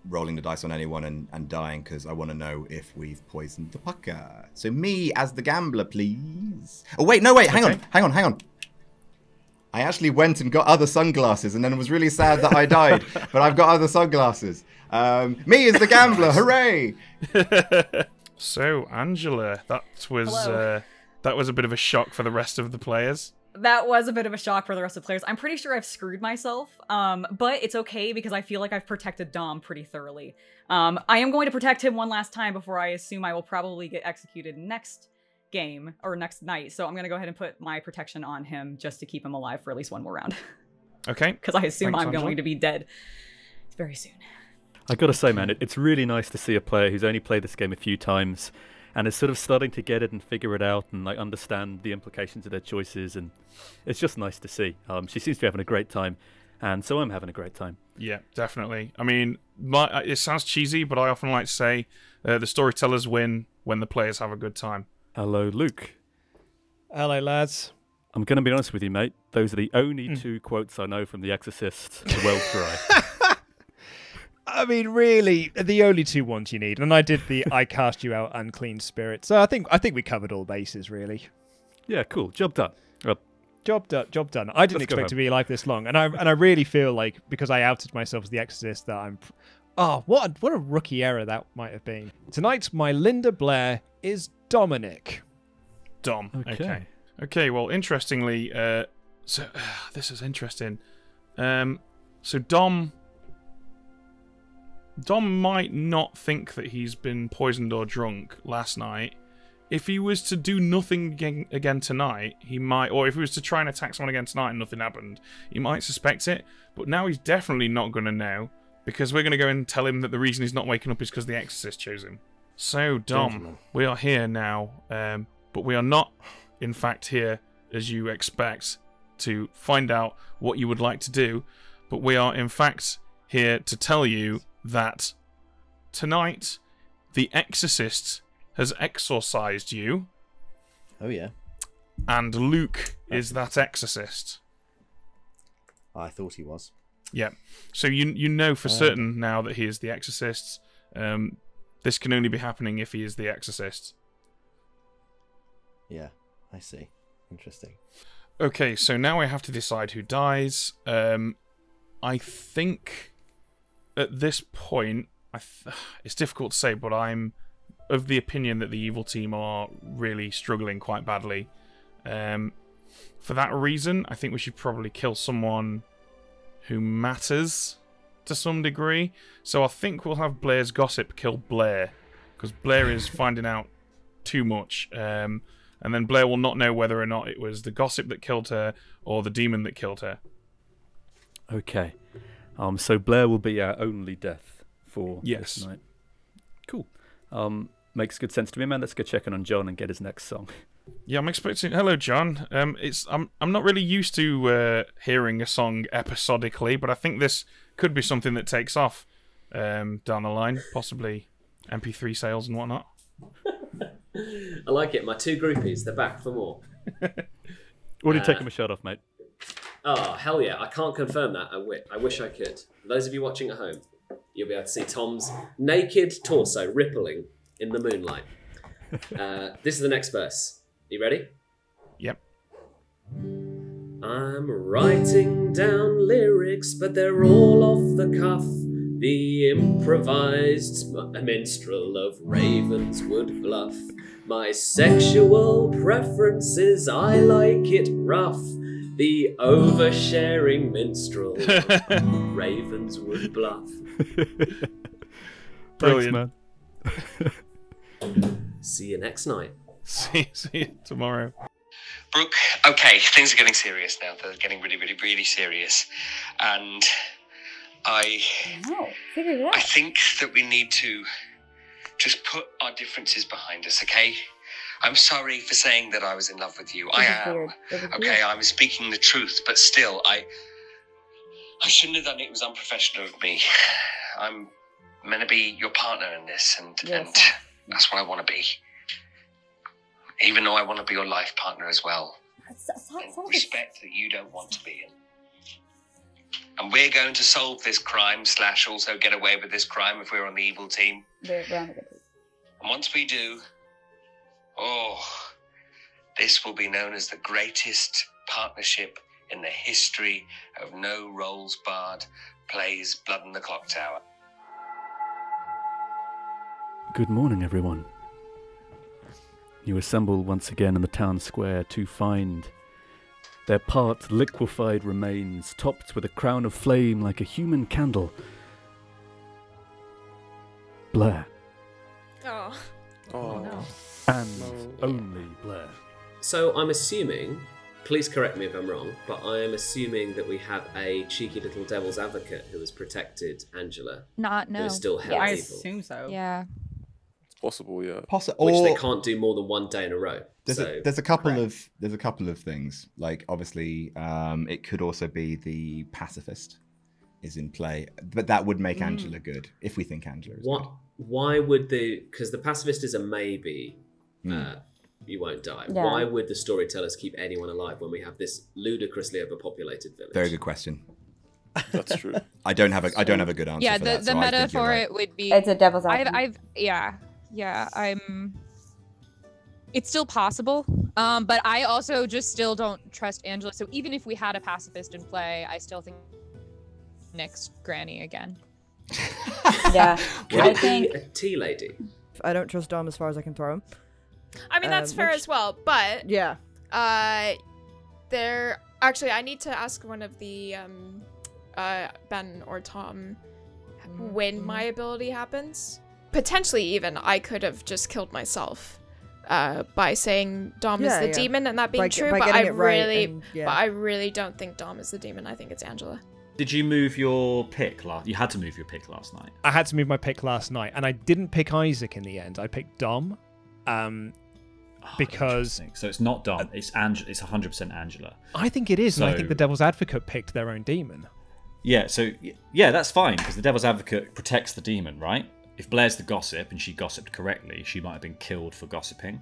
rolling the dice on anyone and dying, because I want to know if we've poisoned the pucker. So me as the gambler, please. Oh, wait, no, wait. Hang on. I actually went and got other sunglasses, and then was really sad that I died. But I've got other sunglasses. Me as the gambler. Hooray! So, Angela, that was a bit of a shock for the rest of the players. That was a bit of a shock for the rest of the players. I'm pretty sure I've screwed myself, but it's okay because I feel like I've protected Dom pretty thoroughly. I am going to protect him one last time before I assume I will probably get executed next game, or next night, so I'm going to go ahead and put my protection on him just to keep him alive for at least one more round. Okay. Because I assume Thanks, I'm Angela. going to be dead very soon. I gotta say, man, it's really nice to see a player who's only played this game a few times and is sort of starting to get it and figure it out and like understand the implications of their choices, and it's just nice to see. She seems to be having a great time, and so I'm having a great time. Yeah, definitely. I mean, it sounds cheesy, but I often like to say the storytellers win when the players have a good time. Hello, Luke. Hello, lads. I'm going to be honest with you, mate. Those are the only 2 quotes I know from The Exorcist. The Well's Dry. I mean, really, the only 2 ones you need, and I did the "I cast you out, unclean spirit." So I think we covered all bases, really. Yeah, cool. Job done. Job done. I didn't expect to be alive this long, and I really feel like because I outed myself as the Exorcist that I'm. Oh, what a rookie error that might have been. Tonight, my Linda Blair is Dominic. Dom. Okay. Well, interestingly, this is interesting. So Dom might not think that he's been poisoned or drunk last night. If he was to do nothing again tonight, he might, or if he was to try and attack someone again tonight and nothing happened, he might suspect it. But now he's definitely not going to know, because we're going to go and tell him that the reason he's not waking up is because the Exorcist chose him. So, Dom, we are here now, but we are not, in fact, here, as you expect, to find out what you would like to do, but we are, in fact, here to tell you that tonight the Exorcist has exorcised you. Oh, yeah. And Luke is that Exorcist. I thought he was. Yeah. So you know for certain now that he is the Exorcist. This can only be happening if he is the Exorcist. Yeah, I see. Interesting. Okay, so now I have to decide who dies. I think at this point, it's difficult to say, but I'm of the opinion that the evil team are really struggling quite badly. For that reason, I think we should probably kill someone who matters to some degree. So I think we'll have Blair's gossip kill Blair, because Blair is finding out too much. And then Blair will not know whether or not it was the gossip that killed her or the demon that killed her. Okay. So Blair will be our only death for Yes. this night. Cool. Makes good sense to me, man. Let's go check in on John and get his next song. Yeah, I'm expecting. Hello, John. I'm not really used to hearing a song episodically, but I think this could be something that takes off down the line, possibly MP3 sales and whatnot. I like it. My two groupies, they're back for more. Already taking my shirt off, mate. Oh, hell yeah. I can't confirm that. I wish I could. For those of you watching at home, you'll be able to see Tom's naked torso rippling in the moonlight. This is the next verse. You ready? Yep. I'm writing down lyrics, but they're all off the cuff. The improvised minstrel of Ravenswood Bluff. My sexual preferences, I like it rough. The oversharing minstrel of Ravenswood Bluff. Brilliant. Thanks, man. See you next night. See you tomorrow. Brooke, okay, things are getting serious now. They're getting really, really, really serious. And I think that we need to just put our differences behind us, okay? I'm sorry for saying that I was in love with you. I am. Okay, I'm speaking the truth, but still, I shouldn't have done it. It was unprofessional of me. I'm meant to be your partner in this, and that's what I want to be. Even though I want to be your life partner as well. And respect that you don't want to be in. And we're going to solve this crime / also get away with this crime if we're on the evil team. And once we do, this will be known as the greatest partnership in the history of No Rolls Barred plays Blood in the Clocktower. Good morning, everyone. You assemble once again in the town square to find their part liquefied remains topped with a crown of flame like a human candle. Blair. Oh. No. And only Blair. So I'm assuming, please correct me if I'm wrong, but I am assuming that we have a cheeky little devil's advocate who has protected Angela. No. Who is still held I evil. assume so. Yeah. It's possible, yeah. Which they can't do more than one day in a row. There's a couple of things. Like obviously, it could also be the pacifist is in play, but that would make Angela good if we think Angela is good. Why would because the pacifist is a maybe. You won't die. Yeah. Why would the storytellers keep anyone alive when we have this ludicrously overpopulated village? Very good question. That's true. I don't have a good answer. Yeah, for that, the so I meta think you're for right. it would be. It's a devil's advocate. It's still possible, but I also just still don't trust Angela. So even if we had a pacifist in play, I still think Nick's granny again. Yeah, I think a tea lady. I don't trust Dom as far as I can throw him. I mean, that's fair as well, but yeah, there actually I need to ask one of the Ben or Tom when my ability happens. Potentially, even I could have just killed myself by saying Dom is the demon and that being true. But I really don't think Dom is the demon. I think it's Angela. Did you move your pick last? You had to move your pick last night. I had to move my pick last night, and I didn't pick Isaac in the end. I picked Dom, because so it's not Dom. It's Angela. It's 100% Angela. I think it is, and I think So- the Devil's Advocate picked their own demon. Yeah. So yeah, that's fine because the Devil's Advocate protects the demon, right? If Blair's the gossip and she gossiped correctly, she might have been killed for gossiping.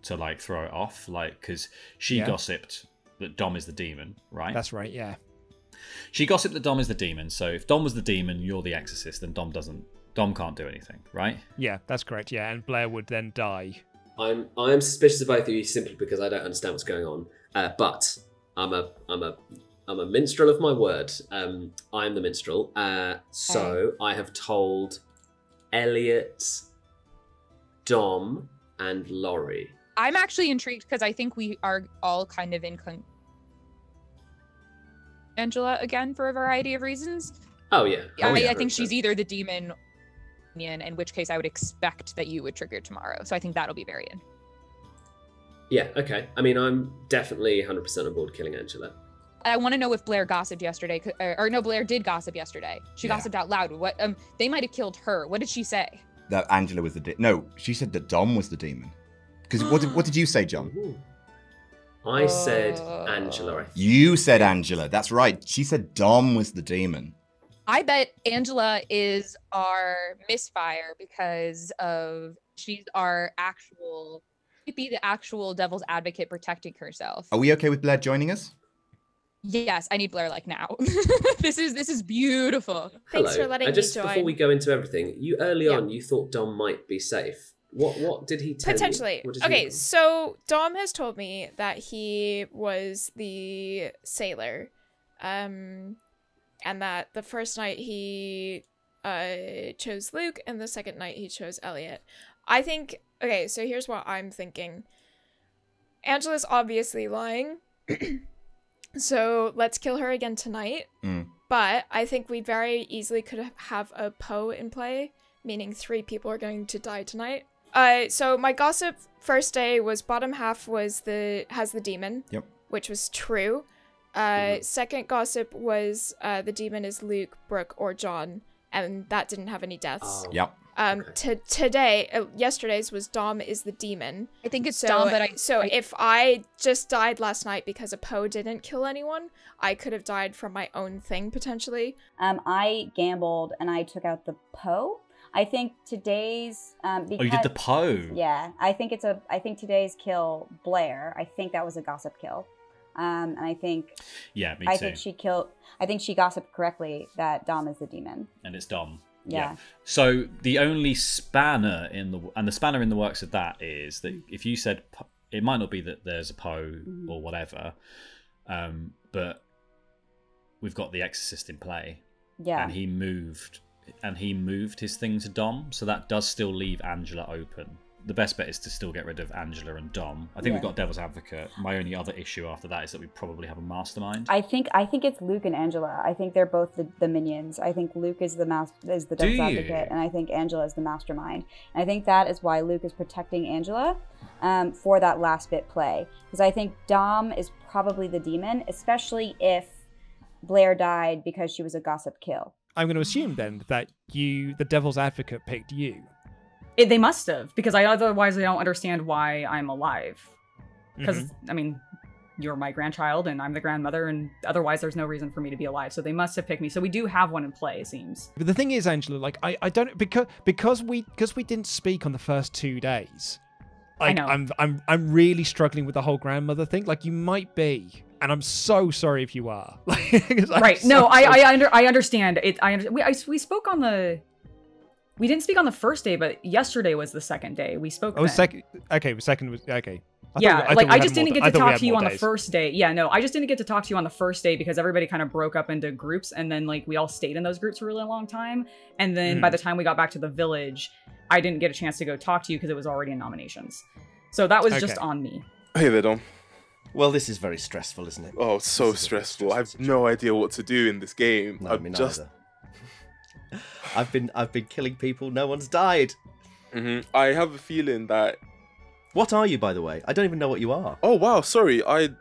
To like throw it off, like because she gossiped that Dom is the demon, right? That's right. Yeah. She gossiped that Dom is the demon. So if Dom was the demon, you're the exorcist, then Dom can't do anything, right? Yeah, that's correct. Yeah, and Blair would then die. I am suspicious of both of you simply because I don't understand what's going on. But I'm a minstrel of my word. I am the minstrel. So I have told Elliot Dom, and Laurie. I'm actually intrigued because I think we are all kind of in Angela again for a variety of reasons. Oh yeah. I think she's either the demon or minion, in which case I would expect that you would trigger tomorrow. So I think that'll be Varian. Yeah, okay. I mean, I'm definitely 100% on board killing Angela. I want to know if Blair gossiped yesterday, or no, Blair did gossip yesterday. She gossiped out loud. What? They might have killed her. What did she say? That Angela was the no. She said that Dom was the demon. Because what did you say, John? I said Angela. You said Angela. That's right. She said Dom was the demon. I bet Angela is our misfire because she's our actual, might be the actual devil's advocate protecting herself. Are we okay with Blair joining us? Yes, I need Blair like now. This is beautiful. Thanks for letting me join. Before we go into everything, you early on you thought Dom might be safe. What did he tell Potentially. you? Okay, so Dom has told me that he was the sailor, and that the first night he chose Luke, and the second night he chose Elliot. I think. Okay, so here's what I'm thinking. Angela's obviously lying. So let's kill her again tonight. But I think we very easily could have a Poe in play, meaning 3 people are going to die tonight. So my gossip first day was bottom half has the demon. Yep. Which was true. Second gossip was the demon is Luke, Brooke, or John, and that didn't have any deaths. Yep. Yesterday's was Dom is the demon. I think it's Dom, but if I just died last night because a Poe didn't kill anyone, I could have died from my own thing potentially. I gambled and I took out the Poe. I think today's because, you did the Poe. Yeah, I think today's kill Blair. I think that was a gossip kill. And I think me too. I think she gossiped correctly that Dom is the demon. And it's Dom. Yeah. So the only spanner in the works of that is that if you said it might not be that there's a Poe or whatever, but we've got the Exorcist in play. Yeah. And he moved his thing to Dom, so that does still leave Angela open. The best bet is to still get rid of Angela and Dom. I think we've got Devil's Advocate. My only other issue after that is that we probably have a Mastermind. I think it's Luke and Angela. I think they're both the minions. I think Luke is the Devil's Advocate, and I think Angela is the Mastermind. And I think that is why Luke is protecting Angela for that last bit play. Because I think Dom is probably the demon, especially if Blair died because she was a gossip kill. I'm going to assume then that the Devil's Advocate, picked you. They must have, because otherwise I don't understand why I'm alive. Because, I mean, you're my grandchild and I'm the grandmother, and otherwise there's no reason for me to be alive. So they must have picked me. So we do have one in play, it seems. But the thing is, Angela, like I don't because we didn't speak on the first 2 days. Like, I know. I'm really struggling with the whole grandmother thing. Like, you might be, and I'm so sorry if you are. Right? No, I understand. We spoke on the. We didn't speak on the first day, but yesterday was the second day. We spoke. Oh, second. Okay, second was okay. I just didn't get to talk to you on the first day. Yeah, no, I just didn't get to talk to you on the first day because everybody kind of broke up into groups, and then we all stayed in those groups for a really long time. And then by the time we got back to the village, I didn't get a chance to go talk to you because it was already in nominations. So that was just on me. Hey there, Dom. Well, this is very stressful, isn't it? Oh, it's so stressful. I have no idea what to do in this game. No, me neither. I've been killing people. No one's died. I have a feeling that. What are you, by the way? I don't even know what you are. Oh wow, sorry. What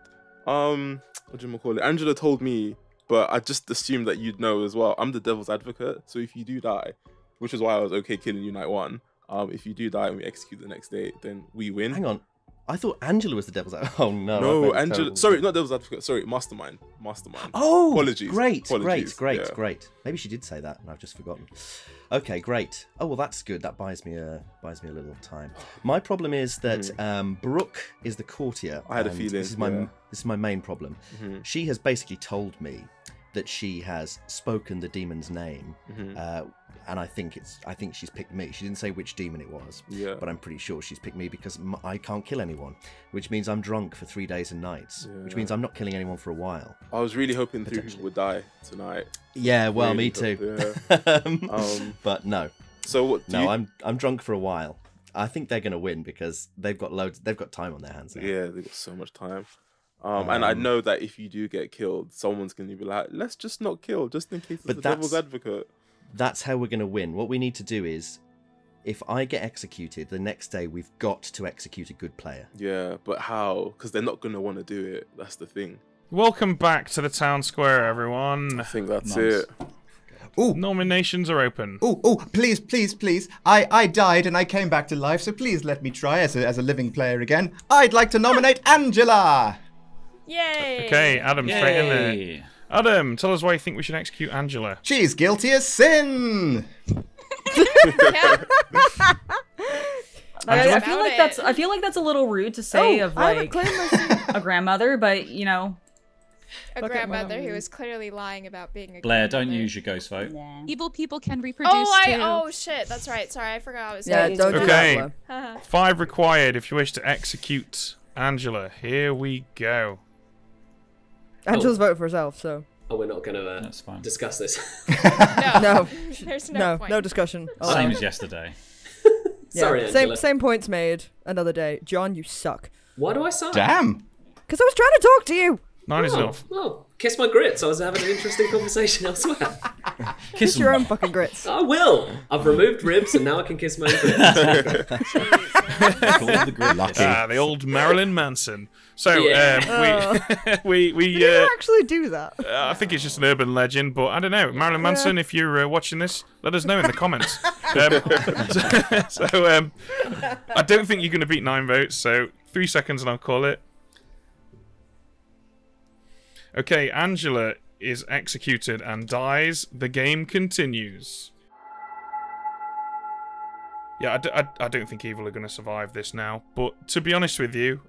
do you call it? Angela told me, but I just assumed that you'd know as well. I'm the Devil's Advocate, so if you do die, which is why I was okay killing you night 1. If you do die and we execute the next day, then we win. Hang on. I thought Angela was the Devil's Advocate. Oh no. No, Angela. Sorry, not Devil's Advocate. Sorry, Mastermind. Oh, apologies. Great. Yeah. Great. Maybe she did say that, and I've just forgotten. Okay, great. Oh well, that's good. That buys me a little time. My problem is that Brooke is the courtier. I had a feeling. This is my main problem. She has basically told me that she has spoken the demon's name, and I think she's picked me. She didn't say which demon it was, but I'm pretty sure she's picked me because I can't kill anyone, which means I'm drunk for 3 days and nights, which means I'm not killing anyone for a while. I was really hoping 3 people would die tonight. Yeah, well, really me too. Yeah. But no. So what? I'm drunk for a while. I think they're going to win because they've got loads. They've got time on their hands now. Yeah, they've got so much time. And I know that if you do get killed, someone's going to be like, let's just not kill, just in case it's the devil's advocate. That's how we're going to win. What we need to do is, if I get executed, the next day we've got to execute a good player. Yeah, but how? Because they're not going to want to do it. That's the thing. Welcome back to the town square, everyone. I think that's it. Ooh. Nominations are open. Oh, please. I died and I came back to life, so please let me try as a living player again. I'd like to nominate Angela. Yay! Okay, Adam, straight in there. Adam, tell us why you think we should execute Angela. She's guilty as sin. I feel like that's a little rude to say of like a grandmother, but you know, a grandmother who is clearly lying about being a Blair, don't use your ghost vote. Yeah. Evil people can reproduce too. Oh shit, that's right. Sorry, I forgot I was. Yeah, don't do that. Okay, 5 required if you wish to execute Angela. Here we go. Angela's voted for herself, so. Oh, we're not going to discuss this. No. There's no point. No discussion. Same as yesterday. Sorry, Angela. Same points made. Another day. John, you suck. Why do I suck? Damn. Because I was trying to talk to you. 9 is enough. Oh, kiss my grits. I was having an interesting conversation elsewhere. Kiss your own fucking grits. I will. I've removed ribs and now I can kiss my own grits. The old Marilyn Manson. So we Did you actually do that? I think it's just an urban legend, but I don't know. Marilyn Manson, if you're watching this, let us know in the comments. I don't think you're going to beat 9 votes, so 3 seconds and I'll call it. Okay, Angela is executed and dies. The game continues. Yeah, I don't think evil are going to survive this now. But to be honest with you,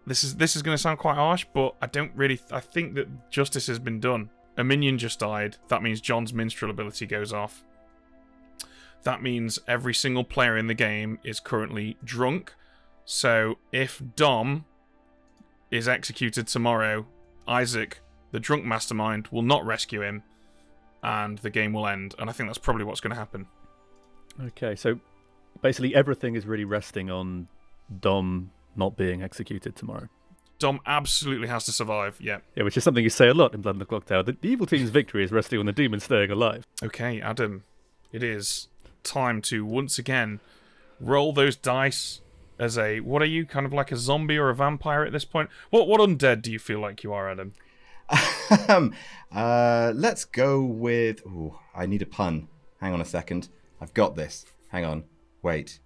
this is going to sound quite harsh, but I think that justice has been done. A minion just died. That means John's minstrel ability goes off. That means every single player in the game is currently drunk. So if Dom is executed tomorrow, Isaac, the drunk mastermind, will not rescue him, and the game will end. And I think that's probably what's going to happen. Okay, so basically everything is really resting on Dom not being executed tomorrow. Dom absolutely has to survive, yeah. Yeah, which is something you say a lot in Blood on the Clocktower. The evil team's victory is resting on the demon staying alive. Okay, Adam, it is time to once again roll those dice as a... What are you, kind of like a zombie or a vampire at this point? What undead do you feel like you are, Adam? Let's go with... Ooh, I need a pun. Hang on a second. I've got this. Hang on. Wait.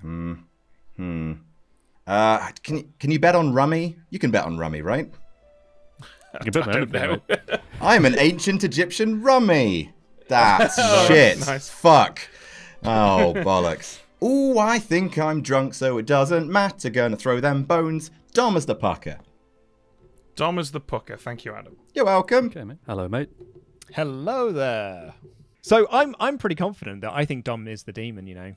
Can you bet on Rummy? You can bet on Rummy, right? You can bet on anything, right? I'm an ancient Egyptian Rummy. That's shit. Nice. Fuck. Oh, bollocks. Ooh, I think I'm drunk, so it doesn't matter. Gonna throw them bones. Dom as the pucker. Dom as the pucker. Thank you, Adam. You're welcome. Okay, mate. Hello, mate. Hello there. So I'm pretty confident that I think Dom is the demon, you know.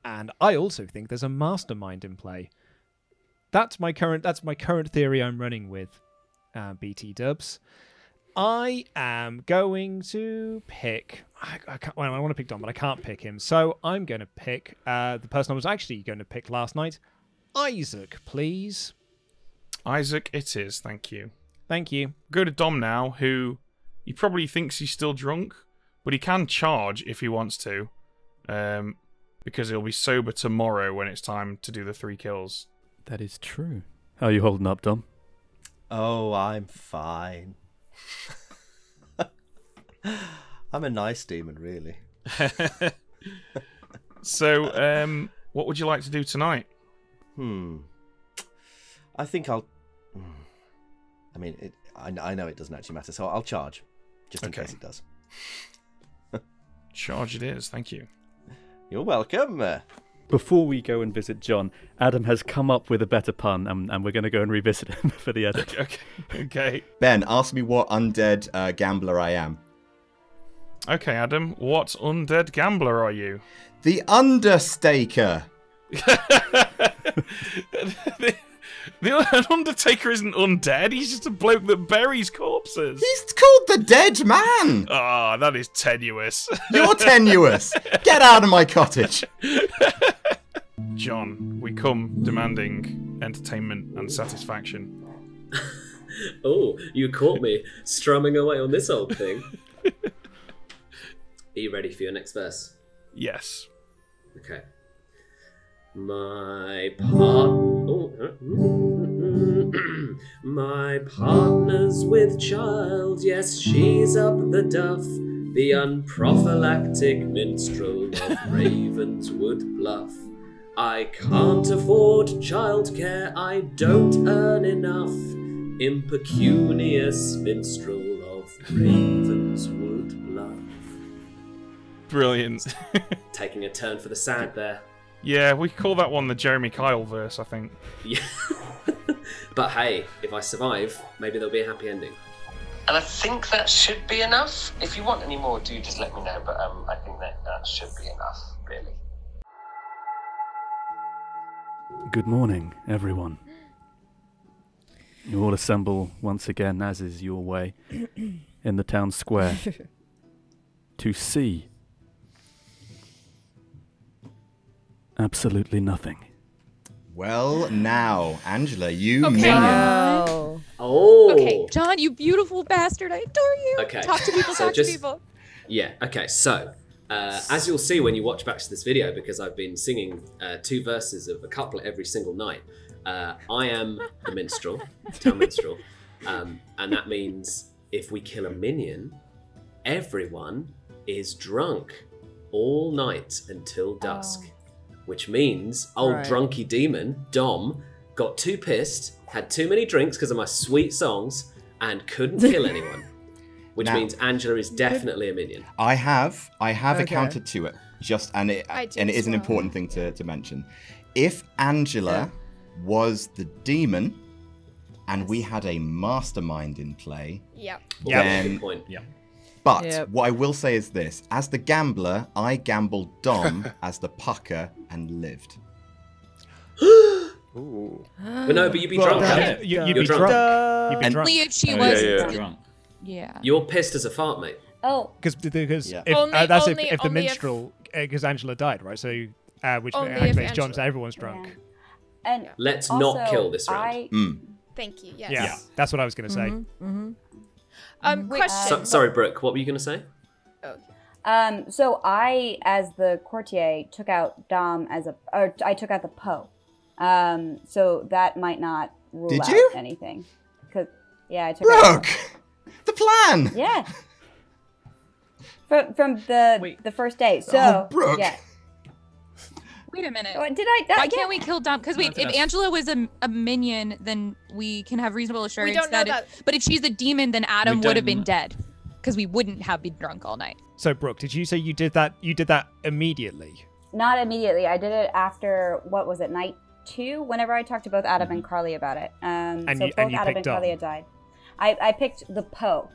And I also think there's a mastermind in play. That's my current theory I'm running with, BT Dubs. I am going to pick... I want to pick Dom, but I can't pick him. So I'm going to pick the person I was actually going to pick last night. Isaac, please. Isaac it is, thank you. Thank you. Go to Dom now, who he probably thinks he's still drunk, but he can charge if he wants to. Because he'll be sober tomorrow when it's time to do the 3 kills. That is true. How are you holding up, Dom? Oh, I'm fine. I'm a nice demon, really. So, what would you like to do tonight? I think I'll... I mean, I know it doesn't actually matter, so I'll charge. Just in case it does. Charge it is, thank you. You're welcome. Before we go and visit John, Adam has come up with a better pun, and we're going to go and revisit him for the edit. Okay. Ben, ask me what undead gambler I am. Okay, Adam, what undead gambler are you? The Understaker. An Undertaker isn't undead. He's just a bloke that buries corpses. He's called the Dead Man. Ah, that is tenuous. You're tenuous. Get out of my cottage. John, we come demanding entertainment and satisfaction. Oh, you caught me strumming away on this old thing. Are you ready for your next verse? Yes. Okay. My partner's with child, yes, she's up the duff, the unprophylactic minstrel of Ravenswood Bluff. I can't afford childcare, I don't earn enough, impecunious minstrel of Ravenswood Bluff. Brilliant. Taking a turn for the sad there. Yeah, we call that one the Jeremy Kyle verse, I think. Yeah. But hey, if I survive, maybe there'll be a happy ending. And I think that should be enough. If you want any more, do just let me know. But I think that should be enough, really. Good morning, everyone. You all assemble once again, as is your way, in the town square to see absolutely nothing. Well, now, Angela, you Okay. minion. Oh. Okay, John, you beautiful bastard. I adore you. Okay. Talk to people, So talk just- to people. Yeah, okay, so, as you'll see when you watch back to this video, because I've been singing 2 verses of a couplet every single night, I am the minstrel, town minstrel, and that means if we kill a minion, everyone is drunk all night until dusk. Which means old Right. drunky demon, Dom, got too pissed, had too many drinks because of my sweet songs, and couldn't kill anyone. Which Now- means Angela is definitely a minion. I have Okay. accounted to it. And it I do and it as is an well. important thing to mention. If Angela was the demon and we had a mastermind in play, Yep. then Good point. Yeah. but Yep. what I will say is this: as the gambler, I gambled Dom as the pucker and lived. Ooh. But no, but you'd be Well, drunk. yeah. right? You'd You're be drunk. drunk. You'd be And- drunk. Only if she Oh, was. yeah. Drunk. Yeah. You're pissed as a fart, mate. Oh, Because Yeah. if, Only- that's only- if the only if- minstrel, because Angela died, right? So which Only if activates John, Angela- so everyone's drunk. yeah. And Let's also, not kill this round. I, Thank you. Yes. Yeah, that's what I was going to say. Question. Sorry, Brooke, what were you going to say? So I, as the courtier, took out Dom I took out the Poe. So that might not rule Did out you? anything. Cause yeah, I took out. Brooke, the plan. Yeah. From the first day. So Oh, Brooke. yeah. Wait a minute. Oh, did I? Why can't we kill Dom? Because wait, if enough. Angela was a minion, then we can have reasonable assurance don't know that. But if she's a demon, then Adam We would have don't been know. dead, because we wouldn't have been drunk all night. So Brooke, did you say you did that? You did that immediately. Not immediately. I did it after what was it, night 2? Whenever I talked to both Adam and Carly about it. So And both you Adam picked and Carly Dom. had died. I picked the Poe,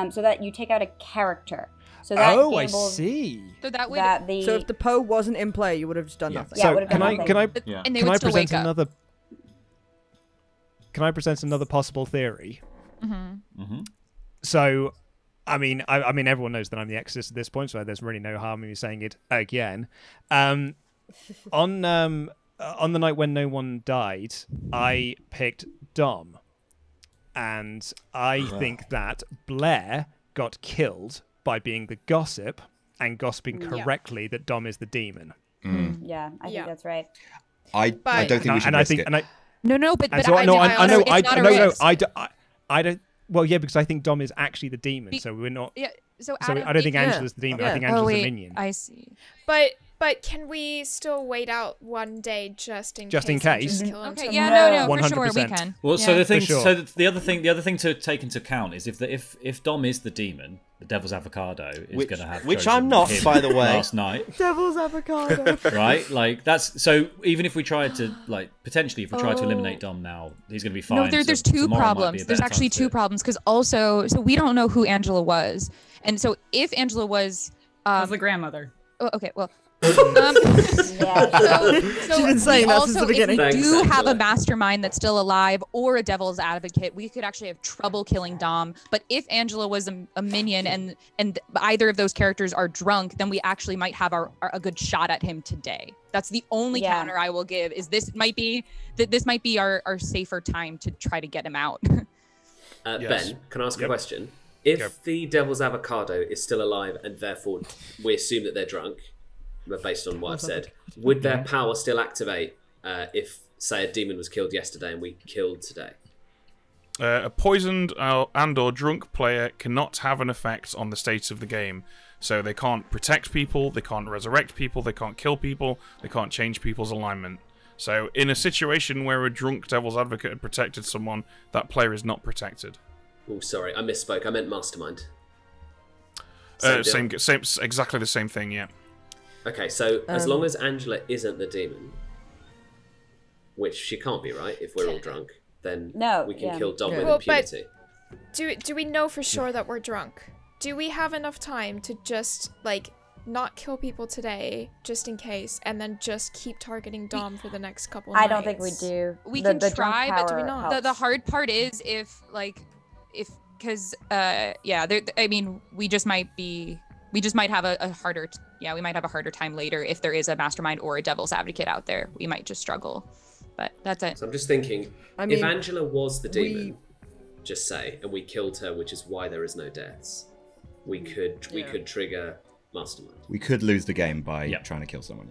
so that you take out a character. So that Oh, I gambles see. So that would, that the So if the Poe wasn't in play, you would have just done nothing. Yeah, So would've can done I nothing. can I Yeah. and they can would I still present wake up. another? Can I present another possible theory? Mm-hmm. So, I mean, everyone knows that I'm the Exorcist at this point, so there's really no harm in me saying it again. On the night when no one died, I picked Dom, and I think that Blair got killed by being the gossip and gossiping Yeah. correctly that Dom is the demon. Yeah, I Yeah. think that's right. I don't think we should risk it. No, but And so, I no, do- I also, know, it's not a no, risk. I don't. Well, yeah, because I think Dom is actually the demon, so we're not. Yeah, so So Adam, I don't think if- Angela's the demon. I think Oh Angela's wait, the minion. I see. But can we still wait out one day just in Just case? in and case? just kill him Okay, tomorrow? yeah, no, for sure we 100%. can. Well, so Yeah. the thing, sure. so the other thing to take into account is if Dom is the demon, the Devil's Avocado is Which- going to have which chosen I'm not, him by the way. last night, Devil's avocado. right? Like that's so. Even if we tried to potentially, if we tried to eliminate Dom now, he's going to be fine. No, there's so two tomorrow might be a problems. There's better actually time to two do it. problems because also, so we don't know who Angela was, and so if Angela was, As the grandmother. oh, okay, well, She's been saying that since the beginning. If we do have a mastermind that's still alive or a devil's advocate, we could actually have trouble killing Dom. But if Angela was a minion and either of those characters are drunk, then we actually might have a good shot at him today. That's the only counter I will give. Is this might be our safer time to try to get him out. Ben, can I ask a question? If the devil's avocado is still alive and therefore we assume that they're drunk, based on what I've said, would their power still activate if, say, a demon was killed yesterday and we killed today? A poisoned and/or drunk player cannot have an effect on the state of the game. So they can't protect people, they can't resurrect people, they can't kill people, they can't change people's alignment. So in a situation where a drunk devil's advocate had protected someone, that player is not protected. Oh, sorry, I misspoke. I meant Mastermind. Same, exactly the same thing, yeah. Okay, so as long as Angela isn't the demon, which she can't be, right? If we're all drunk, then we can kill Dom with impunity. But do we know for sure that we're drunk? Do we have enough time to just, like, not kill people today, just in case, and then just keep targeting Dom for the next couple of nights? I don't think we do. We can try, but do we not? The hard part is I mean, we just might have a harder time later if there is a mastermind or a devil's advocate out there. We might just struggle, but that's it. So I'm just thinking, if Angela was the demon, just say, and we killed her, which is why there is no deaths, we could trigger Mastermind. We could lose the game by trying to kill someone,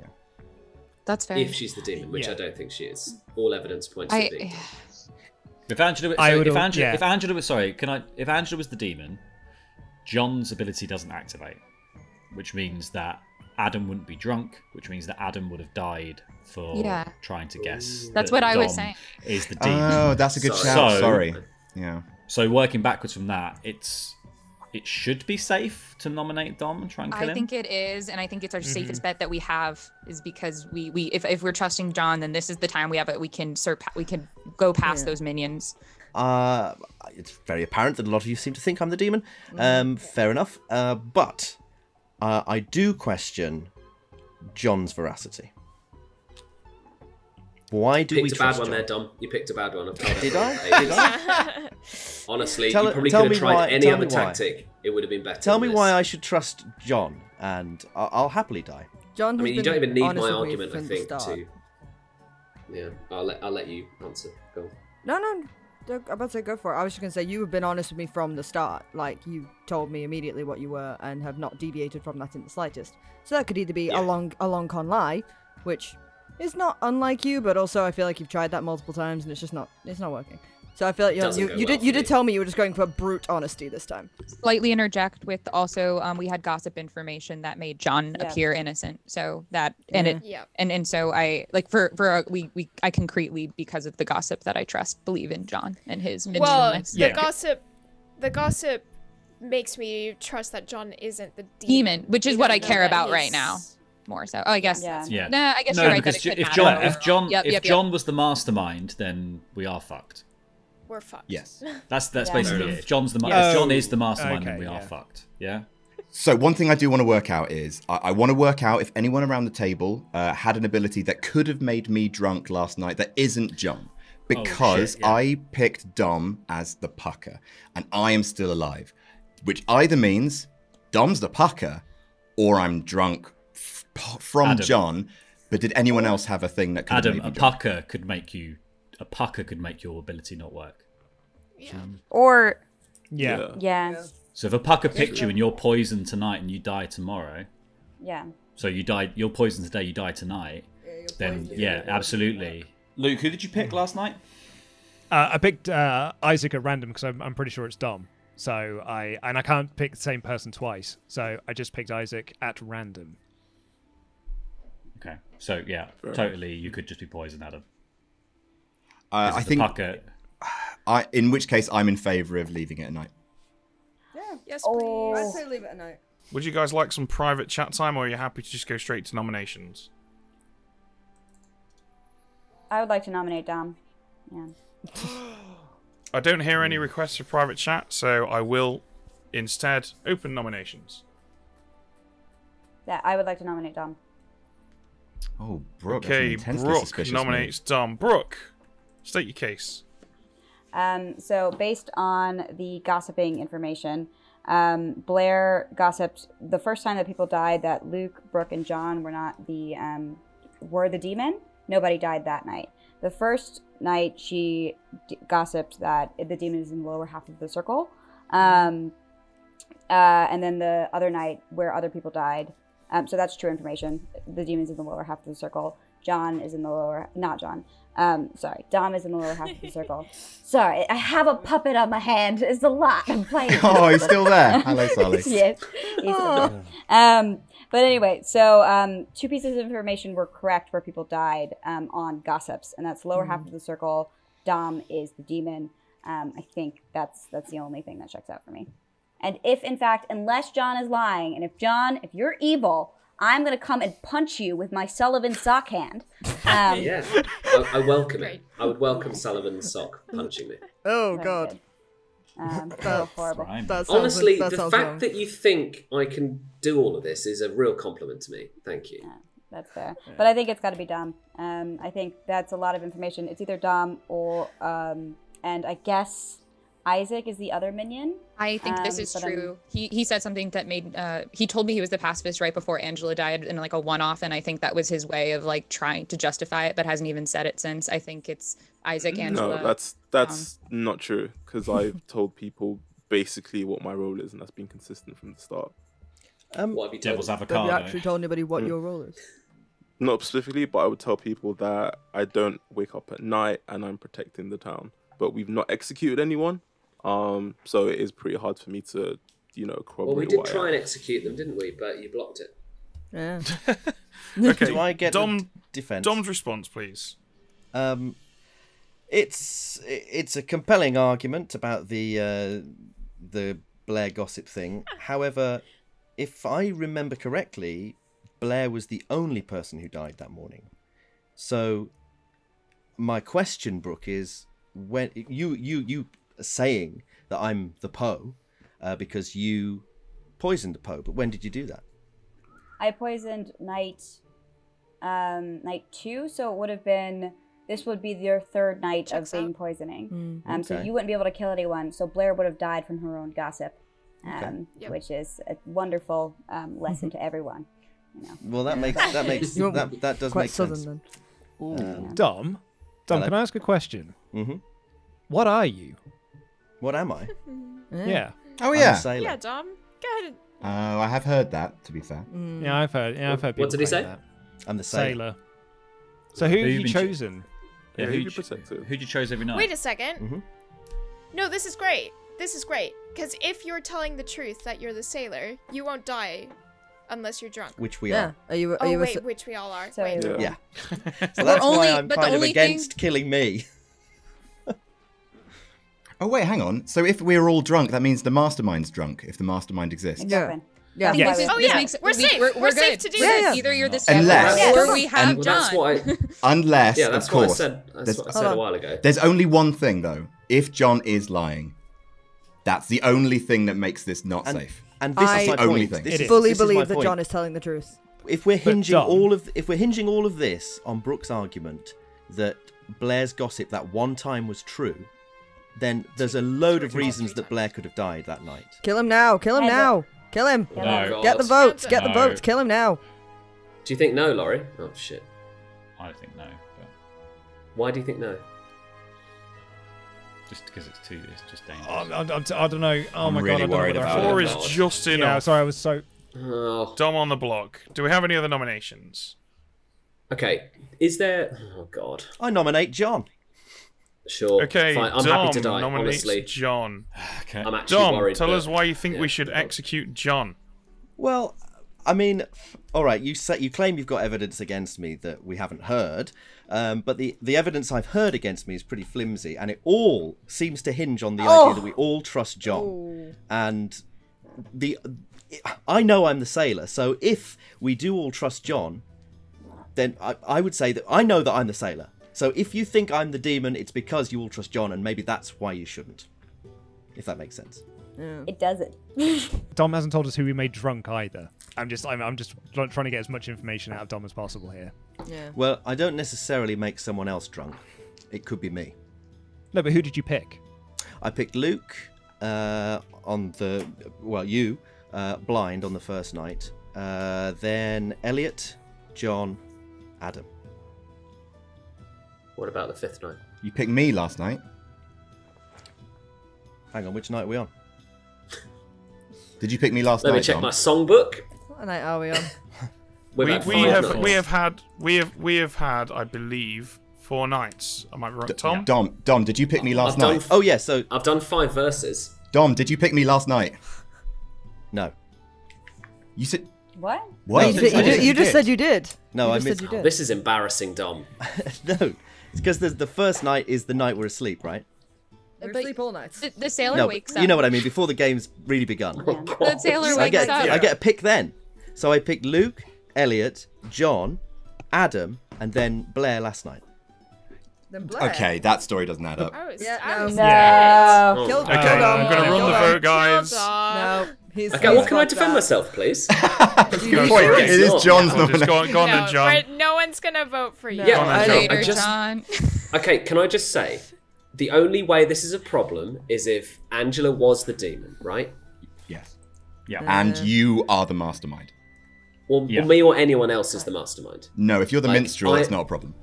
That's fair. If she's the demon, which I don't think she is. All evidence points to being. If Angela was the demon, John's ability doesn't activate, which means that Adam wouldn't be drunk, which means that Adam would have died for trying to guess. That's what I was saying. Is the demon? Oh, that's a good shout. Sorry. Yeah. So working backwards from that, it should be safe to nominate Dom and try and kill him. I think it is, and I think it's our safest bet that we have is because if we're trusting John, then this is the time we have it. We can go past those minions. It's very apparent that a lot of you seem to think I'm the demon. Fair enough. But I do question John's veracity. Why do we trust John? You picked a bad one there, Dom. You picked a bad one. Did I? Honestly, you probably could have tried any other tactic. It would have been better. Tell me why I should trust John, and I'll happily die. John, I mean, you don't even need my argument, I think, to... Yeah, I'll let you answer. Go on. No, I'm about to say go for it. I was just going to say, you have been honest with me from the start. Like, you told me immediately what you were and have not deviated from that in the slightest. So that could either be a long con lie, which... it's not unlike you, but also I feel like you've tried that multiple times and it's not working. So I feel like you did tell me you were just going for brute honesty this time. Slightly interject with also we had gossip information that made John appear innocent. So that and so I like I concretely, because of the gossip that I trust, believe in John and his minstrelness. The gossip makes me trust that John isn't the demon, which is what I care about right now. More so. Oh, I guess. Yeah. Nah, I guess you're right. Because that if John was the mastermind, then we are fucked. We're fucked. Yes. That's basically it. If John is the mastermind, then we are fucked. Yeah. So one thing I do want to work out is I want to work out if anyone around the table had an ability that could have made me drunk last night that isn't John. Because I picked Dom as the pucker and I am still alive. Which either means Dom's the pucker or I'm drunk from Adam. John, but did anyone else have a thing that could Adam, have made a pucker could make your ability not work. Or So if a pucker picked you and you're poisoned tonight and you die tomorrow, so you're poisoned today, you die tonight, then absolutely. Luke, who did you pick last night? I picked Isaac at random because I'm pretty sure it's Dom. So I can't pick the same person twice, so I just picked Isaac at random. Okay, so totally, you could just be poisoned, Adam. I think. Pucker... in which case, I'm in favour of leaving it at night. Yeah. Yes, please. I'd say leave it at night. Would you guys like some private chat time, or are you happy to just go straight to nominations? I would like to nominate Dom. Yeah. I don't hear any requests for private chat, so I will instead open nominations. Yeah, I would like to nominate Dom. Oh, Brooke. Okay, that's an intensely Brooke suspicious nominates Dom. Brooke, state your case. So based on the gossiping information, Blair gossiped the first time that people died that Luke, Brooke, and John were not were the demon. Nobody died that night. The first night she gossiped that the demon is in the lower half of the circle. And then the other night where other people died. So that's true information. The demon's in the lower half of the circle. John is in the lower, not John. Sorry, Dom is in the lower half of the circle. Sorry, I have a puppet on my hand. It's a lot. I'm playing. Oh, he's still there. Hello, Sully. Yes, he's still there. But anyway, so 2 pieces of information were correct where people died on gossips, and that's lower half of the circle. Dom is the demon. I think that's the only thing that checks out for me. And if, in fact, unless John is lying, and if you're evil, I'm going to come and punch you with my Sullivan sock hand. Yeah, I welcome it. I would welcome Sullivan's sock punching me. Oh, God. That's horrible. Honestly, the fact that you think I can do all of this is a real compliment to me. Thank you. That's fair. But I think it's got to be Dom. I think that's a lot of information. It's either Dom or, and I guess Isaac is the other minion. I think this is true. He said something that made he told me he was the pacifist right before Angela died in like a one-off, and I think that was his way of like trying to justify it, but hasn't even said it since. I think it's Isaac, Angela. No, that's not true, because I've told people basically what my role is, and that's been consistent from the start. What have you told? Devil's avocado. Have you actually told anybody what your role is? Not specifically, but I would tell people that I don't wake up at night and I'm protecting the town. But we've not executed anyone. So it is pretty hard for me to, corroborate. Well, we did try and execute them, didn't we? But you blocked it. Yeah. Okay. Do I get defense? Dom's response, please. It's a compelling argument about the Blair gossip thing. However, if I remember correctly, Blair was the only person who died that morning. So my question, Brooke, is when you saying that I'm the Poe because you poisoned Poe, but when did you do that? I poisoned night 2, so it would have been, this would be your 3rd night of being poisoning. So you wouldn't be able to kill anyone, so Blair would have died from her own gossip, which is a wonderful lesson to everyone. Well, that does make sense. Then. Dom, can I ask a question? Mm-hmm. What are you? What am I? Yeah. Oh yeah. I'm a sailor. Yeah, Dom. Go ahead. I have heard that. To be fair. Yeah, I've heard. People What did he say? that. I'm the sailor. So who have you chosen? Yeah, who you protected? Who'd you chose every night? Wait a second. Mm-hmm. No, this is great. This is great. Because if you're telling the truth that you're the sailor, you won't die unless you're drunk. Which we are. Are you? Which we all are. So Wait. Yeah. So that's why I'm kind of against killing me. Oh wait, hang on. So if we're all drunk, that means the Mastermind's drunk. If the Mastermind exists. Exactly. Yeah. Yes. We're safe. We're safe good. to do Yeah. this. Either you're the Unless- sailor or we have Well, John. that's what I. Unless, Yeah, that's of what I course. said. That's what I said a while ago. There's only one thing though. If John is lying, that's the only thing that makes this not safe. And this is my only point. thing. I fully believe that John is telling the truth. If we're hinging all of this on Brooke's argument that Blair's gossip that one time was true, then there's a load of reasons that Blair could have died that night. Kill him now. Kill him now. Kill him. No. Get the votes. Get the No. votes. Kill him now. Do you think no, Laurie? Oh shit. I think no, but Why do you think no? just because it's just dangerous. I don't know. Oh I'm my really god, I worried don't know about what Four it. is just enough. Yeah, sorry, I was so. Oh. Dom on the block. Do we have any other nominations? Okay. Is there? Oh god. I nominate John. Sure. Okay, Fine. I'm Dom happy to die. nominates Honestly, John. Okay. I'm actually Dom, worried. tell but- us why you think yeah. we should execute John. Well, I mean, all right. You claim you've got evidence against me that we haven't heard, but the evidence I've heard against me is pretty flimsy, and it all seems to hinge on the idea that we all trust John. And I know I'm the sailor, so if we do all trust John, then I would say that I know that I'm the sailor. So if you think I'm the demon, it's because you all trust John, and maybe that's why you shouldn't. If that makes sense. It doesn't. Dom hasn't told us who we made drunk either. I'm just trying to get as much information out of Dom as possible here. Yeah. Well, I don't necessarily make someone else drunk. It could be me. No, but who did you pick? I picked Luke on the blind on the first night. Then Elliot, John, Adam. What about the fifth night? You picked me last night. Hang on, which night are we on? Did you pick me last Let night? me check Dom? my songbook. What night are we on? We have had, I believe, 4 nights. Am I right, Tom? Dom, did you pick me last night? Oh yeah, so I've done 5 verses. Dom, did you pick me last night? No. You said What? what? You just said you did. No, I just missed. said you did. This is embarrassing, Dom. No, it's because the first night is the night we're asleep, right? We're But asleep all nights. The sailor No, wakes but up. you know what I mean. Before the game's really begun. The sailor So I wakes get up. I get a pick then. So I picked Luke, Elliot, John, Adam, and then Blair last night. Then Blair. Okay, that story doesn't add up. Oh, it's Yeah, I no. was No. dead. Kill Okay, I'm going to run the vote, guys. No. He's Okay, well, can I defend myself, please? It is John's Just go on No, then, John. but no one's gonna vote for you. Yeah, Go on then, I- John. I Later, just- John. Okay, can I just say, the only way this is a problem is if Angela was the demon, right? Yes. Yeah. And you are the mastermind. Or Yeah. me or anyone else is the mastermind. No, if you're the Like, minstrel, it's not a problem.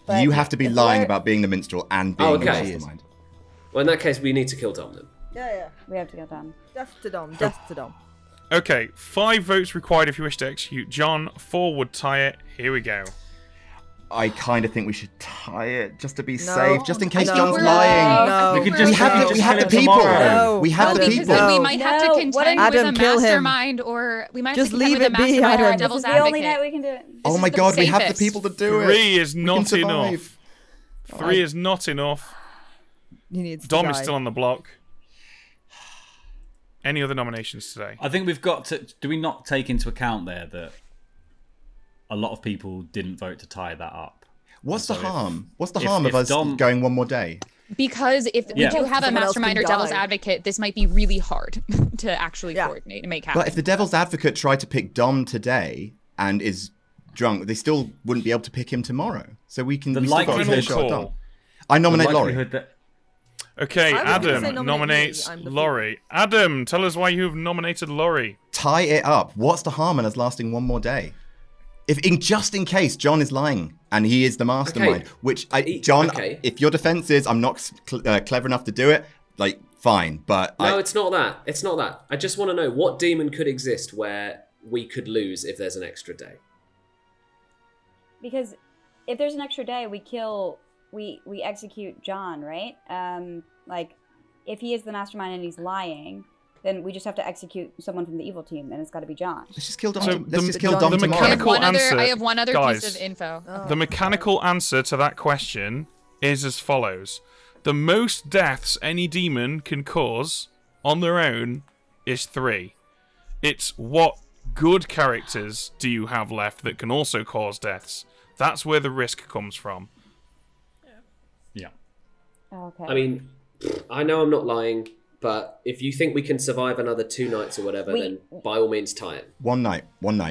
But You have to be if lying we're- about being the minstrel and being Oh, the okay. mastermind. Well, in that case, we need to kill Dom then. Yeah. We have to go down. Death to Dom. Death to Dom. Okay, 5 votes required if you wish to execute John. 4 would tie it. Here we go. I kind of think we should tie it just to be No. safe, just in case No. John's We're lying. No. We could We just have the people. No. We have the Adam, Because people. then we No. might have to No, contend what if- with a Adam, kill him. mastermind, or we might Just have to contend leave with a it be, mastermind or a Adam. This devil's is the only advocate. night we can do it. Oh is my the god, we have the safest. people to do it. 3 is We can not survive. enough. 3 is not enough. He needs to Dom die. is still on the block. Any other nominations today? I think we've got to. Do we not take into account there that a lot of people didn't vote to tie that up? What's the So if- harm? What's the if- harm of if us Dom- going one more day? Because if Yeah. we do have a Someone else mastermind or can devil's die. advocate, this might be really hard to actually coordinate and make happen. But if the devil's advocate tried to pick Dom today and is drunk, they still wouldn't be able to pick him tomorrow. So we can. The we still got a likelihood- fair shot at Dom. Call. I nominate The Laurie. likelihood that- Okay, I was gonna say Adam nominate me. nominates I'm the Laurie. Adam, tell us why you have nominated Laurie. Tie it up. What's the harm in us lasting one more day? Just in case John is lying and he is the mastermind, Okay. which John, Okay. if your defense is I'm not clever enough to do it, like fine, but No, it's not that. It's not that. I just want to know what demon could exist where we could lose if there's an extra day. Because if there's an extra day, we execute John, right? Like, if he is the mastermind and he's lying, then we just have to execute someone from the evil team, and it's got to be John. let's just kill Dom. So let's just kill the Dom tomorrow. mechanical answer, I have one other guys, piece of info. The mechanical answer to that question is as follows. The most deaths any demon can cause on their own is 3. It's what good characters do you have left that can also cause deaths? That's where the risk comes from. Yeah. Okay. I mean, I know I'm not lying, but if you think we can survive another 2 nights or whatever, then by all means tie it. One night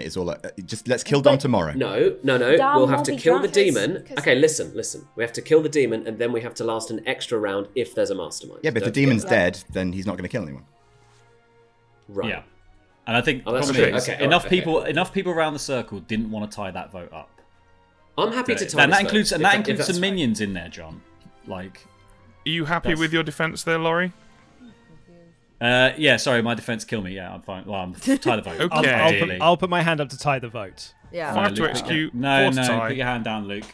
is all. Just let's kill Dom tomorrow. No. Dom We'll have won't to be kill the drunk. demon. Okay, listen. We have to kill the demon, and then we have to last an extra round if there's a mastermind. Yeah, but if the Don't demon's forget dead, then he's not going to kill anyone. that. Right. Yeah. And I think Oh, that's probably true. Okay, enough alright, people enough people around the circle didn't want to tie that vote up. I'm happy to tie And this that includes vote, and if that if includes that's some fine. minions in there, John. Like, Are you happy That's- with your defense there, Laurie? yeah. Sorry, my defense kill me. Yeah, I'm fine. Well, I'm tie the vote. Okay. I'll put my hand up to tie the vote. Yeah. 5 to Luke, execute, No, 4 to no. tie. Put your hand down, Luke.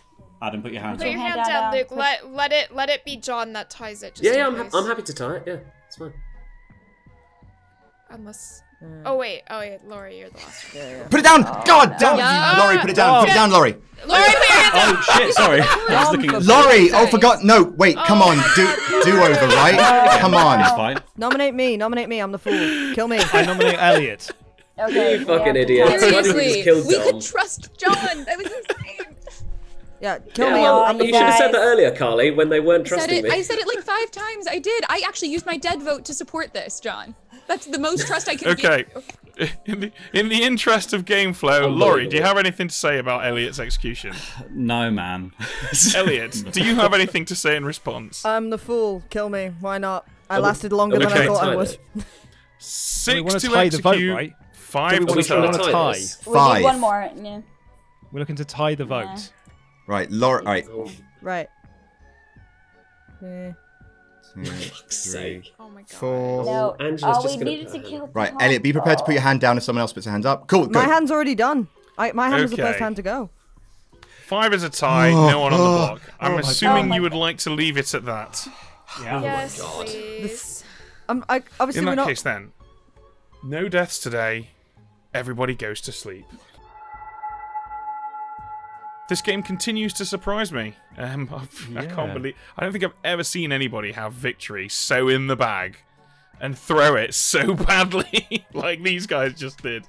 Adam, put your hands Put up. your hand down, Luke. Let it be John that ties it. Just Yeah, in yeah, case. I'm happy to tie it. Yeah, it's fine. Unless. Oh wait, Laurie, you're the last one. Put it down! God damn Yeah. you, Laurie! Put it down! Put it down, Laurie! Laurie, put your hand down. Oh shit! Sorry. I was looking at Laurie! Oh, forgot. No, wait. Come on. Do over, right? Come It's on. fine. Nominate me. I'm the fool. Kill me. I nominate Elliot. Okay. You fucking we have to idiot. tie it. Why did we just Seriously, kill we Dom? could trust John. That was insane. Yeah, kill Yeah, me. well, I'm the you fool. should have said that earlier, Carly, when they weren't Said trusting it. me. I said it like 5 times. I did. I actually used my dead vote to support this, John. That's the most trust I can Okay. give. In the interest of game flow, Laurie, do you have anything to say about Elliot's execution? No, man. Elliot, do you have anything to say in response? I'm the fool. Kill me. Why not? I lasted longer than I thought I would. 6 we want to tie the vote, execute, right? 5 Do we to want to tie? We need one more. Yeah. We're looking to tie the vote. Right, Laurie. All right. Right. Yeah. 2, 3, Oh my god. 4. No. Angela's Oh, just we gonna needed to kill. Right, Elliot, be prepared to put your hand down if someone else puts their hands up. Cool, My good. hand's already done. My hand was the first Okay. hand to go. 5 is a tie, no one on the block. I'm my assuming God. you would like to leave it at that. Yeah. Yes, please. Obviously In we're that not. case, then, no deaths today. Everybody goes to sleep. This game continues to surprise me. I can't believe. I don't think I've ever seen anybody have victory so in the bag and throw it so badly like these guys just did.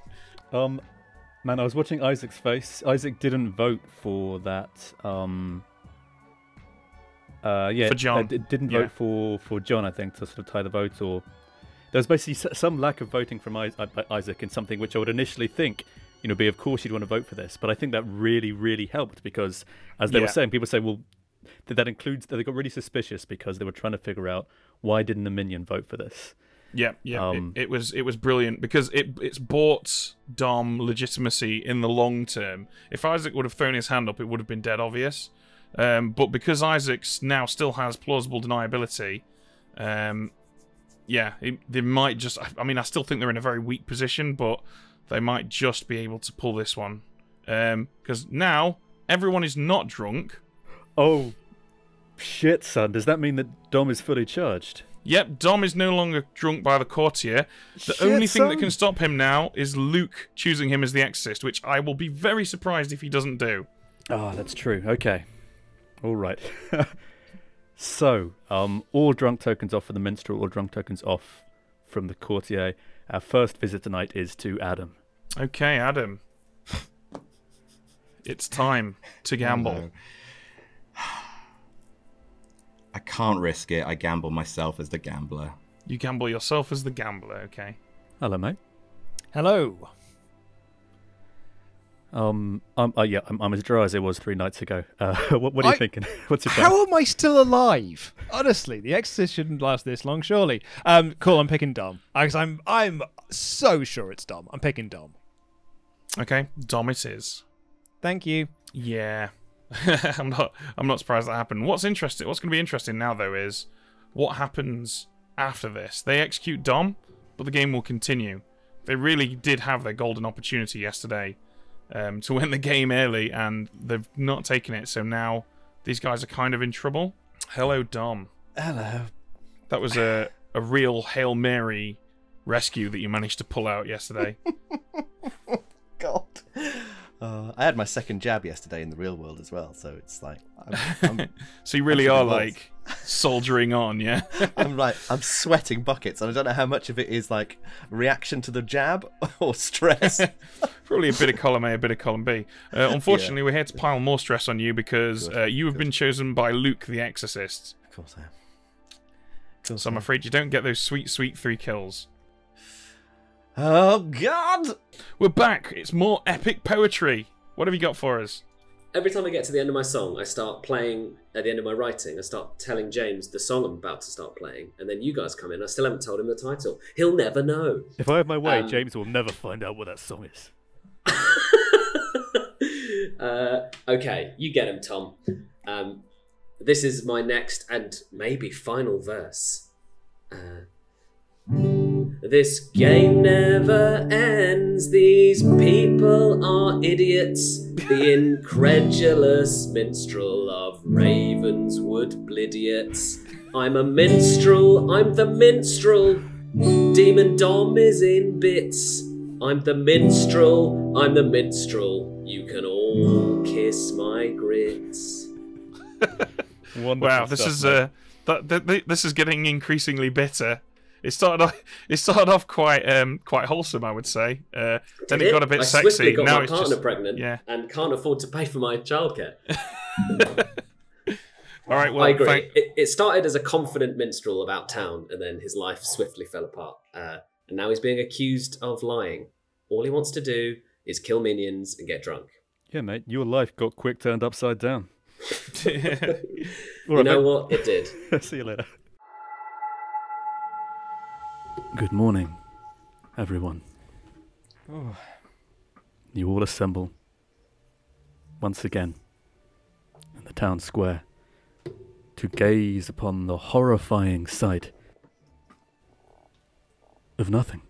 Man, I was watching Isaac's face. Isaac didn't vote for that. For John. Didn't vote for John, I think, to sort of tie the vote. Or there was basically some lack of voting from Isaac in something which I would initially think, be of course you'd want to vote for this. But I think that really, really helped because, as they were saying, people say, well, that includes that they got really suspicious because they were trying to figure out why didn't the minion vote for this. Yeah. It was brilliant because it's bought Dom legitimacy in the long term. If Isaac would have thrown his hand up, it would have been dead obvious. But because Isaac now still has plausible deniability, they might just. I mean, I still think they're in a very weak position, but they might just be able to pull this one because now everyone is not drunk. Oh, shit, son! Does that mean that Dom is fully charged? Yep, Dom is no longer drunk by the courtier. The Shit, only thing that son. can stop him now is Luke choosing him as the Exorcist, which I will be very surprised if he doesn't do. Oh, that's true. Okay. All right. So, all drunk tokens off for the minstrel, all drunk tokens off from the courtier. Our first visit tonight is to Adam. Okay, Adam. It's time to gamble. Oh, no. I can't risk it. I gamble myself as the gambler. You gamble yourself as the gambler, okay. Hello, mate. Hello. I'm as dry as it was 3 nights ago. What are you thinking? What's your plan? How am I still alive? Honestly, the Exorcist shouldn't last this long, surely. Cool, I'm picking Dom. I'm so sure it's Dom. I'm picking Dom. Okay, Dom it is. Thank you. Yeah. I'm not surprised that happened. What's going to be interesting now though is what happens after this. They execute Dom, but the game will continue. They really did have their golden opportunity yesterday to win the game early, and they've not taken it, so now these guys are kind of in trouble. Hello, Dom. Hello. That was a real Hail Mary rescue that you managed to pull out yesterday. God. I had my second jab yesterday in the real world as well, so it's like I'm so you really are like soldiering on, yeah? I'm sweating buckets, and I don't know how much of it is like reaction to the jab or stress. Probably a bit of column A, a bit of column B. Unfortunately, we're here to pile more stress on you because you have been chosen by Luke the Exorcist. Of course I am. So I'm afraid you don't get those sweet, sweet 3 kills. Oh, God! We're back. It's more epic poetry. What have you got for us? Every time I get to the end of my song, I start playing at the end of my writing. I start telling James the song I'm about to start playing, and then you guys come in. I still haven't told him the title. He'll never know. If I have my way, James will never find out what that song is. Okay, you get him, Tom. This is my next and maybe final verse. This game never ends. These people are idiots. The incredulous minstrel of Ravenswood Blidiots. I'm a minstrel. I'm the minstrel. Demon Dom is in bits. I'm the minstrel. I'm the minstrel. You can all kiss my grits. Wow, this is this is getting increasingly bitter. It started off quite wholesome, I would say. Then it got a bit I sexy. swiftly got now my it's partner just pregnant and can't afford to pay for my childcare. All right, well, I agree. It started as a confident minstrel about town, and then his life swiftly fell apart. and now he's being accused of lying. All he wants to do is kill minions and get drunk. Yeah, mate, your life got quick turned upside down. You know what? It did. See you later. Good morning, everyone. Oh. You all assemble once again in the town square to gaze upon the horrifying sight of nothing.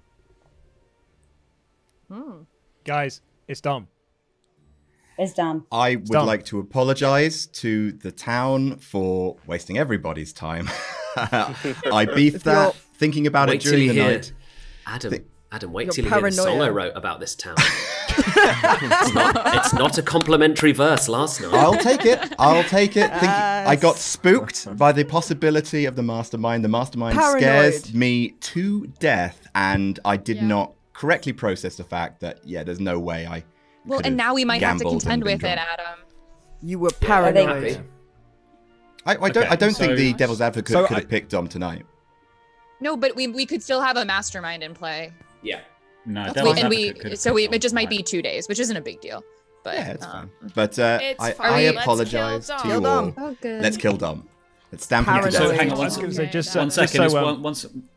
Guys, it's Dom. It's Dom. I would like to apologise to the town for wasting everybody's time. I beefed that, thinking about it during the night. Adam, wait till you hear the song I wrote about this town. it's not a complimentary verse last night. I'll take it. I got spooked by the possibility of the Mastermind. The Mastermind scares me to death, and I did not correctly process the fact that, there's no way I and now we might have to contend with it, Adam. You were paranoid. I don't think the Devil's Advocate could have picked Dom tonight. No, but we could still have a Mastermind in play. Yeah. No, it just might be 2 days, which isn't a big deal. But yeah, it's fine. But I apologize to you all. Oh, good. Let's kill Dom. Let's stamp him to death. So hang on, one second.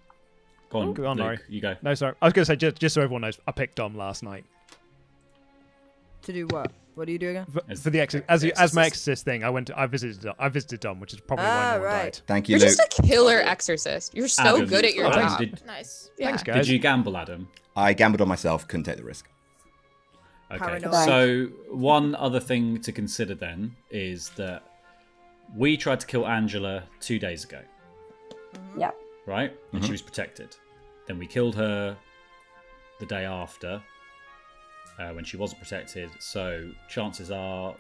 Go on, Luke, you go. No, sorry. I was going to say, just so everyone knows, I picked Dom last night. To do what? What do you do again? For the as my Exorcist thing, I visited Dom, which is probably why no one died. Thank you, You're Luke. just a killer exorcist. You're so Adam, good at your job. Nice. Yeah. Thanks, guys. Did you gamble, Adam? I gambled on myself. Couldn't take the risk. Okay. Paranoid. So one other thing to consider then is that we tried to kill Angela 2 days ago. Yeah. Right? And she was protected. Then we killed her the day after. When she wasn't protected, so chances are,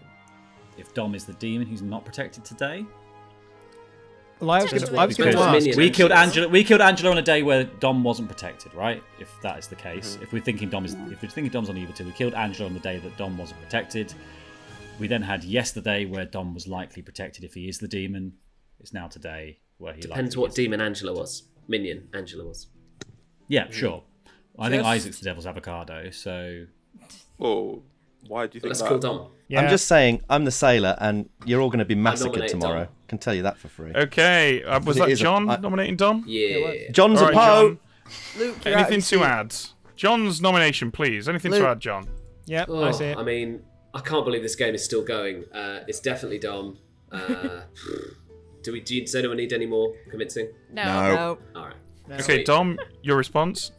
if Dom is the demon, he's not protected today. Well, I was going to ask. We killed Angela on a day where Dom wasn't protected, right? If that is the case, if we're thinking Dom's on either two, we killed Angela on the day that Dom wasn't protected. We then had yesterday where Dom was likely protected if he is the demon. It's now today where he depends what demon Angela was. Minion Angela was. Yeah, sure. I think Isaac's the devil's avocado, so. Oh, why do you think Let's that? kill Dom. Yeah. I'm just saying, I'm the sailor, and you're all going to be massacred tomorrow. Dom. Can tell you that for free. Okay, was that John nominating Dom? Yeah. John's a Poe. Luke, anything to add? John's nomination, please. Anything to add, John? Yep, Oh, I see it. I mean, I can't believe this game is still going. It's definitely Dom. Does anyone need any more convincing? No. All right. Okay, Sweet. Dom, your response?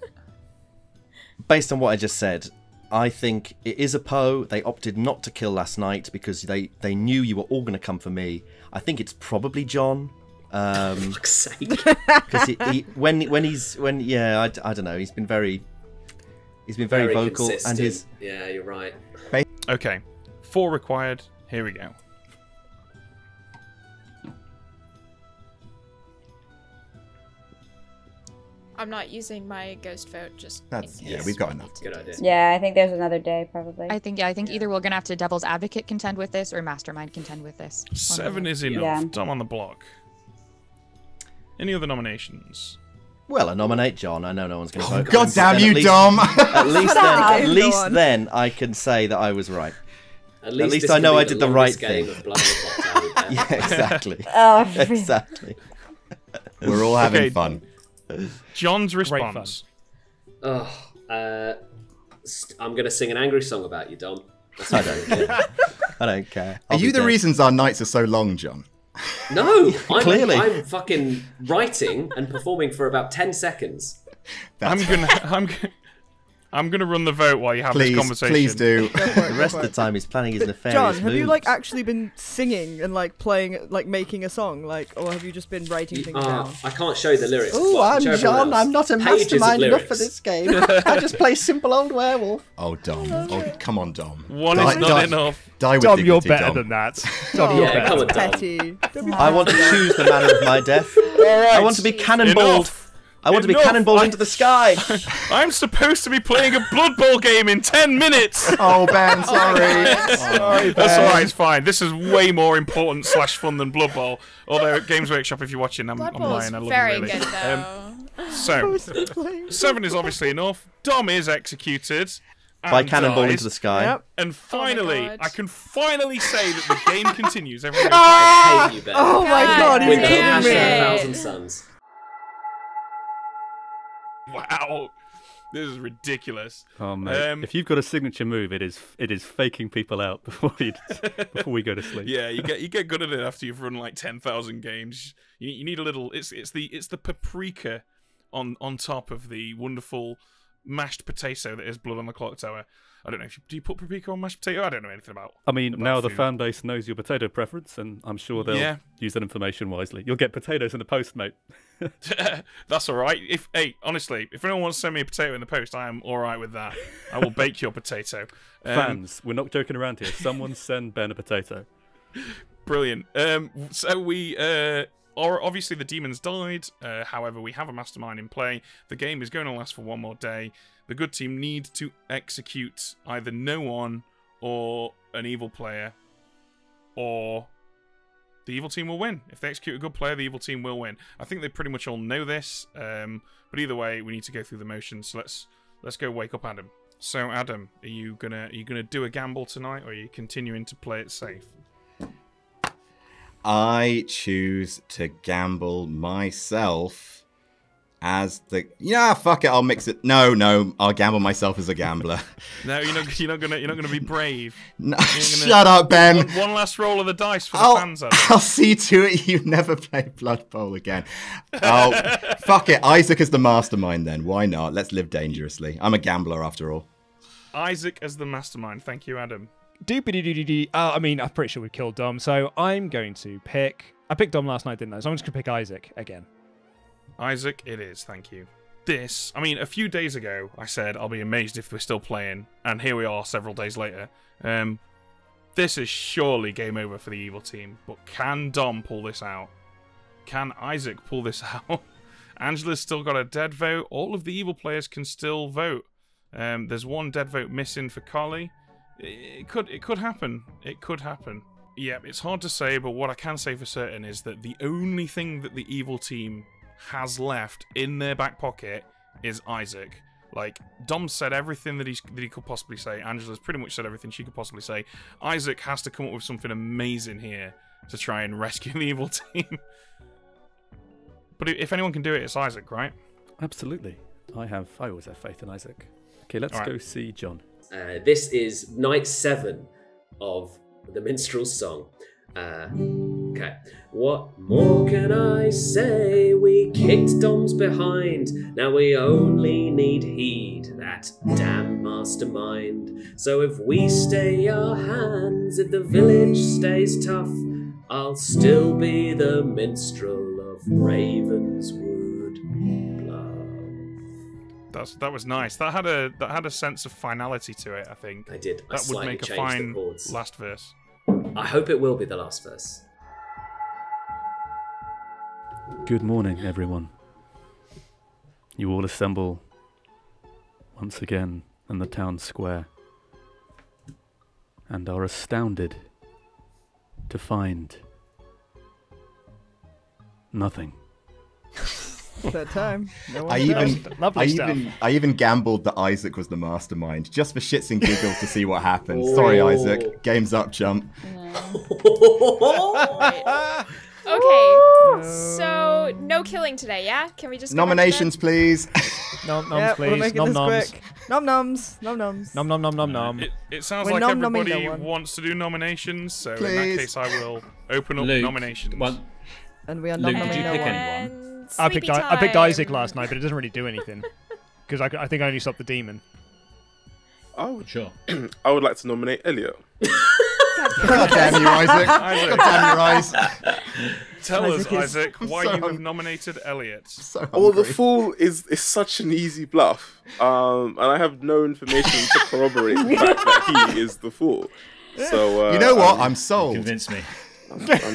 Based on what I just said, I think it is a Poe. They opted not to kill last night because they knew you were all going to come for me. I think it's probably John. For fuck's sake. Because I don't know. He's been very vocal, consistent. and his Yeah, you're right. Okay, 4 required. Here we go. I'm not using my ghost vote. We've got enough. Good idea. Yeah, I think there's another day probably. I think either we're gonna have to Devil's Advocate contend with this or Mastermind contend with this. 7 is enough. Yeah. Dom on the block. Any other nominations? Well, I nominate John. I know no one's going to vote. God damn you, Dom! At least then I can say that I was right. At least I know I did the right thing. Yeah, exactly. Exactly. We're all having fun. John's response. I'm going to sing an angry song about you, Dom. I don't care. I don't care. Are you the reasons our nights are so long, John? No, Clearly. I'm fucking writing and performing for about 10 seconds. I'm gonna run the vote while you have this conversation. Please do. The rest of the time he's planning his nefarious John, have you moves. actually been singing and playing, making a song, or have you just been writing things down? I can't show you the lyrics. Oh, I'm John. I'm not a mastermind enough for this game. I just play simple old werewolf. Oh, Dom. Oh, come on, Dom. One is not enough. Die with Dom, dignity, you're better Dom. than that. Dom, you're better. Come on, Dom. Petty. I want to choose the manner of my death. I want to be cannonballed. I want to be cannonball into the sky. I'm supposed to be playing a Blood Bowl game in 10 minutes. Oh, Ben, sorry. Sorry, Ben. That's alright, it's fine. This is way more important / fun than Blood Bowl. Although Games Workshop, if you're watching, I'm lying. I love very you really. good though. So 7 is obviously enough. Dom is executed. By cannonball into the sky. Yep. And finally, I can finally say that the game continues. Everyone I hate you, Ben. Oh my God, he's With kidding compassion me. and 1,000 suns. Wow. This is ridiculous. Oh mate, if you've got a signature move, it is faking people out before we go to sleep. Yeah, you get good at it after you've run like 10,000 games. You need a little. It's the paprika on top of the wonderful mashed potato that is Blood on the Clocktower. I don't know do you put paprika on mashed potato? I don't know anything about. I mean, now the food. fan base knows your potato preference, and I'm sure they'll use that information wisely. You'll get potatoes in the post, mate. That's all right. Honestly, if anyone wants to send me a potato in the post, I am all right with that. I will bake your potato. Fans, we're not joking around here. Someone send Ben a potato. Brilliant. So we obviously the demons died. However, we have a mastermind in play. The game is going to last for one more day. The good team need to execute either no one or an evil player, or the evil team will win. If they execute a good player, the evil team will win. I think they pretty much all know this, but either way, we need to go through the motions. So let's go wake up Adam. So Adam, are you gonna do a gamble tonight, or are you continuing to play it safe? I choose to gamble myself as the fuck it, I'll mix it. No, I'll gamble myself as a gambler. No, you're not gonna be brave. No, shut up, Ben. One last roll of the dice for the fans. Adam. I'll see to it you never play Blood Bowl again. Oh, fuck it, Isaac is the mastermind then. Why not? Let's live dangerously. I'm a gambler after all. Isaac as the mastermind. Thank you, Adam. Doopy-doo-doo-doo-doo. I mean, I'm pretty sure we've killed Dom, so I'm going to pick... I picked Dom last night, didn't I? So I'm just going to pick Isaac again. Isaac it is, thank you. A few days ago, I said I'll be amazed if we're still playing, and here we are several days later. This is surely game over for the evil team, but can Dom pull this out? Can Isaac pull this out? Angela's still got a dead vote. All of the evil players can still vote. There's one dead vote missing for Carly. It could happen. It could happen. Yeah, it's hard to say, but what I can say for certain is that the only thing that the evil team has left in their back pocket is Isaac. Like, Dom said everything that he could possibly say. Angela's pretty much said everything she could possibly say. Isaac has to come up with something amazing here to try and rescue the evil team. But if anyone can do it, it's Isaac, right? Absolutely. I always have faith in Isaac. Okay, let's go see John. This is night 7 of the Minstrel's Song. Okay. What more can I say? We kicked Dom's behind. Now we only need heed that damn mastermind. So if we stay our hands, if the village stays tough, I'll still be the minstrel of Ravenswood Bluff. That was nice. That had a sense of finality to it, I think. I did. That would make a fine last verse. I hope it will be the last verse. Good morning, everyone. You all assemble once again in the town square and are astounded to find nothing. That time. No I even gambled that Isaac was the mastermind, just for shits and giggles to see what happens. Sorry, Isaac. Game's up, chump. Okay, so no killing today, yeah? Can we just go nominations, please? Noms, please. We're making nom this noms. quick. Nom noms. Nom noms. Nom nom nom nom nom. It sounds We're like nom-nomming everybody no one. wants to do nominations, so in Please. that case I will open up Luke, nominations. And we are Luke, nom did you no pick one. anyone? I picked Isaac last night, but it doesn't really do anything. Because I think I only stopped the demon. Oh, Sure. I would like to nominate Elliot. God damn you, Isaac. God damn your eyes. Tell us, Isaac, why so you have nominated Elliot. So Well, the hungry. fool is such an easy bluff, and I have no information to corroborate the fact that he is the fool. So You know what? I'm sold. Convince me.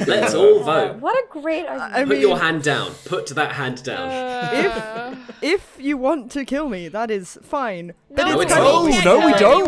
Let's all vote. What a great argument. Put your hand down. Put that hand down. If you want to kill me, that is fine. But No, it's it's kind not. of No, we don't.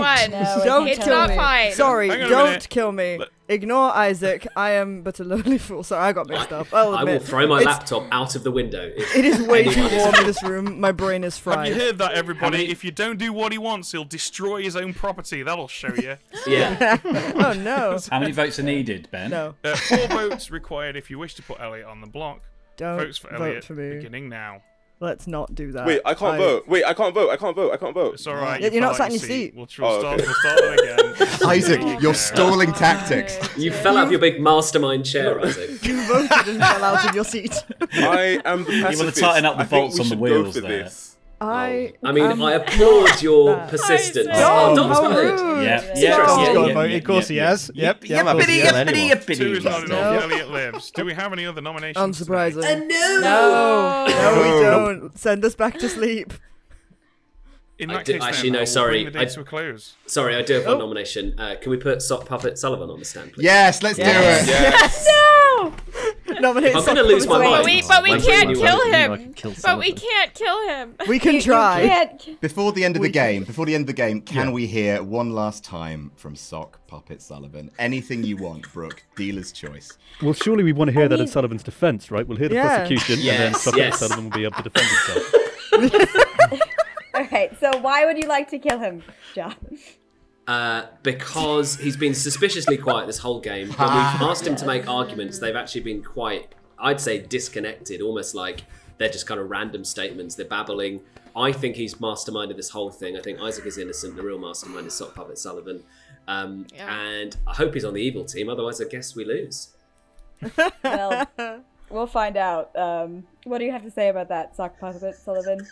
Don't It's kill not me. fine. Sorry, Hang on a don't minute. kill me. Ignore Isaac. I am but a lowly fool. Sorry, I got mixed up. I'll I admit. will throw my It's- laptop out of the window. If It is way too anyone is- warm in this room. My brain is Have fried. you heard that, everybody? If you don't do what he wants, he'll destroy his own property. That'll show you. Yeah. Oh no. How many votes are needed, Ben? No. 4 votes required if you wish to put Elliot on the block. Don't Votes for vote Elliot for me. beginning now. Let's not do that. Wait, I can't vote. Wait, I can't vote. I can't vote. I can't vote. It's all right. Yeah, you're not fell sat in out your seat. We'll Oh, start. okay. We'll start that again. Isaac, you're stalling tactics. You fell out of your big mastermind chair, Isaac. You voted and fell out of your seat. I am the You want pacifist. to tighten up the I think bolts we on the should go wheels for there. this. I mean, I applaud your persistence. No, Dom's how voted. rude. Yeah, Yeah. yeah, Dom's yeah, got yeah, voted. yeah, Of course he yeah, has. yeah. Yep, Yeah, well, yippity, yeah, yippity, anyone. yippity. 2 is not enough. No. Elliot lives. Do we have any other nominations? Unsurprising. today? No, we don't. Send us back to sleep. In I that do- case, actually, then, no, I'll sorry. bring the day to a close. Sorry, I do have one Oh. nomination. Can we put Sock Puppet Sullivan on the stand, please? Yes, let's do it. Yes. No! Nominate I'm going to lose my Sullivan. mind. But we when can't you kill vote. him. But we can't kill him. We can try. Can't. Before the end of the game, can we hear one last time from Sock Puppet Sullivan? Anything you want, Brooke. Dealer's choice. Well, surely we want to hear that in mean- Sullivan's defence, right? We'll hear the Yeah. prosecution, and then Yes, Puppet yes. Sullivan will be able to defend himself. All right. So why would you like to kill him, John? Because he's been suspiciously quiet this whole game. When we've asked him to make arguments, they've actually been quite, I'd say, disconnected, almost like they're just kind of random statements. They're babbling. I think he's masterminded this whole thing. I think Isaac is innocent. The real mastermind is Sock Puppet Sullivan. And I hope he's on the evil team. Otherwise, I guess we lose. Well, we'll find out. What do you have to say about that, Sock Puppet Sullivan?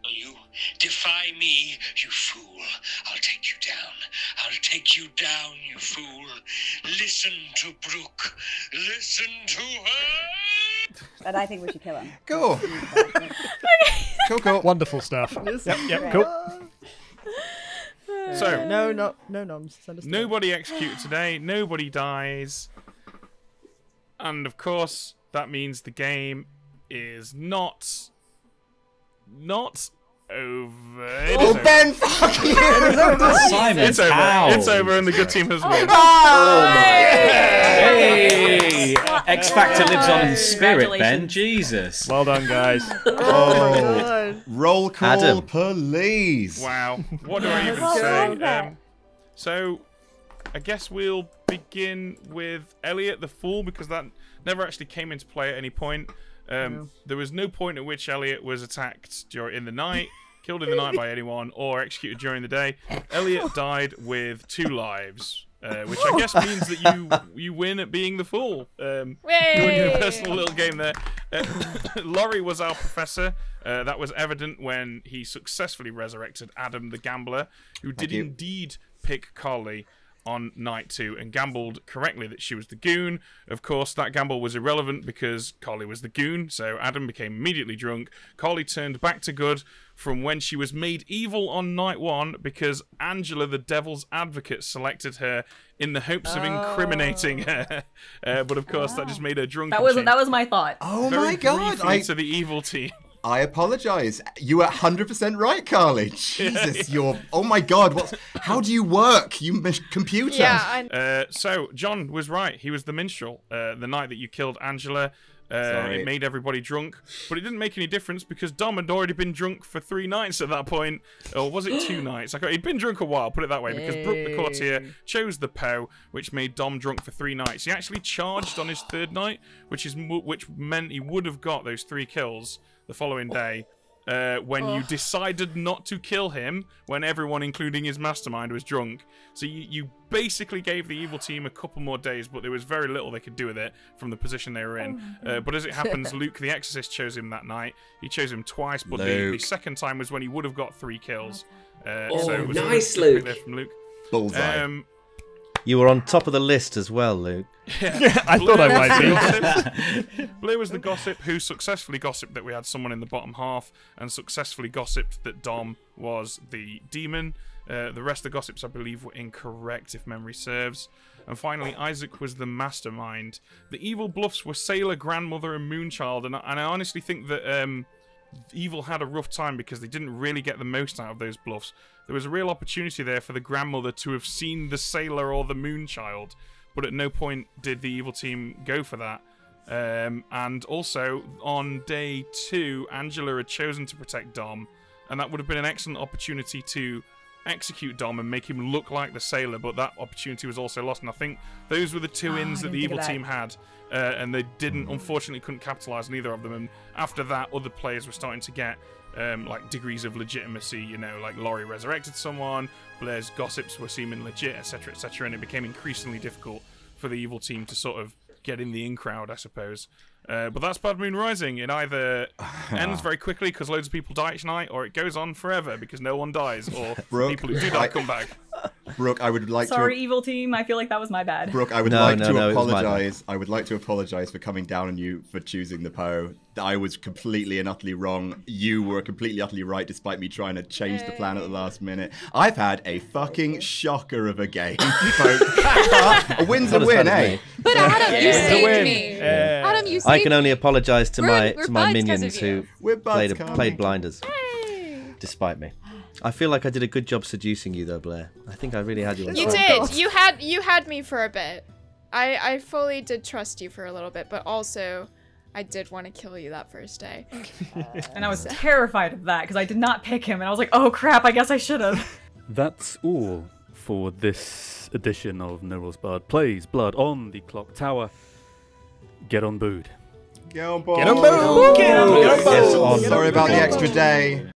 You defy me, you fool. I'll take you down. I'll take you down, you fool. Listen to Brooke. Listen to her. And I think we should kill him. Cool. Cool. Wonderful stuff. Yep, cool. So, No noms. Send us nobody executed today. Nobody dies. And of course, that means the game is not over. It is Oh, over. Ben, fuck you! Simon, It's over. how? It's over, and the good team has won. Hey! X Factor lives on in spirit, Ben. Congratulations. Jesus. Well done, guys. Oh, roll call, Adam. police. Wow. What do I even What was say? that? So, I guess we'll begin with Elliot the Fool, because that never actually came into play at any point. There was no point at which Elliot was attacked in the night, killed in the night by anyone, or executed during the day. Elliot died with 2 lives, which I guess means that you win at being the Fool. Doing your personal little game there. Laurie was our professor. That was evident when he successfully resurrected Adam the Gambler, who did you. indeed pick Carly on night 2 and gambled correctly that she was the goon. Of course, that gamble was irrelevant because Carly was the goon, so Adam became immediately drunk. Carly turned back to good from when she was made evil on night 1 because Angela, the devil's advocate, selected her in the hopes of incriminating her. But of course, that just made her drunk. That was my thought. Oh Very my god! briefly to the evil team. I apologize. You were 100% right, Carly. Jesus, you're. Oh my god! How do you work? You computer. Yeah. So John was right. He was the minstrel. The night that you killed Angela, Sorry. it made everybody drunk, but it didn't make any difference because Dom had already been drunk for 3 nights at that point, or was it 2 nights? He'd been drunk a while. Put it that way, because Brooke the courtier chose the Poe, which made Dom drunk for 3 nights. He actually charged on his 3rd night, which meant he would have got those 3 kills the following day. When you decided not to kill him when everyone, including his mastermind, was drunk. So you basically gave the evil team a couple more days, but there was very little they could do with it from the position they were in. But as it happens, Luke the Exorcist chose him that night. He chose him twice, but the second time was when he would have got 3 kills. So it was a nice, good pick Luke. there from Luke. Bullseye. You were on top of the list as well, Luke. I thought I might be. Blair was the gossip who successfully gossiped that we had someone in the bottom half and successfully gossiped that Dom was the demon. The rest of the gossips, I believe, were incorrect, if memory serves. And finally, Isaac was the mastermind. The evil bluffs were Sailor, Grandmother, and Moonchild, and I honestly think that Evil had a rough time because they didn't really get the most out of those bluffs. There was a real opportunity there for the Grandmother to have seen the Sailor or the Moonchild, but at no point did the Evil team go for that. And also, on day 2, Angela had chosen to protect Dom, and that would have been an excellent opportunity to execute Dom and make him look like the Sailor, but that opportunity was also lost, and I think those were the 2 ins that the Evil team had, and they unfortunately couldn't capitalise on either of them, and after that, other players were starting to get like degrees of legitimacy, you know, like Laurie resurrected someone, Blair's gossips were seeming legit, etc, etc, and it became increasingly difficult for the Evil team to sort of get in the in-crowd, I suppose. But that's Bad Moon Rising. It either ends very quickly because loads of people die each night, or it goes on forever because no one dies, or Brooke, people who do die come back. Brooke, I would like Sorry, Evil Team. I feel like that was my bad. Brooke, I would like to apologise. I would like to apologise for coming down on you for choosing the Poe. I was completely and utterly wrong. You were completely utterly right, despite me trying to change the plan at the last minute. I've had a fucking shocker of a game, folks. A win's a win, eh? But Adam, you saved me. Adam, you saved me. I can only apologise to my minions who played blinders, despite me. I feel like I did a good job seducing you, though, Blair. I think I really had you on You did. You had me for a bit. I fully did trust you for a little bit, but also I did want to kill you that first day. And I was terrified of that because I did not pick him, and I was like, oh crap, I guess I should have. That's all for this edition of No Rules Barred Plays Blood on the Clocktower. Get on board. Get on board. Get on board. Get on board. Sorry about the extra day.